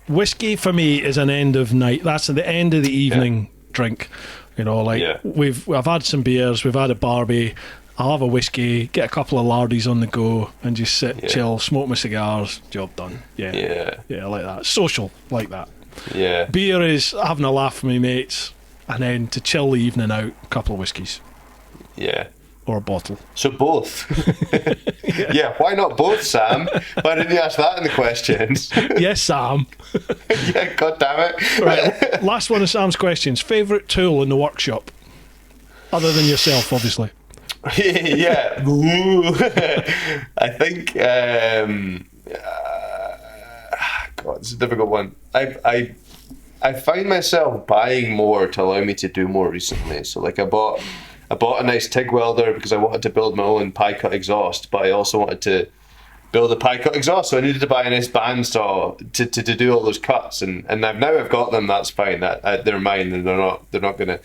Whiskey for me is an end of night. That's at the end of the evening drink. You know, like I've had some beers, we've had a Barbie, I'll have a whiskey, get a couple of lardies on the go, and just sit, chill, smoke my cigars. Job done. Yeah, I like that. Social, like that. Yeah. Beer is having a laugh with my mates, and then to chill the evening out, a couple of whiskies. Yeah. Or a bottle. So both. Yeah, why not both, Sam? Why didn't you ask that in the questions? Yes, Sam. Yeah, god damn it. Right, last one of Sam's questions. Favourite tool in the workshop? Other than yourself, obviously. Yeah. I think God, it's a difficult one. I find myself buying more to allow me to do more recently. So like I bought a nice TIG welder because I wanted to build my own pie cut exhaust, but I also wanted to build a pie cut exhaust, so I needed to buy a nice bandsaw to do all those cuts, and I've got them. That's fine. That they're mine, and they're not gonna.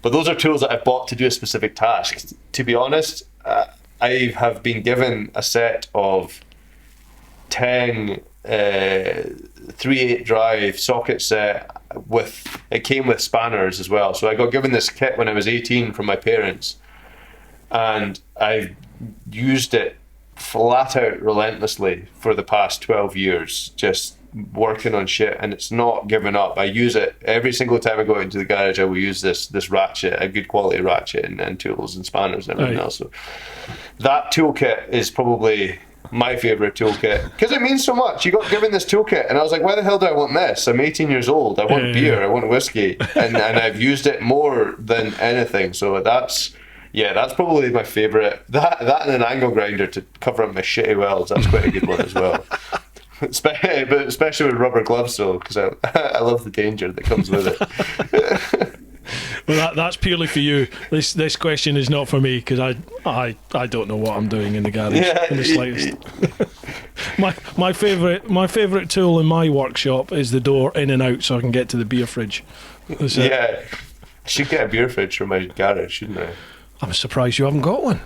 But those are tools that I bought to do a specific task. To be honest, I have been given a set of 10 3/8 drive socket set it came with spanners as well. So I got given this kit when I was 18 from my parents, and I've used it flat out relentlessly for the past 12 years, just working on shit, and it's not given up. I use it every single time I go into the garage. I will use this ratchet, a good quality ratchet, and tools and spanners and everything else. So that toolkit is probably my favourite toolkit because it means so much. You got given this toolkit, and I was like, why the hell do I want this? I'm 18 years old. I want beer. I want whiskey, and I've used it more than anything. So that's probably my favourite. That and an angle grinder to cover up my shitty welds. That's quite a good one as well. But especially with rubber gloves, though, because I love the danger that comes with it. Well, that's purely for you. This question is not for me because I don't know what I'm doing in the garage in the slightest. my favourite tool in my workshop is the door in and out, so I can get to the beer fridge. I should get a beer fridge from my garage, shouldn't I? I'm surprised you haven't got one.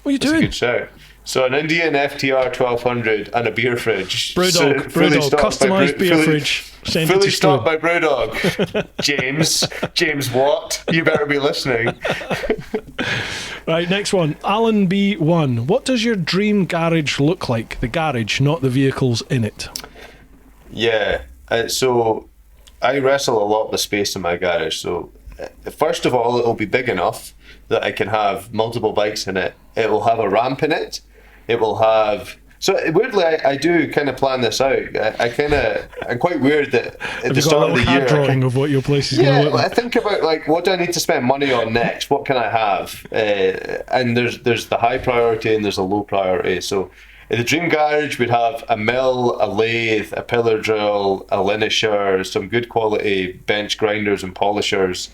What are you doing? That's a good shout. So an Indian FTR 1200 and a beer fridge. Brewdog, customised beer fridge. Fully stocked by Brewdog. James Watt, you better be listening. Right, next one. Alan B1. What does your dream garage look like? The garage, not the vehicles in it. Yeah, so I wrestle a lot with space in my garage. So first of all, it'll be big enough that I can have multiple bikes in it. It will have a ramp in it. It will have... So weirdly, I do kind of plan this out. I'm quite weird that at the start of the year, drawing of what your place is going to look like. I think about like what do I need to spend money on next? What can I have? And there's the high priority and there's a low priority. So in the dream garage, we'd have a mill, a lathe, a pillar drill, a linisher, some good quality bench grinders and polishers,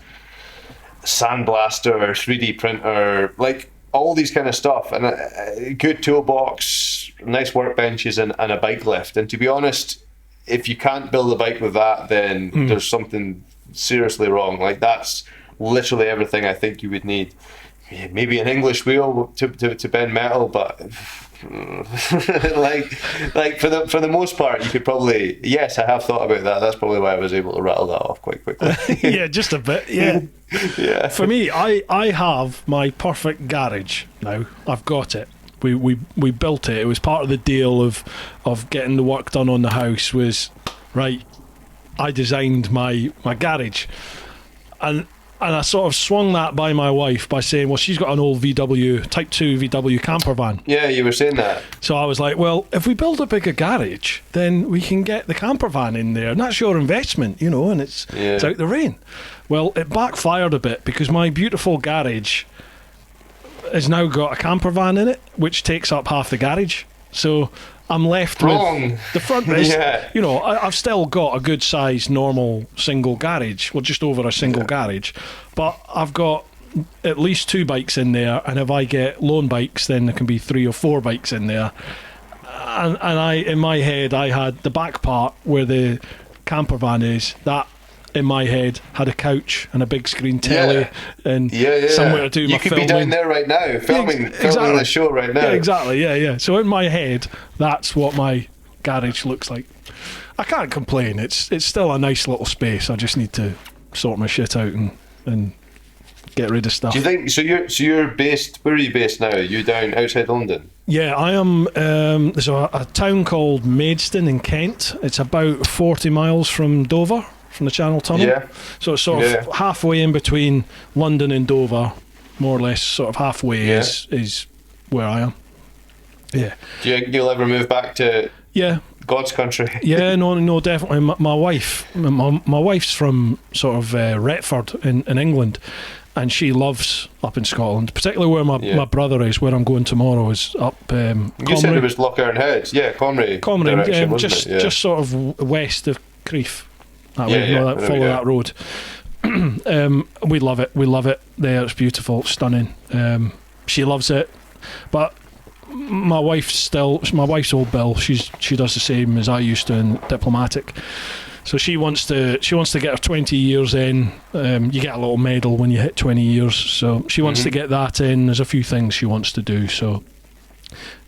sandblaster, 3D printer, like all these kind of stuff, and a good toolbox, nice workbenches, and a bike lift. And to be honest, if you can't build a bike with that, then there's something seriously wrong. Like that's literally everything I think you would need. Maybe an English wheel to bend metal, but like for the most part, you could probably. Yes, I have thought about that. That's probably why I was able to rattle that off quite quickly. Yeah, just a bit. Yeah. Yeah. For me, I have my perfect garage now. I've got it. We built it. It was part of the deal of getting the work done on the house. Was right. I designed my garage, and I sort of swung that by my wife by saying, well, she's got an old VW, Type 2 VW camper van. Yeah, you were saying that. So I was like, well, if we build a bigger garage, then we can get the camper van in there. And that's your investment, and it's out the rain. Well, it backfired a bit because my beautiful garage has now got a camper van in it, which takes up half the garage. So I'm left with the front is, I've still got a good sized normal single garage, well, just over a single garage, but I've got at least 2 bikes in there, and if I get loan bikes, then there can be 3 or 4 bikes in there. And I, in my head, I had the back part where the camper van is, that in my head had a couch and a big screen telly and somewhere to do my filming. You could be down there right now filming the show right now. Yeah, exactly. Yeah. So in my head, that's what my garage looks like. I can't complain. It's still a nice little space. I just need to sort my shit out and get rid of stuff. Do you think so? You're based. Where are you based now? Are you down outside London? Yeah, I am. There's a town called Maidstone in Kent. It's about 40 miles from Dover, from the Channel Tunnel. Yeah. So it's sort of halfway in between London and Dover, more or less. Sort of halfway is where I am. Yeah. Do you think you'll ever move back to God's country? Yeah, no, definitely. My wife's from sort of Retford in England, and she loves up in Scotland, particularly where my brother is. Where I'm going tomorrow is up. You said it was Lochern Head, Conry. Conry, just sort of west of Crieff. That way, follow that road. We love it. We love it there. It's beautiful, stunning. She loves it, but my wife's old Bill. She does the same as I used to in diplomatic. So she wants to get her 20 years in. You get a little medal when you hit 20 years. So she wants to get that in. There's a few things she wants to do. So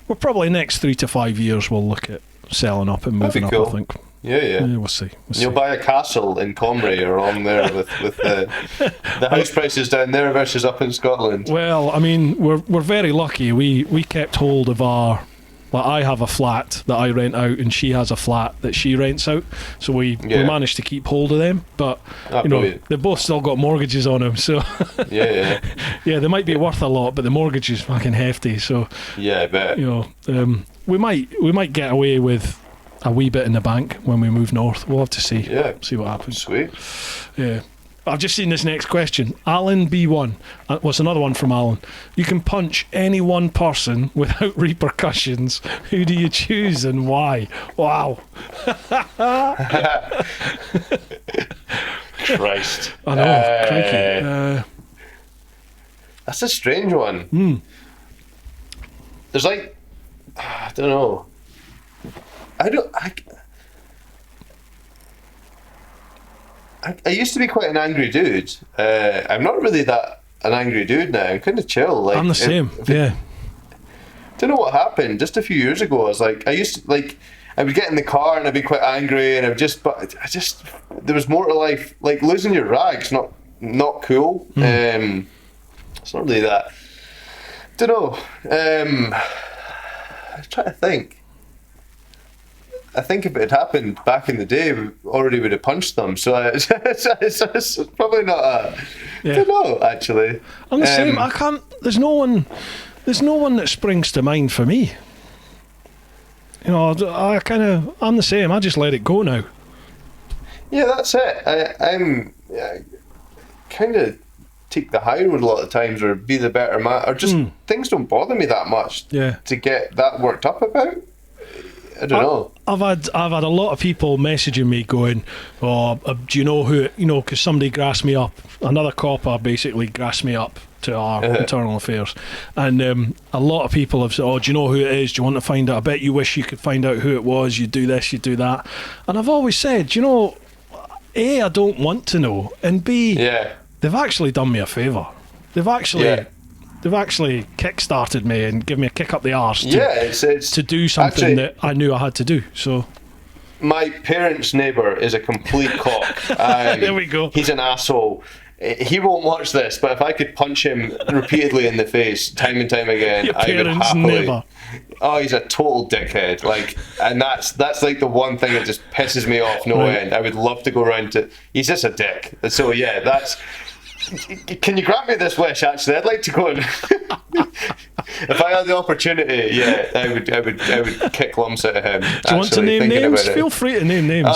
we're probably next 3 to 5 years we'll look at selling up and moving up. I think. Yeah. We'll see. You'll buy a castle in Comrie or on there with the house prices down there versus up in Scotland. Well, I mean, we're very lucky. We kept hold of our. Well, I have a flat that I rent out, and she has a flat that she rents out. So we managed to keep hold of them, but they've both still got mortgages on them. So yeah, they might be worth a lot, but the mortgage is fucking hefty. So I bet we might get away with a wee bit in the bank when we move north. We'll have to see. Yeah. See what happens. Sweet. Yeah. I've just seen this next question. Alan B1. What's another one from Alan? You can punch any one person without repercussions. Who do you choose and why? Wow. Christ. I know. Crikey. That's a strange one. There's I don't know. I used to be quite an angry dude. I'm not really an angry dude now. I'm kind of chill. Like, I'm the same. Don't know what happened. Just a few years ago, I would get in the car and I'd be quite angry, and there was more to life. Like losing your rag's not cool. It's not really that. Don't know. I was trying to think. I think if it had happened back in the day, we already would have punched them. So it's probably not I don't know, actually. I'm the same. I can't. There's no one that springs to mind for me. I'm the same. I just let it go now. Yeah, that's it. I'm kind of take the high road a lot of times, or be the better man, or just things don't bother me that much. To get that worked up about. I don't know. I've had a lot of people messaging me going, do you know who, because somebody grassed me up, another copper basically grassed me up to our internal affairs, and a lot of people have said, do you know who it is, do you want to find out? I bet you wish you could find out who it was, you do this, you do that. And I've always said, A, I don't want to know, and B, they've actually done me a favour. They've actually kick-started me and given me a kick up the arse to do something actually, that I knew I had to do. So my parents' neighbour is a complete cock. There we go. He's an asshole. He won't watch this, but if I could punch him repeatedly in the face, time and time again, Your I would happily. Neighbour. Oh, he's a total dickhead. And that's like the one thing that just pisses me off no end. I would love to go around to. He's just a dick. So yeah, that's. Can you grant me this wish? Actually, I'd like to go and if I had the opportunity, I would kick lumps out of him. Do you want to name names? Feel free to name names.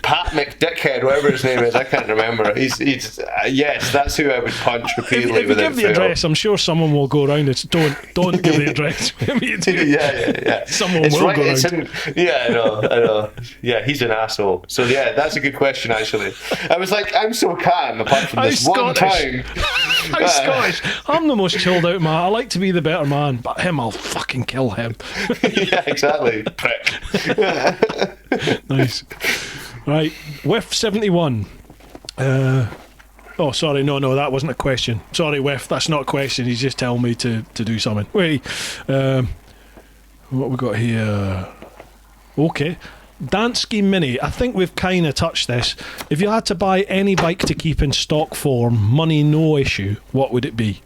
Pat McDickhead, whatever his name is, I can't remember. He's yes, that's who I would punch repeatedly. If you give the address, I'm sure someone will go around. Don't give the address. Yeah. Someone will go around. I know. Yeah, he's an asshole. So yeah, that's a good question actually. I was like, I'm so calm apart from this one time. I'm Scottish. I'm the most chilled out man. I like to be the better man, but him, I'll fucking kill him. Yeah, exactly. Prick. Nice. Right, Whiff 71. Sorry, no, that wasn't a question. Sorry, Whiff, that's not a question. He's just telling me to do something. Wait, what we got here? Okay. Dansky Mini, I think we've kind of touched this. If you had to buy any bike to keep in stock form, money no issue, what would it be?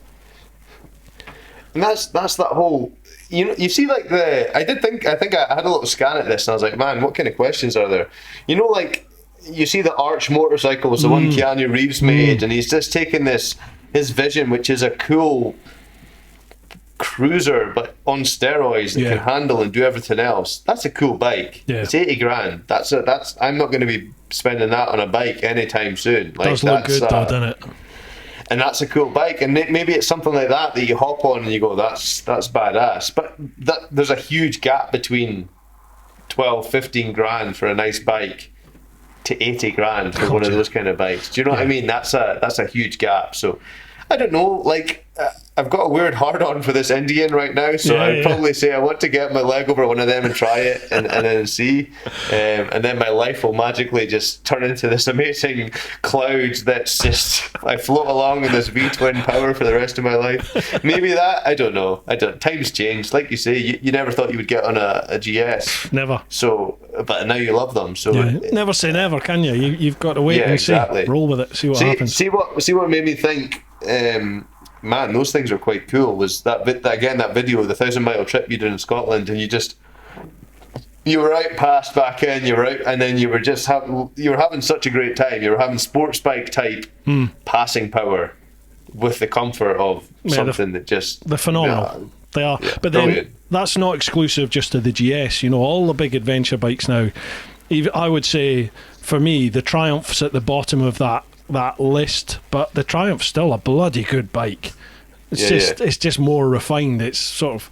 And that's that whole, you see, like I think I had a little scan at this and I was like, man, what kind of questions are there? Like, you see the Arch motorcycles, the one Keanu Reeves made, and he's just taken his vision, which is a cool cruiser but on steroids that can handle and do everything else. That's a cool bike. It's 80 grand. That's I'm not going to be spending that on a bike anytime soon. Like, does look good though, doesn't it? And that's a cool bike, and maybe it's something like that you hop on and you go, that's badass. But there's a huge gap between 12-15 grand for a nice bike to 80 grand for one of those kind of bikes. Do you know what I mean? That's a huge gap. So I don't know, like, I've got a weird hard-on for this Indian right now, so I'd probably say I want to get my leg over one of them and try it and then see. And then my life will magically just turn into this amazing cloud that's just, I float along in this V-twin power for the rest of my life. Maybe that, I don't know. Times change. Like you say, you never thought you would get on a GS. Never. So, but now you love them. So never say never, can you? You've got to wait and see. Roll with it, see what happens. See what made me think, man, those things are quite cool, was that video of the 1,000-mile trip you did in Scotland, and you were out past back in, you were out, and then you were having such a great time. You were having sports bike type passing power with the comfort of something that just... They're phenomenal. They are. But brilliant. Then that's not exclusive just to the GS. All the big adventure bikes now, even, I would say, for me, the Triumph's at the bottom of that list, but the Triumph's still a bloody good bike. It's just more refined. It's sort of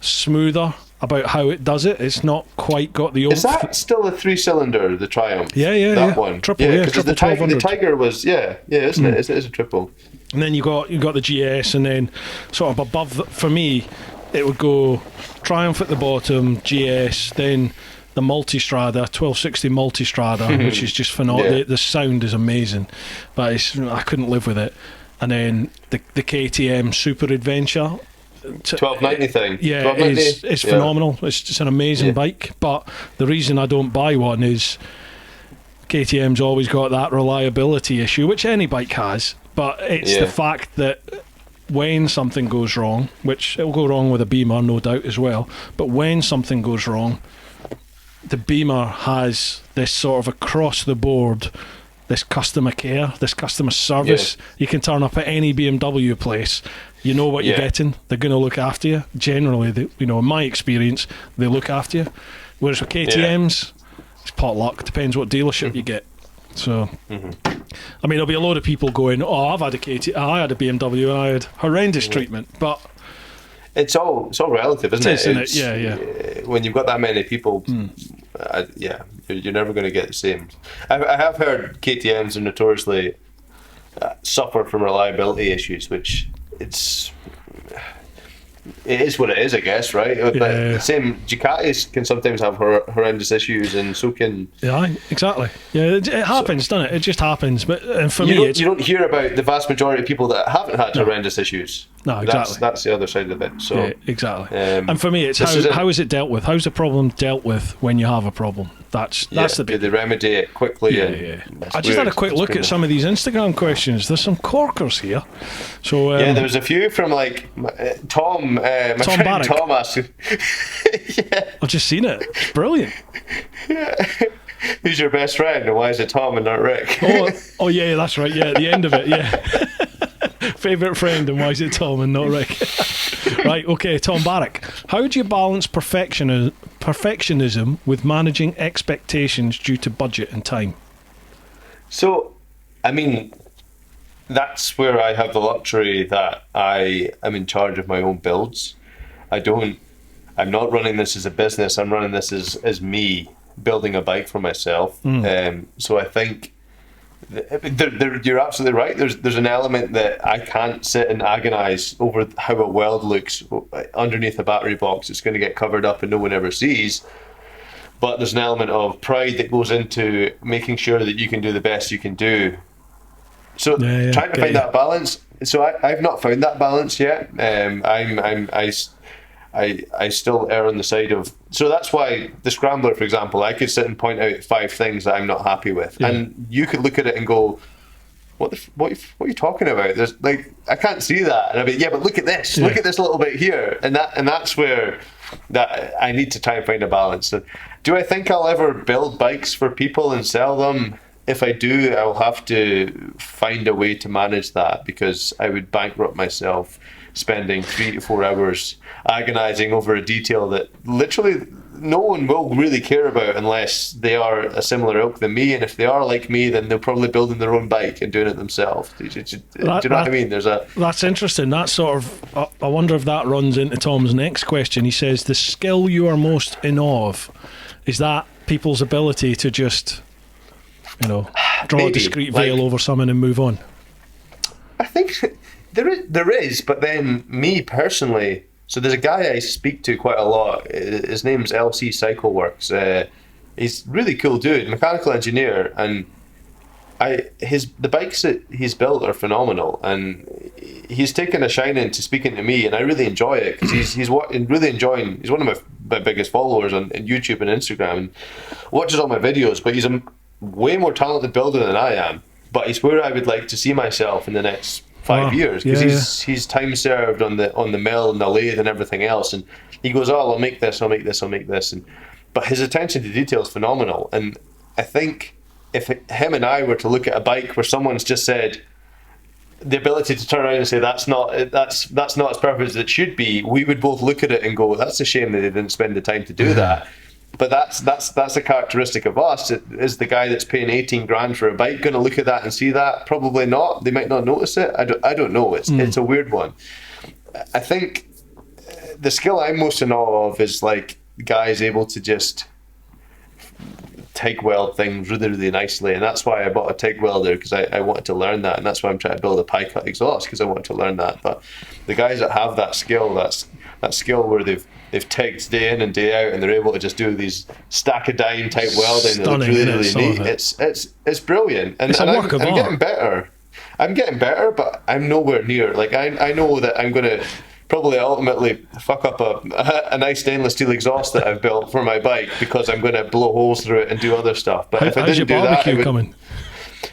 smoother about how it does it. It's not quite got the oomph. Is that still a 3-cylinder, the Triumph? That one. Triple, because the Tiger was, isn't it? It's a triple. And then you got the GS, and then sort of above, for me, it would go Triumph at the bottom, GS, then the Multistrada, 1260 Multistrada, which is just phenomenal. The sound is amazing, but I couldn't live with it. And then the KTM Super Adventure, 1290 thing. Yeah, it's phenomenal. It's just an amazing bike. But the reason I don't buy one is KTM's always got that reliability issue, which any bike has. But it's the fact that when something goes wrong, which it will go wrong with a Beamer, no doubt as well, but when something goes wrong, the Beamer has this sort of across the board, this customer care, this customer service. You can turn up at any BMW place, you know what you're getting. They're going to look after you. Generally, in my experience, they look after you. Whereas with KTM's, it's potluck. Depends what dealership you get. So, I mean, there'll be a load of people going, "Oh, I had a BMW and I had horrendous treatment," but it's all relative, isn't it? Yeah. When you've got that many people, you're never going to get the same. I have heard KTMs are notoriously suffer from reliability issues, which it is what it is, I guess, right? But the same, Ducatis can sometimes have horrendous issues, and so can... Yeah, exactly. Yeah, it happens, doesn't it? It just happens. But for me, you don't hear about the vast majority of people that haven't had horrendous issues. No, exactly. That's the other side of it. So, exactly. And for me, it's how is it dealt with? How's the problem dealt with when you have a problem? That's the big... They remedy it quickly. I just had a quick look at some of these Instagram questions. There's some corkers here. So there was a few from like Tom. My friend Barrick. Tom asked. I've just seen it. It's brilliant. Who's your best friend, and why is it Tom and not Rick? oh yeah, that's right. Yeah, at the end of it. Yeah. Favourite friend, and why is it Tom and not Rick? Right, okay, Tom Barrick. How do you balance perfectionism with managing expectations due to budget and time? So, I mean, that's where I have the luxury that I am in charge of my own builds. I'm not running this as a business, I'm running this as me building a bike for myself. So I think you're absolutely right. There's an element that I can't sit and agonise over how a weld looks underneath a battery box. It's going to get covered up and no one ever sees. But there's an element of pride that goes into making sure that you can do the best you can do. So trying to find that balance. So I've not found that balance yet. I still err on the side of. So that's why the Scrambler, for example, I could sit and point out 5 things that I'm not happy with, and you could look at it and go, what are you talking about? There's like, I can't see that. And I'd be, yeah, but look at this. Look at this little bit here. And that's where that I need to try and find a balance. And do I think I'll ever build bikes for people and sell them? If I do, I'll have to find a way to manage that, because I would bankrupt myself spending 3 to 4 hours agonizing over a detail that literally no one will really care about unless they are a similar ilk than me, and if they are like me, then they're probably building their own bike and doing it themselves. Do you know what I mean? That's interesting. That sort of, I wonder if that runs into Tom's next question. He says the skill you are most in awe of, is that people's ability to just, draw a discreet veil over something and move on? I think there is, but then me personally. So there's a guy I speak to quite a lot. His name's LC Cycle Works. He's a really cool dude, mechanical engineer, and the bikes that he's built are phenomenal. And he's taken a shine into speaking to me, and I really enjoy it, because he's really enjoying. He's one of my biggest followers on YouTube and Instagram, and watches all my videos. But he's a way more talented builder than I am. But he's where I would like to see myself in the next 5 years, because he's time served on the mill and the lathe and everything else, and he goes, I'll make this, but his attention to detail is phenomenal. And I think if him and I were to look at a bike where someone's just said, the ability to turn around and say that's not as perfect as it should be, we would both look at it and go, that's a shame that they didn't spend the time to do that. But that's a characteristic of us. Is the guy that's paying 18 grand for a bike going to look at that and see that? Probably not. They might not notice it. I don't know. It's a weird one. I think the skill I'm most in awe of is like guys able to just TIG weld things really, really nicely, and that's why I bought a TIG welder, because I wanted to learn that, and that's why I'm trying to build a pie cut exhaust, because I wanted to learn that. But the guys that have that skill, that skill where they've TIGged day in and day out, and they're able to just do these stack of dime type welding that looks really, really neat. It's brilliant, and it's a work of art. I'm getting better. I'm getting better, but I'm nowhere near. Like I know that I'm gonna probably ultimately fuck up a nice stainless steel exhaust that I've built for my bike, because I'm going to blow holes through it and do other stuff. But if I didn't do that, coming?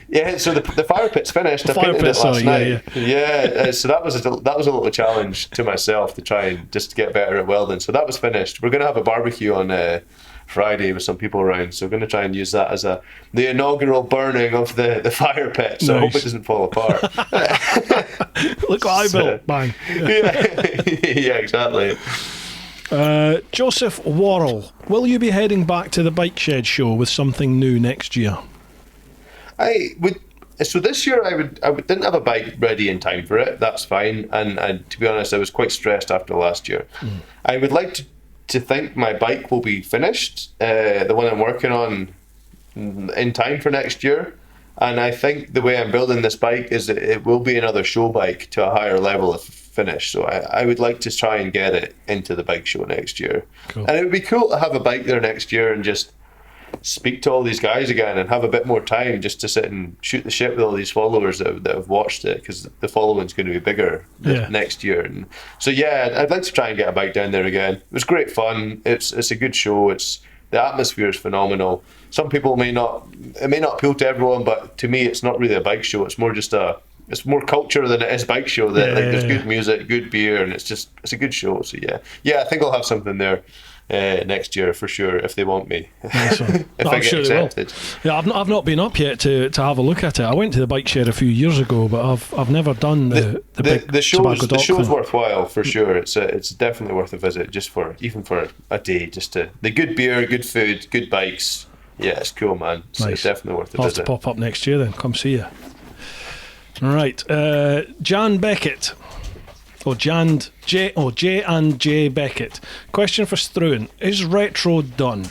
Yeah, so the fire pit's finished. I painted it last night. Yeah. So that was a little challenge to myself to try and just get better at welding. So that was finished. We're going to have a barbecue on Friday with some people around, so we're going to try and use that as the inaugural burning of the fire pit. So nice. I hope it doesn't fall apart. Look what I built, bang. Yeah, exactly. Joseph Worrell, will you be heading back to the Bike Shed show with something new next year? I would. So this year I didn't have a bike ready in time for it. That's fine. And to be honest, I was quite stressed after last year. I would like to think my bike will be finished, the one I'm working on, in time for next year. And I think the way I'm building this bike is that it will be another show bike to a higher level of finish. So I would like to try and get it into the bike show next year. Cool. And it would be cool to have a bike there next year and just speak to all these guys again and have a bit more time just to sit and shoot the shit with all these followers that have watched it, because the following's going to be bigger next year. And so I'd like to try and get a bike down there again. It was great fun. It's a good show. The atmosphere is phenomenal. Some people it may not appeal to everyone, but to me it's not really a bike show. It's more just it's more culture than it is bike show. There's good music, good beer, and it's a good show. So I think I'll have something there next year for sure, if they want me. Nice. If I get accepted. Yeah, I've not been up yet to have a look at it. I went to the Bike Shed a few years ago, but I've never done the show's worthwhile for sure. It's definitely worth a visit, just even for a day. Just the good beer, good food, good bikes. Yeah, it's cool, man. So nice. It's definitely worth a visit. I'll have to pop up next year then. Come see you. Right, Jan Beckett. J and J Beckett. Question for Struan: is retro done?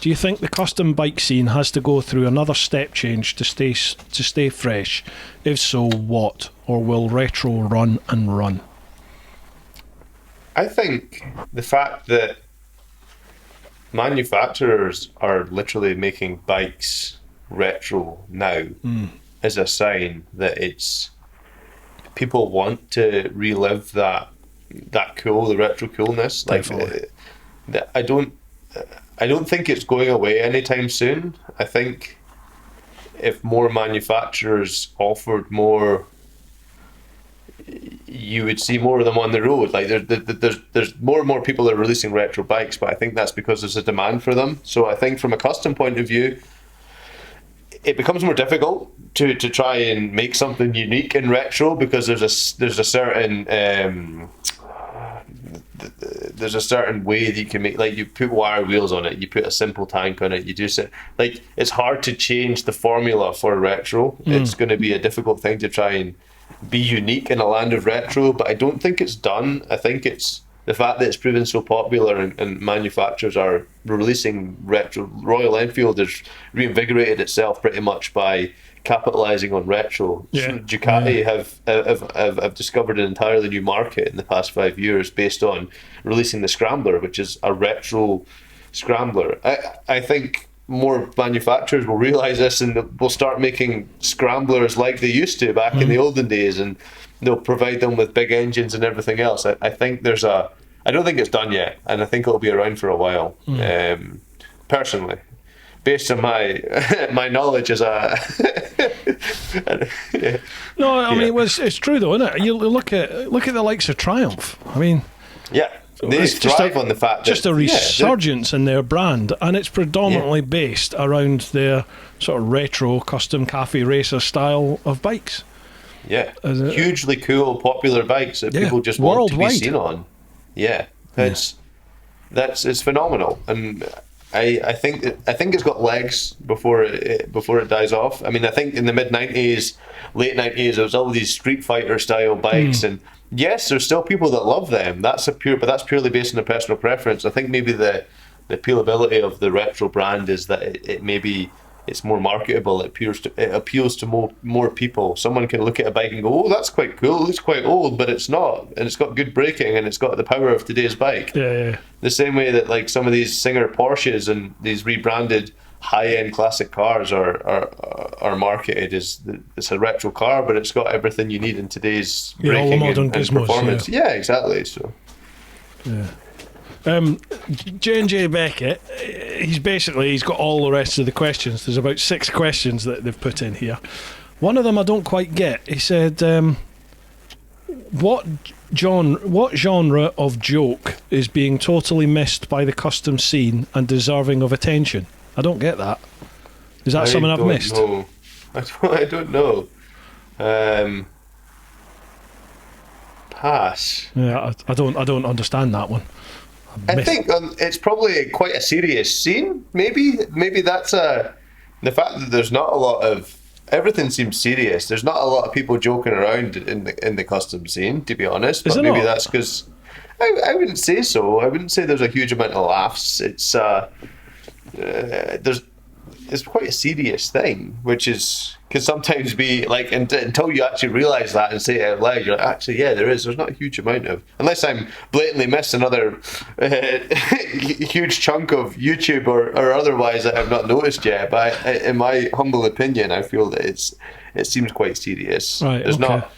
Do you think the custom bike scene has to go through another step change to stay fresh? If so, what? Or will retro run and run? I think the fact that manufacturers are literally making bikes retro now is a sign that people want to relive that that cool, the retro coolness. Like, Definitely. I don't think it's going away anytime soon. I think if more manufacturers offered more, you would see more of them on the road. Like there's more and more people that are releasing retro bikes, but I think that's because there's a demand for them. So I think from a custom point of view, it becomes more difficult to try and make something unique in retro, because there's a certain there's a certain way that you can make, like, you put wire wheels on it, you put a simple tank on it, you do like, it's hard to change the formula for retro. It's going to be a difficult thing to try and be unique in a land of retro, but I don't think it's done. I think it's the fact that it's proven so popular, and manufacturers are releasing retro. Royal Enfield has reinvigorated itself pretty much by capitalizing on retro. Yeah. Ducati have discovered an entirely new market in the past 5 years based on releasing the Scrambler, which is a retro Scrambler. I think more manufacturers will realize this, and will start making Scramblers like they used to back in the olden days, and they'll provide them with big engines and everything else. I think I don't think it's done yet, and I think it'll be around for a while. Personally, based on my my knowledge as a No, I mean, it's true though, isn't it? You look at the likes of Triumph. I mean, yeah, they it's just thrive on the fact that just a resurgence in their brand, and it's predominantly based around their sort of retro custom cafe racer style of bikes. Yeah, hugely cool, popular bikes that people just want to be seen on. Yeah, it's phenomenal, and I think it's got legs before it dies off. I mean, I think in the mid '90s, late '90s, there was all these Street Fighter style bikes, and yes, there's still people that love them. But that's purely based on a personal preference. I think maybe the appealability of the retro brand is that it maybe it's more marketable. It appeals to more people. Someone can look at a bike and go, "Oh, that's quite cool. It's quite old, but it's not, and it's got good braking, and it's got the power of today's bike." Yeah. The same way that, like, some of these Singer Porsches and these rebranded high-end classic cars are marketed as it's a retro car, but it's got everything you need in today's braking all the modern and gizmos, performance. Yeah, exactly. So. Yeah. J&J Beckett, he's got all the rest of the questions. There's about 6 questions that they've put in here. One of them I don't quite get. He said, what genre of joke is being totally missed by the custom scene and deserving of attention? I don't get that. Is that something I've missed? I don't know. Pass. Yeah, I don't understand that one. I think it's probably quite a serious scene. Maybe that's the fact that there's not a lot of, everything seems serious. There's not a lot of people joking around in the custom scene, to be honest. But maybe that's because I wouldn't say so. I wouldn't say there's a huge amount of laughs. It's quite a serious thing, which can sometimes be like, until you actually realise that and say it out loud, you're like, actually, yeah, there's not a huge amount of, unless I'm blatantly missed another huge chunk of YouTube or otherwise that I've not noticed yet. But in my humble opinion, I feel that it seems quite serious. Right, there's not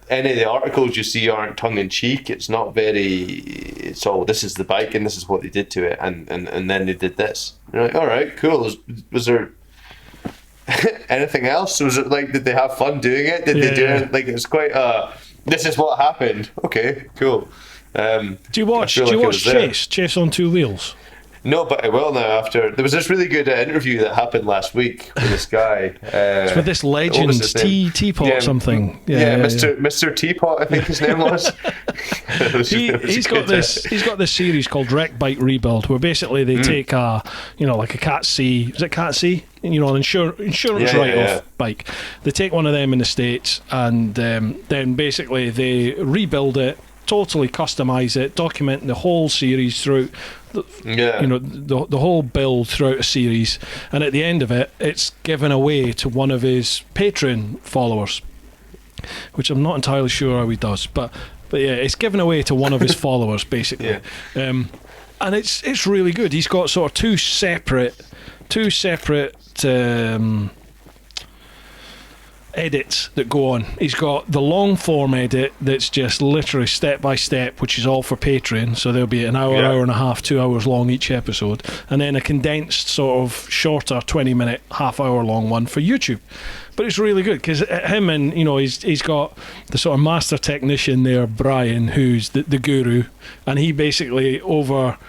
any of the articles you see aren't tongue in cheek. It's not very. It's all, this is the bike and this is what they did to it, and then they did this. You're like, all right, cool. Was there anything else? Was it like, did they have fun doing it? Did they do it? Like, it's quite. This is what happened. Okay, cool. Do you watch Chase on Two Wheels? No, but I will now. After there was this really good interview that happened last week with this guy. It's with this legend, Teapot something. Mr. Teapot, I think his name was. He's got this series called Wreck Bike Rebuild, where basically they take like a Cat C. Is it Cat C? An insurance write-off bike. They take one of them in the States, and then basically they rebuild it, totally customize it, document the whole series through. The whole build throughout a series, and at the end of it, it's given away to one of his Patreon followers, which I'm not entirely sure how he does, but yeah, it's given away to one of his followers basically. And it's really good. He's got sort of two separate edits that go on. He's got the long form edit that's just literally step by step, which is all for Patreon. So there'll be an hour, hour and a half, 2 hours long each episode, and then a condensed sort of shorter 20-minute, half-hour long one for YouTube. But it's really good because him and, you know, he's got the sort of master technician there, Brian, who's the guru, and he basically overlooks.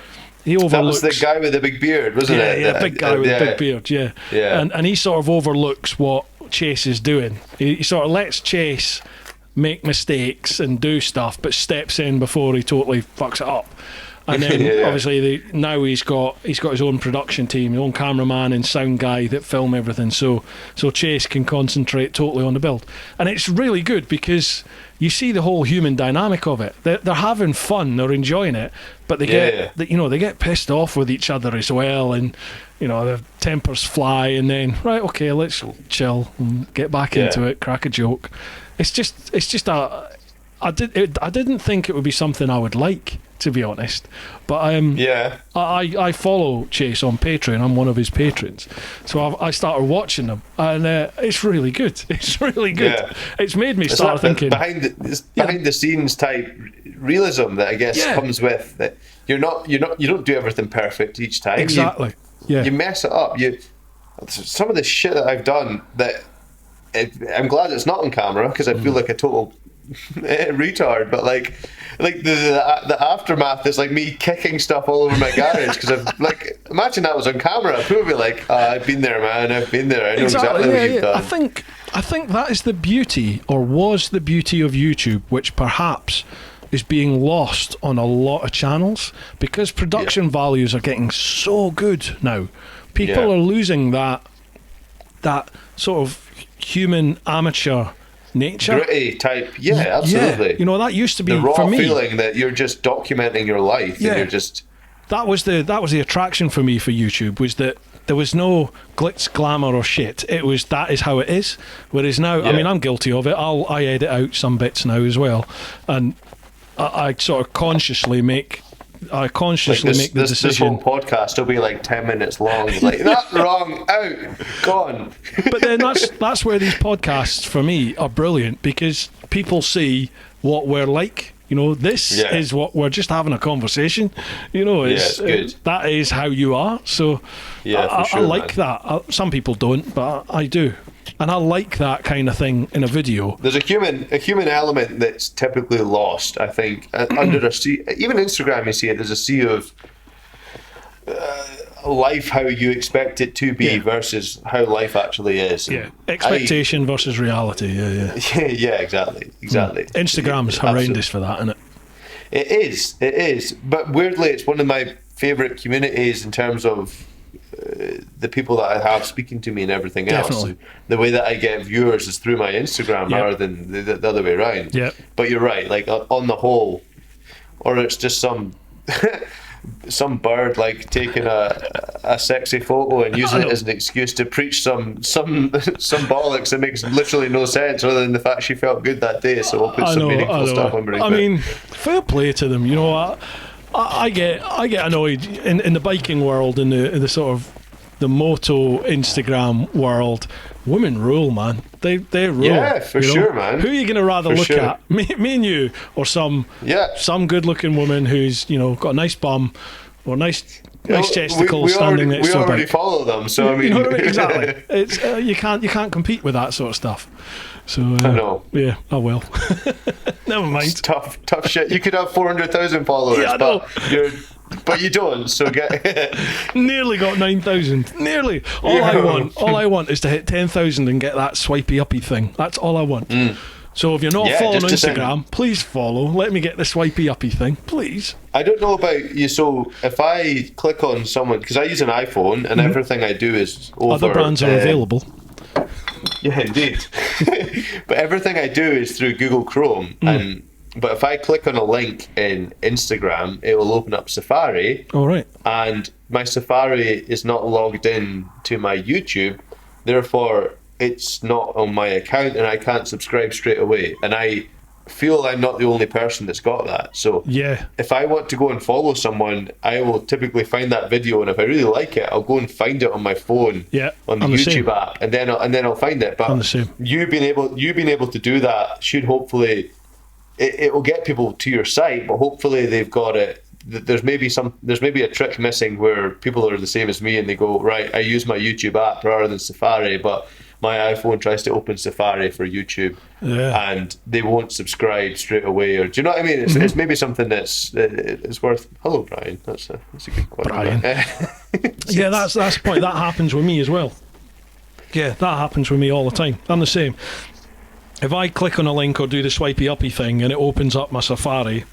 That was the guy with the big beard, wasn't it? Yeah, big guy with the big beard, yeah. And he sort of overlooks what Chase is doing. He sort of lets Chase make mistakes and do stuff, but steps in before he totally fucks it up. And then obviously now he's got his own production team, his own cameraman and sound guy that film everything. So Chase can concentrate totally on the build, and it's really good because you see the whole human dynamic of it. They're having fun, they're enjoying it, but they get pissed off with each other as well, and you know their tempers fly. And then right, okay, let's chill and get back into it, crack a joke. It's just I didn't think it would be something I would like, to be honest, but I follow Chase on Patreon. I'm one of his patrons, so I started watching them, and it's really good. It's really good. Yeah. It's made me start thinking behind the scenes type realism that I guess comes with that. You don't do everything perfect each time. Exactly. You mess it up. Some of the shit that I've done that I'm glad it's not on camera because I feel like a total retard, but like the aftermath is like me kicking stuff all over my garage because I've like imagine that was on camera. People would be like, I've been there, man, I've been there, I know exactly what you've done. I think that is the beauty, or was the beauty of YouTube, which perhaps is being lost on a lot of channels because production values are getting so good now. People are losing that sort of human amateur nature, gritty type. Absolutely. You know, that used to be the raw for me, feeling that you're just documenting your life and you're just that was the attraction for me for YouTube, was that there was no glitz, glamour or shit. It was that is how it is. Whereas now, I mean, I'm guilty of it. I edit out some bits now as well, and I sort of consciously make the decision. This whole podcast will be like 10 minutes long. Like that wrong, out, gone. But then that's where these podcasts for me are brilliant because people see what we're like. You know, this is what we're just having a conversation. You know, it's good. That is how you are. So I like that. Some people don't, but I do. And I like that kind of thing in a video. There's a human element that's typically lost, I think, under a sea. Even Instagram, you see it. There's a sea of life how you expect it to be versus how life actually is. Expectation versus reality. Yeah, exactly. Instagram's horrendous for that, isn't it? It is. But weirdly, it's one of my favourite communities in terms of the people that I have speaking to me and everything else. The way that I get viewers is through my Instagram rather than the other way around. But you're right, like on the whole, or it's just some bird like taking a sexy photo and using it as an excuse to preach some bollocks that makes literally no sense other than the fact she felt good that day, so we'll put some meaningful stuff on. I mean, fair play to them, you know. I get annoyed in the biking world, in the sort of the moto Instagram world. Women rule, man. They rule. Yeah, for sure, man. Who are you going to rather look at? Me and you, or some good-looking woman who's got a nice bum or nice testicles standing next to a bike. We already follow them, so I mean, exactly. It's you can't compete with that sort of stuff. So I know. Yeah, I will. Never mind. It's tough shit. You could have 400,000 followers, but you don't. So get nearly got 9,000. Nearly. All I want is to hit 10,000 and get that swipey uppy thing. That's all I want. So if you're not following on Instagram, please follow. Let me get the swipey uppy thing, please. I don't know about you. So if I click on someone, because I use an iPhone and everything I do is over. Other brands are available. Yeah, indeed. But everything I do is through Google Chrome, but if I click on a link in Instagram, it will open up Safari. All right. And my Safari is not logged in to my YouTube, therefore it's not on my account, and I can't subscribe straight away. And I feel I'm not the only person that's got that. So Yeah. if I want to go and follow someone, I will typically find that video, and if I really like it, I'll go and find it on my phone, Yeah, on the I'm the YouTube same. app, and then I'll find it. But I'm the same. you being able to do that should hopefully it will get people to your site, but hopefully they've got it. There's maybe a trick missing where people are the same as me and they go, right, I use my YouTube app rather than Safari, but my iPhone tries to open Safari for YouTube, and they won't subscribe straight away. Or do you know what I mean? It's maybe something that's it's worth. Hello, Brian. That's a good question. Brian. Yeah, that's the point. That happens with me as well. Yeah, that happens with me all the time. I'm the same. If I click on a link or do the swipey uppy thing and it opens up my Safari,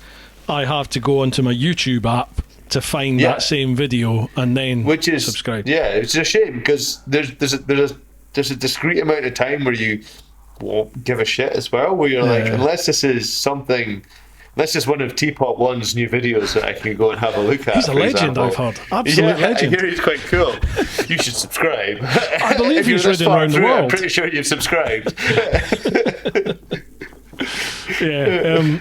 I have to go onto my YouTube app to find that same video and then subscribe. Yeah, it's a shame because there's a discrete amount of time where you won't give a shit as well, where you're like, unless this is one of TeapotOne's new videos that I can go and have a look at. He's a legend, I've heard. Absolute legend. I hear he's quite cool. You should subscribe. I believe he's ridden around the world. I'm pretty sure you've subscribed.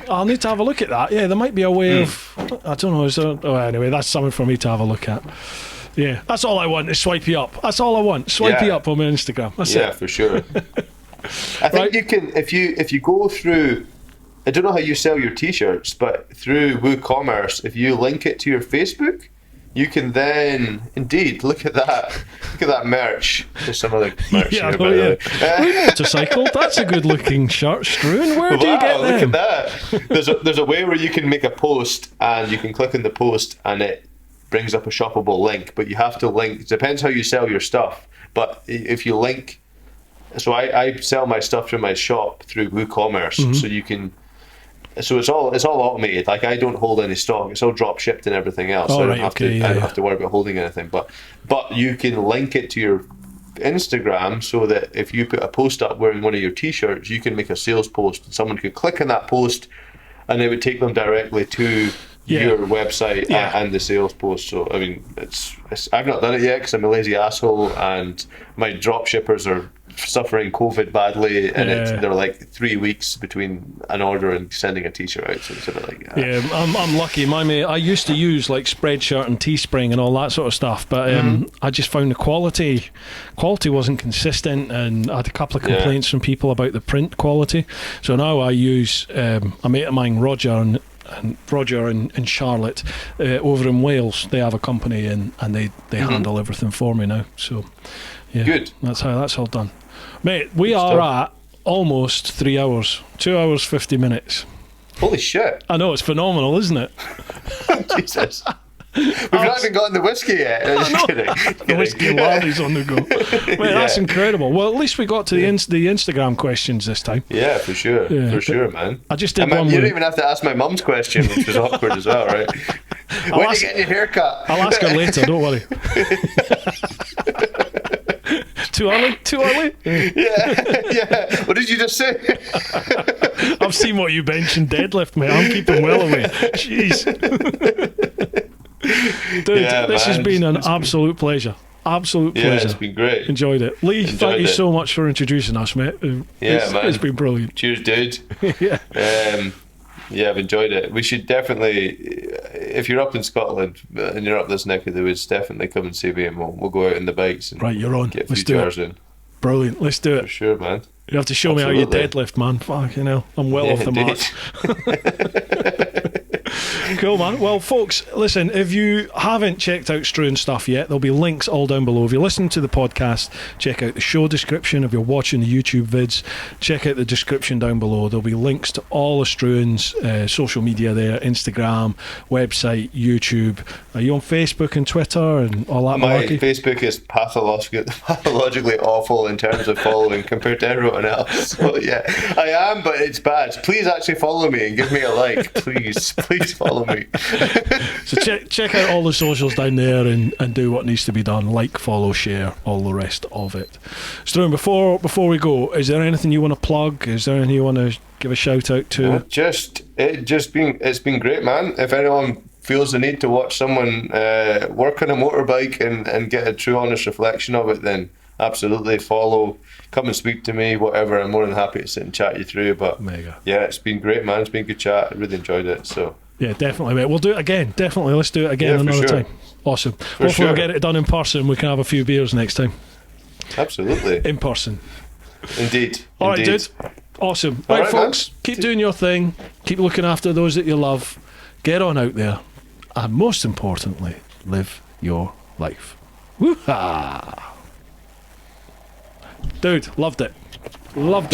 I'll need to have a look at that. Yeah, there might be a way of, I don't know. Anyway, that's something for me to have a look at. Yeah, that's all I want is swipey up. That's all I want. Swipey up on my Instagram. That's it. Yeah, for sure. I think you can, if you go through, I don't know how you sell your t-shirts, but through WooCommerce, if you link it to your Facebook, you can then indeed look at that merch. There's some other merch here, by the way. Remotorcycled. That's a good looking shirt, Struan. Where do you get them? Look at that. There's a way where you can make a post and you can click on the post and it brings up a shoppable link, but you have to link. It depends how you sell your stuff, but if you link, so I sell my stuff through my shop through WooCommerce, so you can. So it's all automated. Like I don't hold any stock. It's all drop shipped and everything else. So I don't have to worry about holding anything. But you can link it to your Instagram so that if you put a post up wearing one of your t-shirts, you can make a sales post and someone could click on that post and it would take them directly to your website and the sales post. So I mean, it's I've not done it yet because I'm a lazy asshole and my drop shippers are suffering COVID badly, and they're like 3 weeks between an order and sending a t-shirt out. So it's sort of like I'm lucky. My mate, I used to use like Spreadshirt and Teespring and all that sort of stuff, but I just found the quality wasn't consistent, and I had a couple of complaints from people about the print quality. So now I use a mate of mine, Roger and Charlotte over in Wales. They have a company and they handle everything for me now. So good. That's how that's all done. Mate, we are at almost 3 hours. 2 hours 50 minutes. Holy shit. I know, it's phenomenal, isn't it? Jesus. We've not even gotten the whiskey yet. Just kidding. The whiskey laddie's on the go. Mate, that's incredible. Well, at least we got to the Instagram questions this time. Yeah, for sure. For sure, man. I just did one. You don't even have to ask my mum's question, which was awkward as well, right? When are you getting your haircut? I'll ask her later, don't worry. Too early? Yeah. What did you just say? I've seen what you bench and deadlift, mate. I'm keeping well away. Jeez. Dude, this has been an absolute pleasure. Absolute pleasure. Yeah, it's been great. Enjoyed it. Lee, thank you so much for introducing us, mate. Man. It's been brilliant. Cheers, dude. Yeah, I've enjoyed it. We should definitely, if you're up in Scotland and you're up this neck of the woods, definitely come and see me and we'll go out on the bikes and you're on. Get a few jars in. Brilliant. Let's do it. For sure, man. You have to show me how you deadlift, man. Fucking hell. I'm well off the mark. Cool, man. Well, folks, listen, if you haven't checked out Struan's stuff yet, there'll be links all down below. If you're listening to the podcast, check out the show description. If you're watching the YouTube vids, check out the description down below. There'll be links to all of Struan's social media there, Instagram, website, YouTube. Are you on Facebook and Twitter and all that? My Facebook is pathologically awful in terms of following compared to everyone else. So yeah, I am, but it's bad. Please actually follow me and give me a like. Please follow me. So check out all the socials down there and do what needs to be done. Like, follow, share, all the rest of it. Struan, before we go, is there anything you want to plug? Is there anything you want to give a shout out to? It's been great, man. If anyone feels the need to watch someone work on a motorbike and get a true honest reflection of it, then absolutely follow, come and speak to me, whatever. I'm more than happy to sit and chat you through. But Mega. yeah, it's been great, man. It's been a good chat. I really enjoyed it. So Yeah, definitely, mate. We'll do it again. Definitely, let's do it again Yeah, for another sure. time. Awesome. Hopefully sure. we'll get it done in person. We can have a few beers next time. absolutely, In person. indeed. All right, Indeed. dude. Awesome. All Right, right, man. folks, keep doing your thing. Keep looking after those that you love. Get on out there. And most importantly, live your life. Woo-ha! Dude, loved it. Loved it.